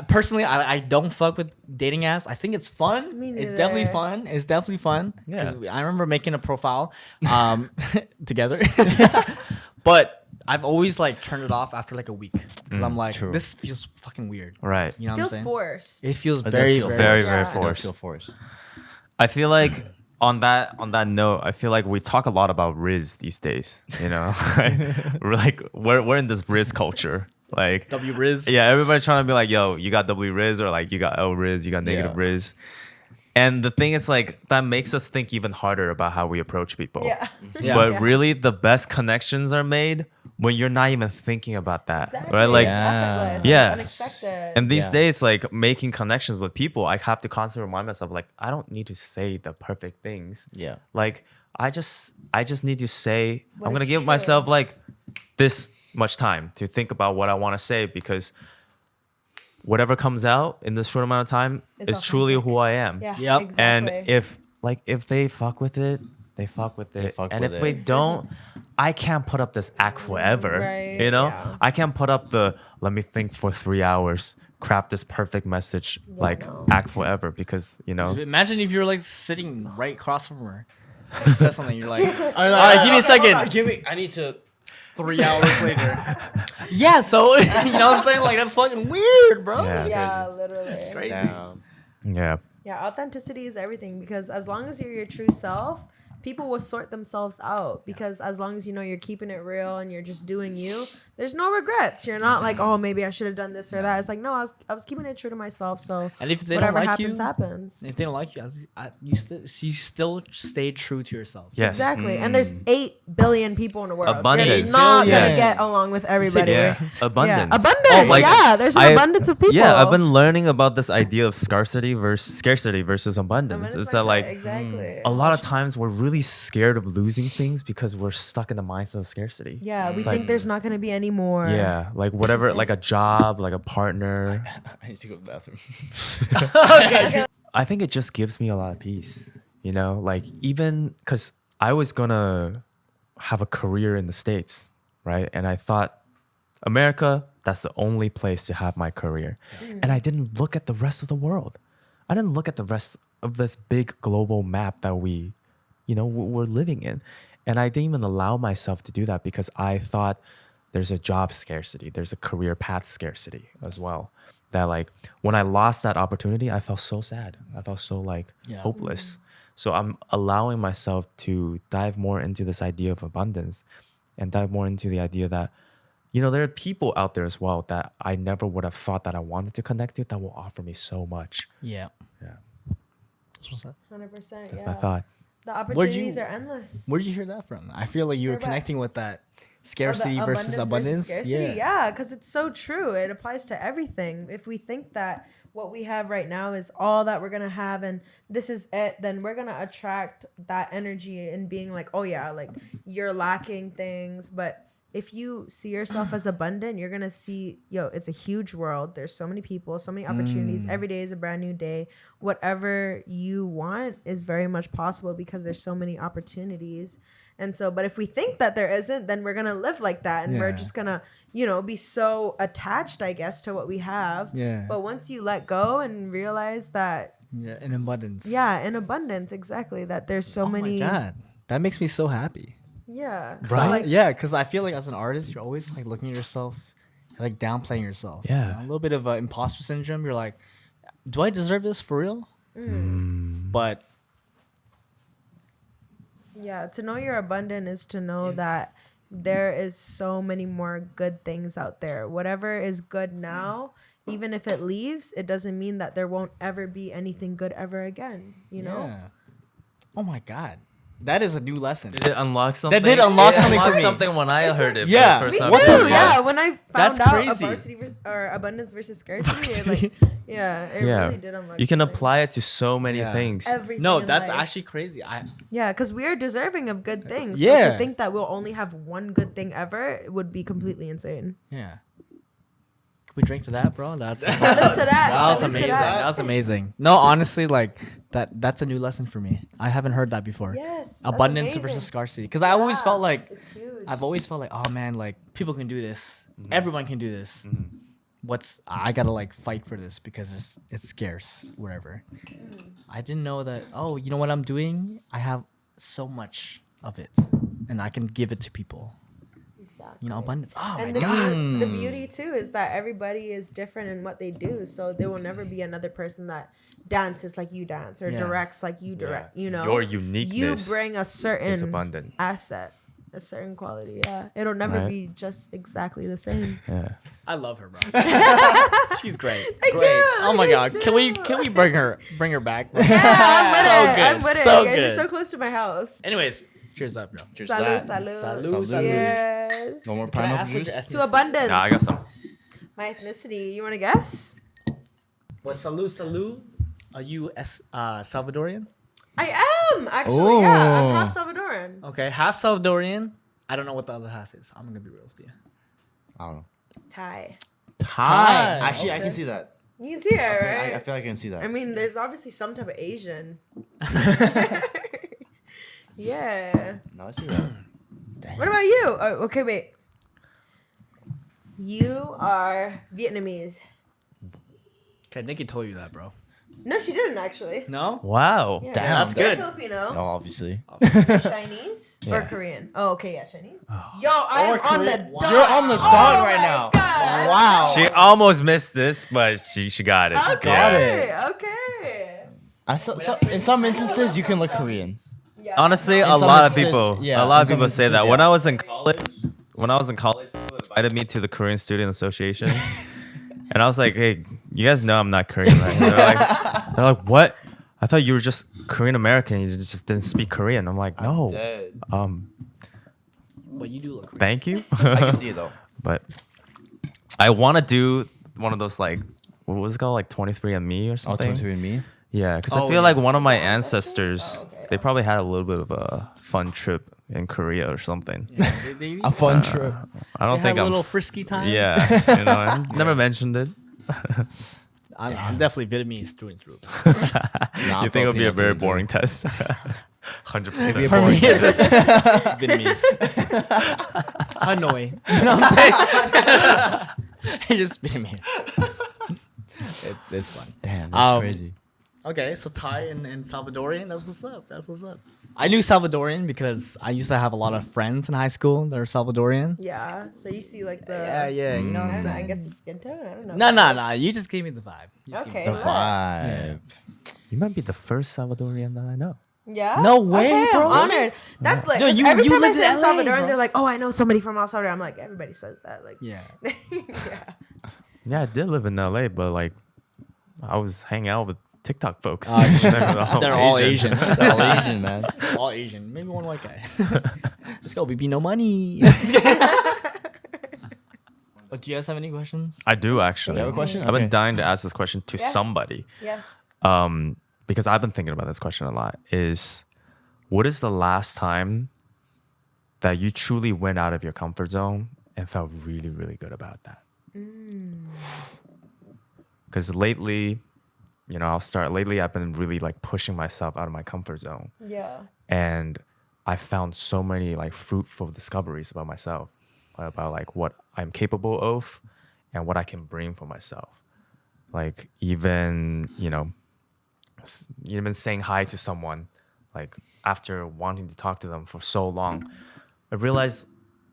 personally, I don't fuck with dating apps. I think it's fun. Me It's definitely neither. fun. It's definitely fun. Yeah. 'Cause I remember making a profile together. But I've always like turned it off after like a week. Because I'm like, true. this feels fucking weird. Right. You know what I'm Feels saying? forced. It feels It does very, feel very, very, very Yeah. It does forced. feel forced. I feel like on that note, I feel like we talk a lot about Riz these days. You know, we're like we're in this Riz culture. Like W Riz. yeah, everybody's trying to be like, yo, you got W Riz or like you got L Riz, you got negative Yeah. Riz. And the thing is like that makes us think even harder about how we approach people. Yeah. Yeah. But Yeah. really the best connections are made when you're not even thinking about that. Exactly. Right? Like It's effortless. Yeah. It's unexpected. and these Yeah. days, like making connections with people, I have to constantly remind myself, like, I don't need to say the perfect things. Yeah. Like, I just need to say, What I'm gonna is give true. myself like this much time to think about what I want to say, because whatever comes out in this short amount of time It's is truly authentic. who I am. Yeah. Yep. Exactly. And if they fuck with it, they fuck with it. fuck And with if it. they don't, I can't put up this act forever. Right, You know? yeah. I can't put up the let me think for 3 hours, craft this perfect message, like no. act forever, because you know. Imagine if you're like sitting right across from her. She says something. You're like, All right, give me a second. Give me. I need to. 3 hours later. Yeah, so you know what I'm saying? Like that's fucking weird, bro. Yeah. yeah, literally. Crazy. Damn. Yeah. Yeah, authenticity is everything, because as long as you're your true self, people will sort themselves out, because as long as you know you're keeping it real and you're just doing you, there's no regrets. You're not like, oh, maybe I should have done this or that. It's like, no, I was keeping it true to myself. So And if they whatever don't like happens, you, happens. if they don't like you, you still stay true to yourself. Yes. Exactly. And there's 8 billion people in the world. Abundance. You're not Billions. gonna get along with everybody. Yeah. Abundance. Yeah. Abundance. Like, yeah. There's an I- abundance of people. Yeah, I've been learning about this idea of scarcity versus abundance. Abundance It's that mindset, like exactly. a lot of times we're really scared of losing things because we're stuck in the mindset of scarcity. Yeah, we It's think like, there's not gonna be any more. yeah, like whatever, like a job, like a partner. I need to go to the bathroom. I think it just gives me a lot of peace, you know, like even because I was gonna have a career in the States, right? And I thought America, that's the only place to have my career. And I didn't look at the rest of the world. I didn't look at the rest of this big global map that we're living in. And I didn't even allow myself to do that because I thought there's a job scarcity, there's a career path scarcity as well. That like when I lost that opportunity, I felt so sad. I felt so like hopeless. So I'm allowing myself to dive more into this idea of abundance and dive more into the idea that, there are people out there as well that I never would have thought that I wanted to connect to that will offer me so much. Yeah. What's that? 100%. That's my thought. The opportunities are endless. Where did you hear that from? I feel like you were connecting with that scarcity versus abundance. Scarcity. Yeah, because it's so true. It applies to everything. If we think that what we have right now is all that we're going to have and this is it, then we're going to attract that energy and being like, oh yeah, like you're lacking things. But if you see yourself as abundant, you're going to see, it's a huge world. There's so many people, so many opportunities. Every day is a brand new day. Whatever you want is very much possible because there's so many opportunities. And so, but if we think that there isn't, then we're going to live like that. And we're just going to, be so attached, I guess, to what we have. Yeah. But once you let go and realize that. Yeah, in abundance. Yeah, in abundance, exactly. That there's so many. Oh my God. That makes me so happy. Yeah. Right? So like, yeah, because I feel like as an artist, you're always like looking at yourself, like downplaying yourself. Yeah. A little bit of imposter syndrome. You're like, do I deserve this for real? But. Yeah, to know you're abundant is to know that there is so many more good things out there. Whatever is good now, even if it leaves, it doesn't mean that there won't ever be anything good ever again, know? Yeah. Oh my God. That is a new lesson. Did it unlock something? That did unlock something for me. Something when I heard it. Yeah. For the Me first too. time. Yeah, when I found That's out crazy. varsity or abundance versus scarcity, it really did unlock. You can something. apply it to so many things. Everything. No, in that's life. actually crazy. Yeah, because we are deserving of good things. Yeah. So to think that we'll only have one good thing ever would be completely insane. Yeah. Can we drink to that, bro? That's Salute to that. That was Salute to amazing. That was amazing. No, honestly, like that's a new lesson for me. I haven't heard that before. Yes. that's Abundance amazing. versus scarcity. Because I always felt like It's huge. I've always felt like, oh man, like people can do this. Everyone can do this. I gotta like fight for this because it's scarce, whatever. I didn't know that. Oh, you know what I'm doing? I have so much of it, and I can give it to people. Exactly. Abundance. Oh And my God. the beauty too is that everybody is different in what they do. So there will never be another person that dances like you dance or directs like you direct. Your uniqueness. You bring a is certain abundant. asset, a certain quality. Yeah, it'll never be just exactly the same. Yeah. I love her, bro. She's great. Thank Great. you. Oh my You God. too. Can we bring her back? Yeah, I'm with it. So You guys are good. so close to my house. Anyways, cheers up, bro. Cheers Salud, to that. salud. Salud. Cheers. No more Can I pineapple ask what juice? your To ethnicity? abundance. Nah, I got some. My ethnicity. You want to guess? What, salud? Are you Salvadorian? I am actually. Yeah, I'm half Salvadoran. Okay, half Salvadorian. I don't know what the other half is. I'm gonna be real with you. I don't know. Thai. Thai. Actually, I okay. can see that. You can see it, right? I feel like I can see that. I mean, there's obviously some type of Asian. Yeah. No, I see that. What about you? Oh, okay, wait. You are Vietnamese. Okay, Nikki told you that, bro. No, she didn't actually. No? Wow. Yeah. Damn, that's You're good. Filipino. No, obviously. Chinese or Yeah. Korean? Oh, okay, yeah, Chinese. Yo, I'm on the Wow. dot. You're on the dot Oh right my now. God. Wow. She almost missed this, but she got it. Okay. Got it. Okay. In some instances, you can look Korean. Yeah. Honestly, a some lot of instances- people, yeah, a lot in of some people say that. instances, When yeah. I was in college, people invited me to the Korean Student Association, and I was like, "Hey, you guys know I'm not Korean, right?" They're like, "What? I thought you were just Korean American. You just didn't speak Korean." I'm like, "No, Dead. But you do look Korean. thank you." I can see it though. But I want to do one of those like, what was it called, like 23andMe or Oh, something. 23andMe. Yeah, because Oh, I feel yeah. like one of my ancestors, Oh, okay. they probably had a little bit of a fun trip in Korea or something. Yeah, they A fun trip. I don't had think a I'm. little frisky time. Yeah, I never mentioned it. I'm definitely Vietnamese through and through. Nah, You think it'll be a Filipino very too. boring test? 100%. For me, it's just Vietnamese. Hanoi. You know what I'm saying? It's just Vietnamese. It's fun. Damn, that's crazy. Okay, so Thai and Salvadorian, that's what's up. That's what's up. I knew Salvadorian because I used to have a lot of friends in high school that are Salvadorian. Yeah. So you see like the. Yeah, you know what I'm saying? I guess the skin tone. I don't know. No. You just gave me the vibe. You just gave me Okay. The vibe. You might be the first Salvadorian that I know. Yeah. No way, Okay, bro. I'm honored. That's like No, 'cause you- every you time I lived say in El LA, Salvador, bro. they're like, "Oh, I know somebody from El Salvador." I'm like, everybody says that. Like, Yeah. yeah. Yeah, I did live in LA, but like, I was hanging out with TikTok folks. They're all Asian. They're all Asian, man. All Asian. Maybe one white guy. Let's go, BB. No money. Oh, do you guys have any questions? I do actually. You have a question? I've been Okay. dying to ask this question to Yes. somebody. Yes. Because I've been thinking about this question a lot. What is the last time that you truly went out of your comfort zone and felt really, really good about that? Because lately, I've been really like pushing myself out of my comfort zone. Yeah. And I found so many like fruitful discoveries about myself, about like what I'm capable of and what I can bring for myself. Like even saying hi to someone, like after wanting to talk to them for so long, I realized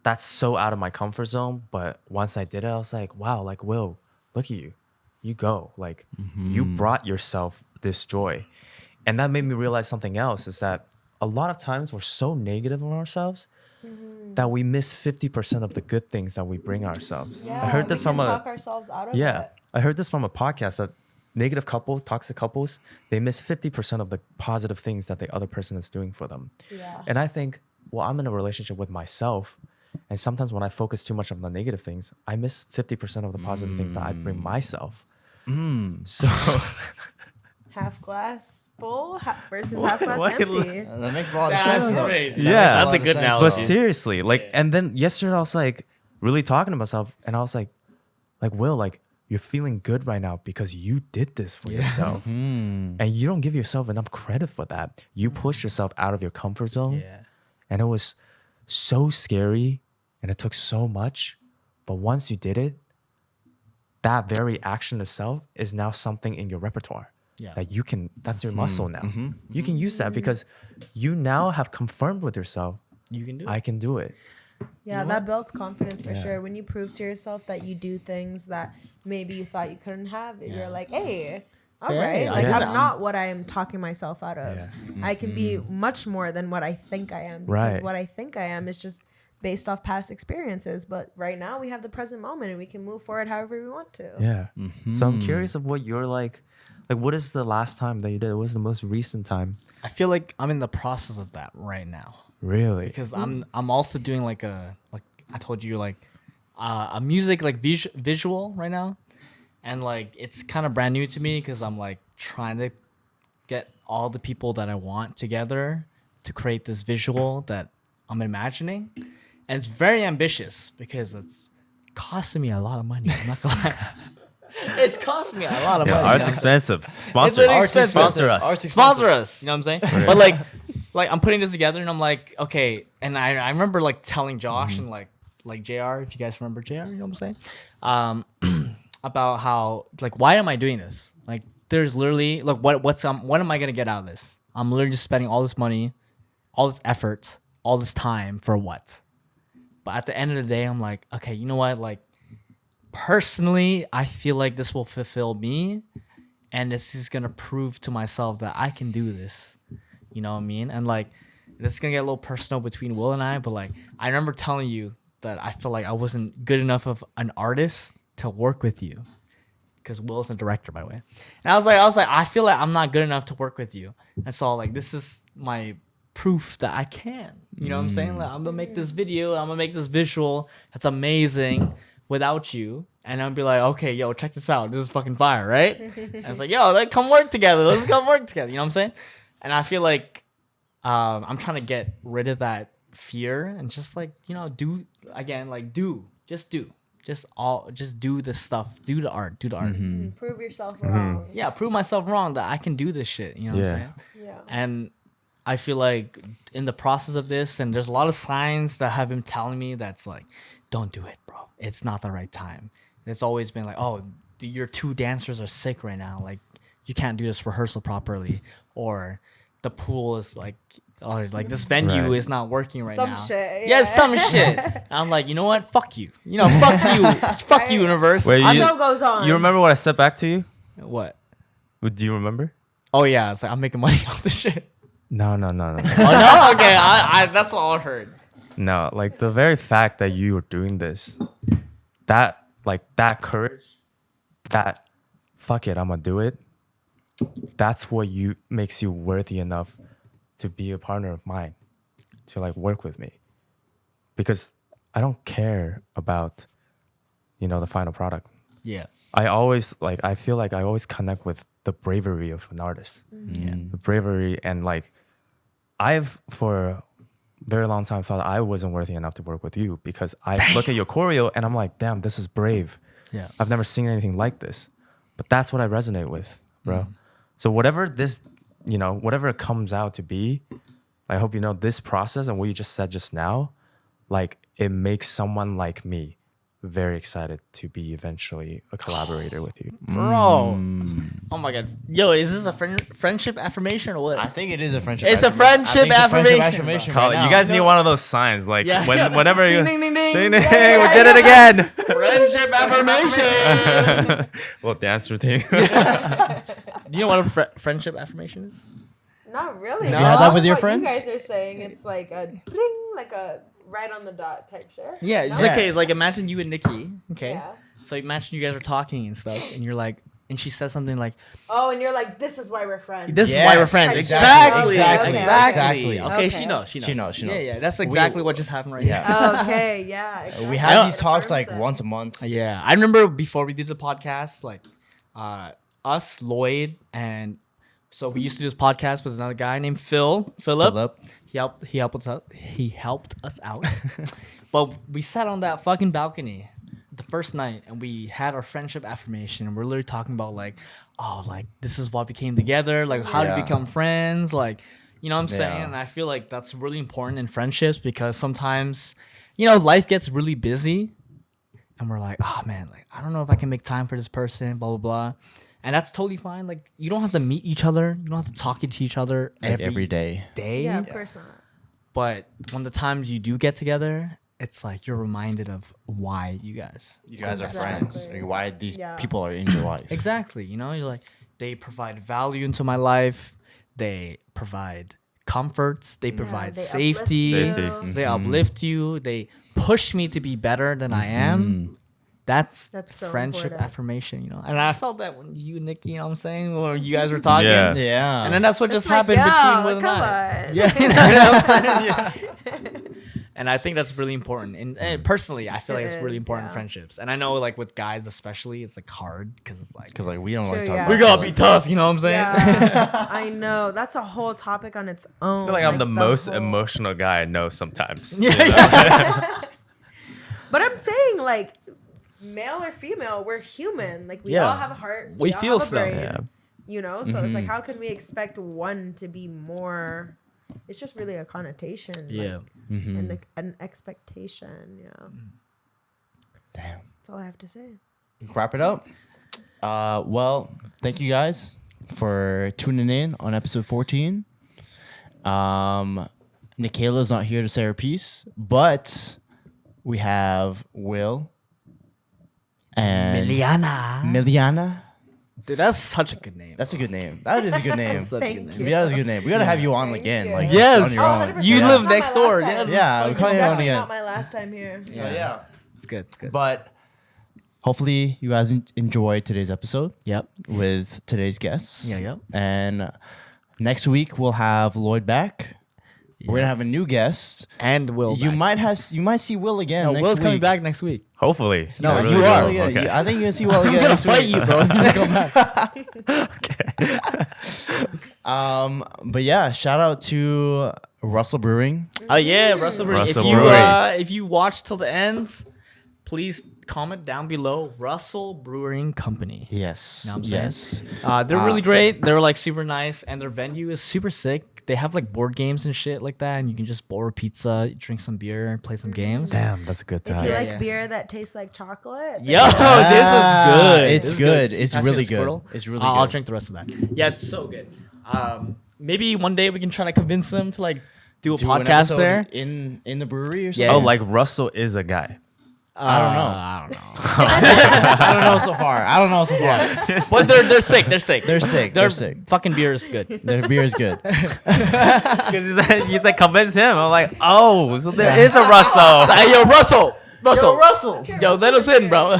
that's so out of my comfort zone. But once I did it, I was like, wow, like Will, look at you. You go. Like you brought yourself this joy. And that made me realize something else is that a lot of times we're so negative on ourselves that we miss 50% of the good things that we bring ourselves. Yeah. I heard this we from can a talk ourselves out of it. I heard this from a podcast that negative couples, toxic couples, they miss 50% of the positive things that the other person is doing for them. Yeah. And I think, well, I'm in a relationship with myself. And sometimes when I focus too much on the negative things, I miss 50% of the positive things that I bring myself. So Half glass full versus half glass empty. That makes a lot of sense. That's though. crazy. Yeah. Makes That's a lot of good sense, analogy. but though. seriously, like, and then yesterday I was like really talking to myself and I was like, Will, like, you're feeling good right now because you did this for yourself. And you don't give yourself enough credit for that. You pushed yourself out of your comfort zone. Yeah. And it was so scary and it took so much. But once you did it, that very action itself is now something in your repertoire. Yeah. That you can, that's your muscle now. You can use that because you now have confirmed with yourself, You can do it. I can do it. Yeah, that builds confidence for Yeah. sure. When you prove to yourself that you do things that maybe you thought you couldn't have, you're like, hey, all Hey, right. I Like, did I'm it. not what I am talking myself out of. Yeah. I can be much more than what I think I am. Because Right. what I think I am is just based off past experiences. But right now, we have the present moment and we can move forward however we want to. Yeah. So I'm curious of what you're like, what is the last time that you did it? What was the most recent time? I feel like I'm in the process of that right now. Really? Because I'm also doing like I told you like a music like visual right now, and like it's kind of brand new to me because I'm like trying to get all the people that I want together to create this visual that I'm imagining, and it's very ambitious because it's costing me a lot of money. I'm not gonna lie. It's cost me a lot of money. Art's you know? expensive. It's Sponsor really Art. expensive. Sponsor us. Art's Sponsor us. You know what I'm saying? But like I'm putting this together and I'm like, okay. And I remember like telling Josh and like JR, if you guys remember JR, you know what I'm saying? About how like why am I doing this? Like there's literally like what am I gonna get out of this? I'm literally just spending all this money, all this effort, all this time for what? But at the end of the day, I'm like, okay, you know what? Like personally, I feel like this will fulfill me. And this is gonna prove to myself that I can do this. You know what I mean? And like this is gonna get a little personal between Will and I, but like I remember telling you that I feel like I wasn't good enough of an artist to work with you. Because Will's a director, by the way. And I was like, I feel like I'm not good enough to work with you. And so like this is my proof that I can. You know what I'm saying? Like I'm gonna make this video, I'm gonna make this visual that's amazing without you. And I'll be like, okay, yo, check this out. This is fucking fire, right? And it's like, yo, let's come work together. Let's come work together. You know what I'm saying? And I feel like I'm trying to get rid of that fear and just like, you know, do just do the stuff, do the art. Prove yourself wrong. Yeah, prove myself wrong that I can do this shit. You know what I'm saying? Yeah. And I feel like in the process of this, and there's a lot of signs that have been telling me that's like, don't do it, bro. It's not the right time. It's always been like, oh, your 2 dancers are sick right now. Like, you can't do this rehearsal properly, or the pool is like, or like this venue is not working right now. Some shit. Yeah, some shit. And I'm like, you know what? Fuck you. Fuck you. Fuck you, universe. Wait, The show goes on. You remember what I said back to you? What? Do you remember? Oh yeah, it's like I'm making money off this shit. No. Oh no? Okay, I that's all I heard. No, like the very fact that you are doing this, that courage, that fuck it, I'm gonna do it. That's what makes you worthy enough to be a partner of mine, to like work with me. Because I don't care about, the final product. Yeah. I feel like I always connect with the bravery of an artist. Yeah. The bravery, and like I've for a very long time thought I wasn't worthy enough to work with you, because I look at your choreo and I'm like, damn, this is brave. Yeah. I've never seen anything like this. But that's what I resonate with, bro. So whatever it comes out to be, I hope this process and what you just said just now, like it makes someone like me very excited to be eventually a collaborator with you. Bro. Oh my god. Yo, is this a friendship affirmation or what? I think it is a friendship. It's a friendship affirmation. Call it. You guys need one of those signs, like whenever you ding, ding, ding. ding, ding, we did it again. Friendship affirmation. Well, dance routine. Do you know what a friendship affirmation is? Not really. No? You had that with your What friends? You guys are saying it's like a bling, like a right on the dot type shit. Yeah, it's No? okay. Like imagine you and Nikki. Okay. Yeah. So imagine you guys are talking and stuff, and you're like, and she says something like, Oh, and you're like, this is why we're friends. "This is why we're Yes, friends." exactly, Exactly. exactly. Okay, she knows. She knows. Yeah. That's exactly what just happened right Yeah. now. Okay, yeah. Exactly. We have these It talks affirms like it. once a month. Yeah, I remember before we did the podcast, like, us, Lloyd, and so we used to do this podcast with another guy named Philip. Philip. He helped us out. He helped us out. But we sat on that fucking balcony the first night, and we had our friendship affirmation, and we're literally talking about like, oh, like this is why we came together, like how to Yeah. become friends, like, you know what I'm saying? Yeah. And I feel like that's really important in friendships, because sometimes, life gets really busy, and we're like, oh man, like I don't know if I can make time for this person, blah blah blah. And that's totally fine. Like, you don't have to meet each other. You don't have to talk to each other Like every day. Yeah, of course not. But when the times you do get together, it's like you're reminded of why you guys. You guys are Exactly. friends. Like, why these Yeah. people are in your life. Exactly. You're like, they provide value into my life. They provide comforts. They provide they safety. uplift you. Safety. They uplift you. They push me to be better than I am. That's so friendship important. affirmation, And I felt that when you and Nikki, what I'm saying, or you guys were talking. Yeah. Yeah. And then that's what just like, happened between Will and come I. on. Yeah, you know what I'm saying? Yeah. And I think that's really important. And personally, I feel like It it's really is, important in yeah. friendships. And I know, like with guys especially, it's like hard because it's like Because like we don't Sure, like talking yeah. about we gotta it. be tough. You know what I'm saying? Yeah, I know. That's a whole topic on its own. I feel like I'm the most whole- emotional guy I know sometimes. Yeah. But I'm saying, like, male or female, we're human. Like, we Yeah. all have a heart. We all feel have a stuff. brain, Yeah. So it's like, how can we expect one to be more? It's just really a connotation. Yeah. Like, and like an expectation. Yeah. Damn. That's all I have to say. Wrap it up. Well, thank you guys for tuning in on episode 14. Nikkaela's not here to say her piece, but we have Will and Milliana. Dude, that's such a good name. That's a good name. That is a good name. That's such a Thank good you. name. That is a good name. We gotta have you on Thank again, you. like Yes. on your own. 100%. You It's live not next my door. last Yes. time. Yeah, we're It's calling you on definitely again. not my last time here. Yeah. It's good. It's good. But hopefully you guys enjoyed today's episode Yep. with today's guests. Yeah, yep. And next week we'll have Lloyd back. We're gonna have a new guest. And Will. You back. might see Will again No, next Will's week. coming back next week. Hopefully. No, I you really are. do. Yeah, Okay. I think you're gonna see Will again. I'm gonna next fight week. you, bro. If you don't come back. But yeah, shout out to Russell Brewing. Oh yeah, Russell Brewing. Russell If you Brewing. if you watch till the end, please comment down below. Russell Brewing Company. Yes. Know what I'm saying? Yes. They're really great. They're like super nice, and their venue is super sick. they have like board games and shit like that, and you can just order pizza, drink some beer, play some games. Damn, that's a good If time. you Yeah, like yeah. beer that tastes like chocolate, Yo, this is good. It's This is good. It's Can I really get a good. Squirtle? It's really I'll good. drink the rest of that. Yeah, it's so good. Maybe one day we can try to convince them to like do a Do an podcast episode there. in the brewery or something. Yeah. Oh, like Russell is a guy. I don't know. I don't know. I don't know so far. I don't know so far. But they're sick. They're sick. They're sick. Their They're sick. fucking beer is good. Their beer is good. Because he's like convince him. I'm like, oh, so there is a Russell. Hey, yo, Russell. Russell. Yo, let us in, bro.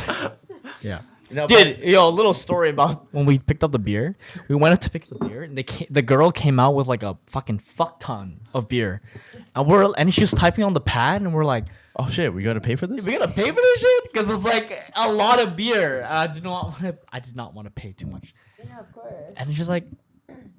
Yeah. No, Dude, yo, a little story about when we picked up the beer. We went up to pick the beer, and the girl came out with like a fucking fuck ton of beer, and she was typing on the pad, and we're like, oh shit, we gotta pay for this? "We gotta pay for this shit?" Because it's like a lot of beer. I did not want to pay too much. yeah, of course. And she's like,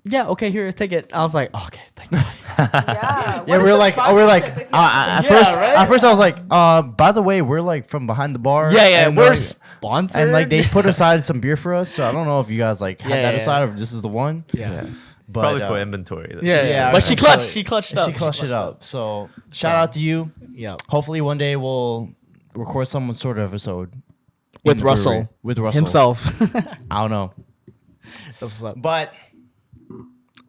"Yeah, okay, here, take it." I was like, oh, "Okay, thank God." Yeah, Yeah, we're like, at Yeah, first, right? at first I was like, by the way, we're like from behind the bar. Yeah, and, we're like, sponsored. and like they put aside some beer for us, so I don't know if you guys like had Yeah, that yeah, aside yeah. or if this is the one. yeah. But Probably for inventory. Yeah. But she clutched. She clutched up. She clutched it up. So shout out to you. Yeah. Hopefully one day we'll record some sort of episode in With the Russell. brewery. With Russell Himself. I don't know, That's what's up. but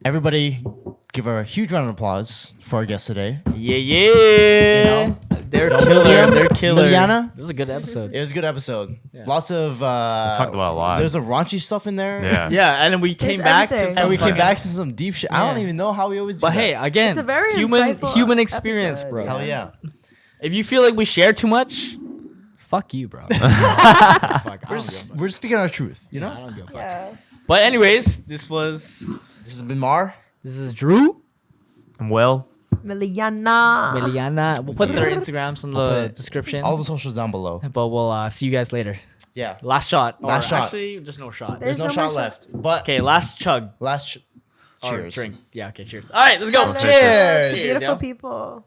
everybody give a huge round of applause for our guest today. Yeah. They're killer. They're killer. Milliana? This is a good episode. It was a good episode. Lots of talked about a lot. There's a raunchy stuff in there. Yeah. Yeah, and then we came back to everything. some And we came fucking- back to some deep shit. I don't Yeah. even know how we always do But that. hey, again, It's a very human insightful experience, episode, bro. Hell yeah. If you feel like we share too much, fuck you, bro. Fuck, I don't give a fuck. We're speaking our truth, you I know? don't give a fuck. Yeah. But anyways, this has been Mar. this is Drew, Well, Milliana. Milliana. We'll put their Instagrams in the description. All the socials down below. But we'll see you guys later. Yeah. Last shot. Last Or shot. Actually, there's no shot. There's no no shot more left. But Okay, last chug. last Or cheers. drink. Yeah, okay, cheers. All right, let's go. Cheers. Cheers. Cheers, Beautiful yo. people.